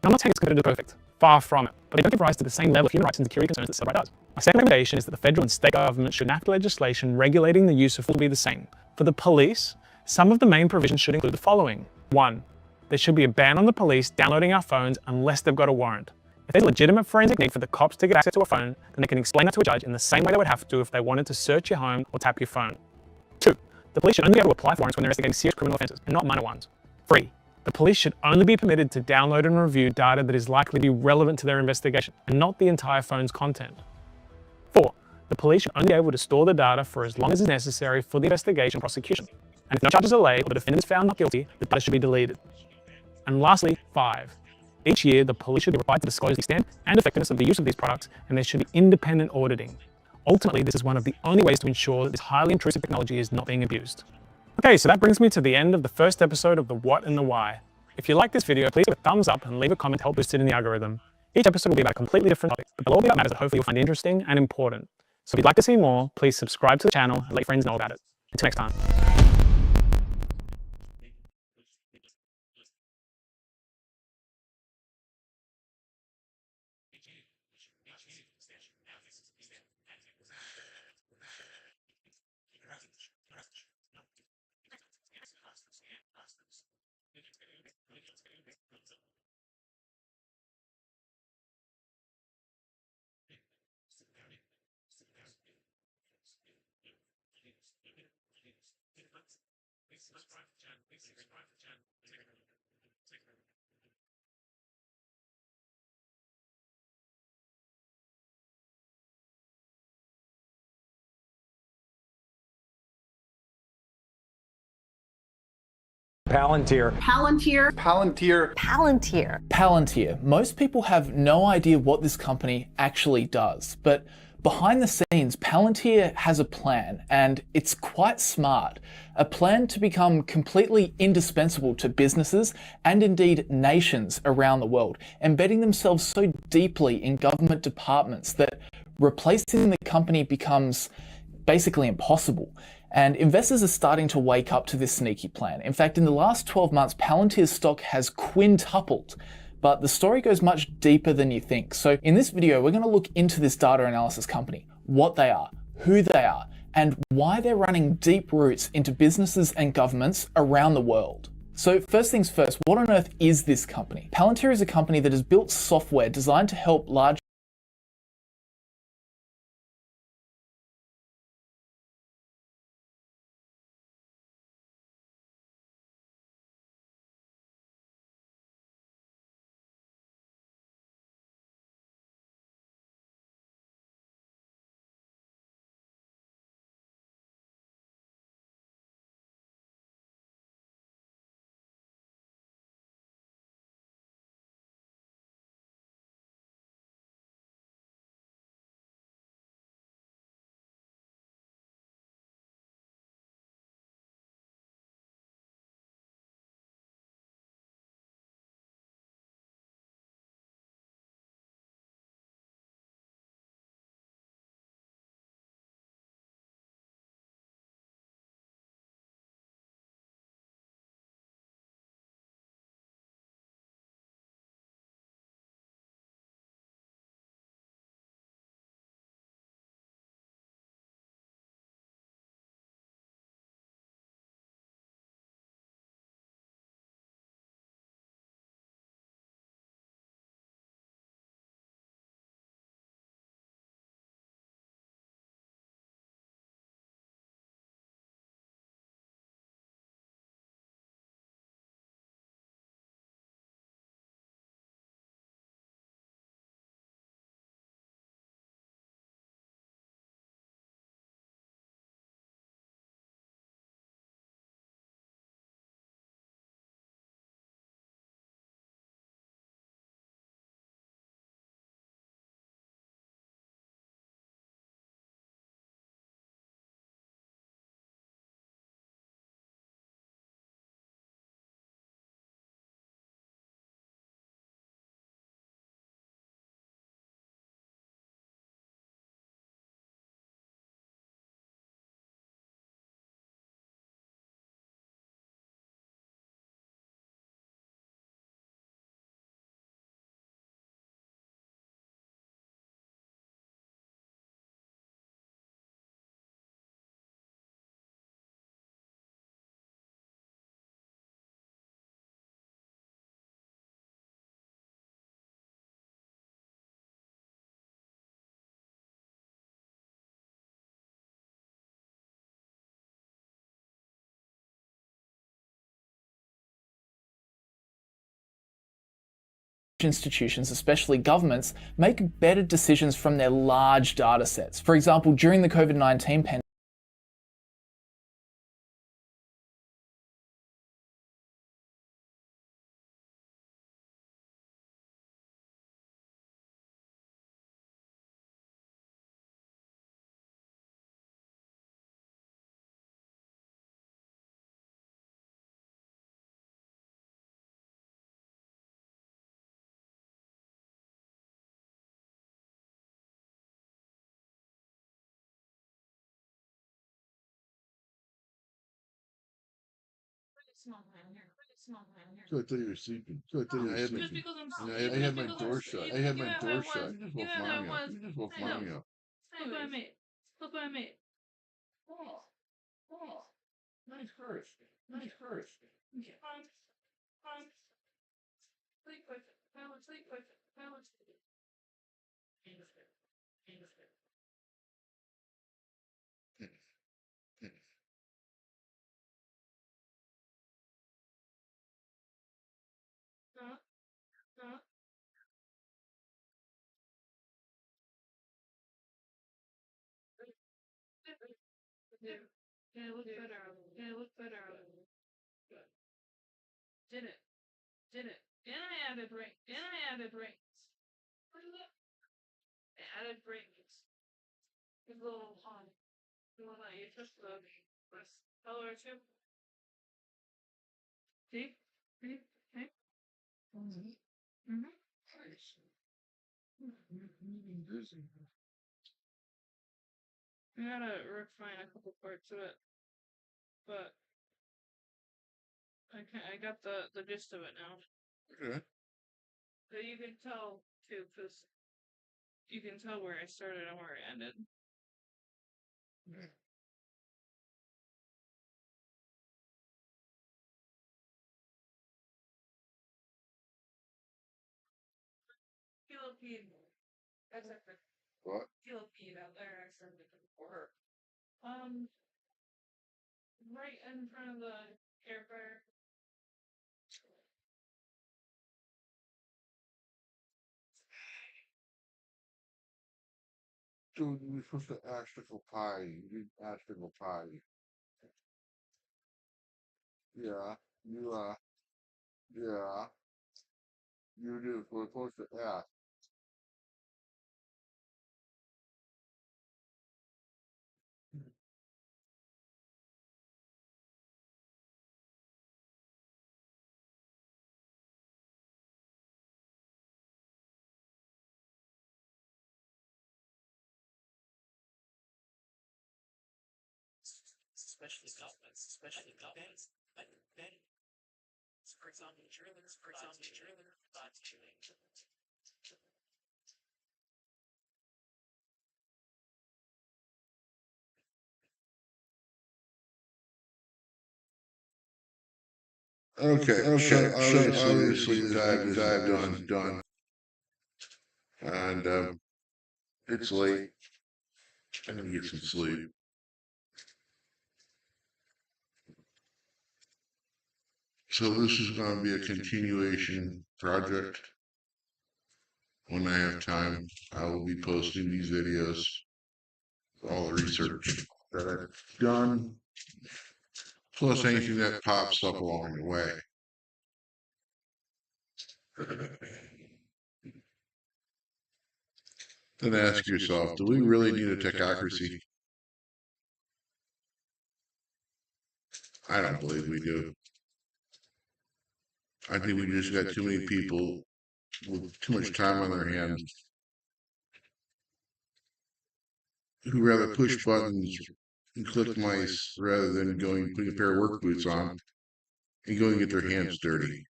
Now, I'm not saying it's competitive perfect, far from it, but they don't give rise to the same level of human rights and security concerns that Celebrite does. My second recommendation is that the federal and state government should enact legislation regulating the use of be the same. For the police, some of the main provisions should include the following. 1. There should be a ban on the police downloading our phones unless they've got a warrant. If there's a legitimate forensic need for the cops to get access to a phone, then they can explain that to a judge in the same way they would have to if they wanted to search your home or tap your phone. 2. The police should only be able to apply for warrants when they're investigating serious criminal offences and not minor ones. 3. The police should only be permitted to download and review data that is likely to be relevant to their investigation and not the entire phone's content. 4. The police should only be able to store the data for as long as is necessary for the investigation and prosecution. And if no charges are laid or the defendant is found not guilty, the data should be deleted. And lastly, 5. Each year, the police should be required to disclose the extent and effectiveness of the use of these products, and there should be independent auditing. Ultimately, this is one of the only ways to ensure that this highly intrusive technology is not being abused. Okay, so that brings me to the end of the first episode of the What and the Why. If you like this video, please give a thumbs up and leave a comment to help boost it in the algorithm. Each episode will be about a completely different topic, but they'll all be about matters that hopefully you'll find interesting and important. So if you'd like to see more, please subscribe to the channel and let your friends know about it. Until next time. Palantir. Palantir. Palantir. Palantir. Palantir. Most people have no idea what this company actually does, but behind the scenes, Palantir has a plan, and it's quite smart. A plan to become completely indispensable to businesses and indeed nations around the world, embedding themselves so deeply in government departments that replacing the company becomes basically impossible. And investors are starting to wake up to this sneaky plan. In fact, in the last 12 months, Palantir's stock has quintupled. But the story goes much deeper than you think. So in this video, we're going to look into this data analysis company, what they are, who they are, and why they're running deep roots into businesses and governments around the world. So first things first, what on earth is this company? Palantir is a company that has built software designed to help large institutions, especially governments, make better decisions from their large data sets. For example, during the COVID-19 pandemic, So I thought you were sleeping. So I thought you were sleeping. I had my door shut. I had my door shut. You just woke mommy up. You just woke mommy up. Look what I made. Look what I made. Oh, oh, nice first. Nice first. Okay. Fine. Fine. Sleep with it. Balance, sleep with it. Balance. Huh? Huh? Yeah, look better. Yeah, look better. Good. Did it. Did it. And I added ring. And I added rings. Look at that. I added rings. With a little pond. You wanna you touch the color too? See? See? Okay. Mm-hmm. Nice. Busy. I gotta refine a couple parts of it, but I got the gist of it now. Okay. But you can tell too, because you can tell where I started and where I ended. Philippine. Exactly. What? Philippine out there. I started looking for her. Right in front of the air fryer. Dude, you were supposed to astical pie. You did astical pie. Yeah, yeah, you do. We're supposed to ask. Especially governments, like for example, Germans, but Okay, so obviously the dive is done, and it's late. I'm gonna get some sleep. So this is gonna be a continuation project. When I have time, I will be posting these videos, all the research that I've done, plus anything that pops up along the way. Then ask yourself, do we really need a technocracy? I don't believe we do. I think we just got too many people with too much time on their hands who rather push buttons and click mice rather than going putting a pair of work boots on and going to get their hands dirty.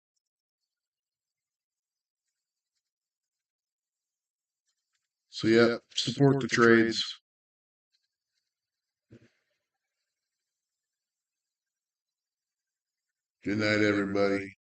So yeah, support the trades. Good night, everybody.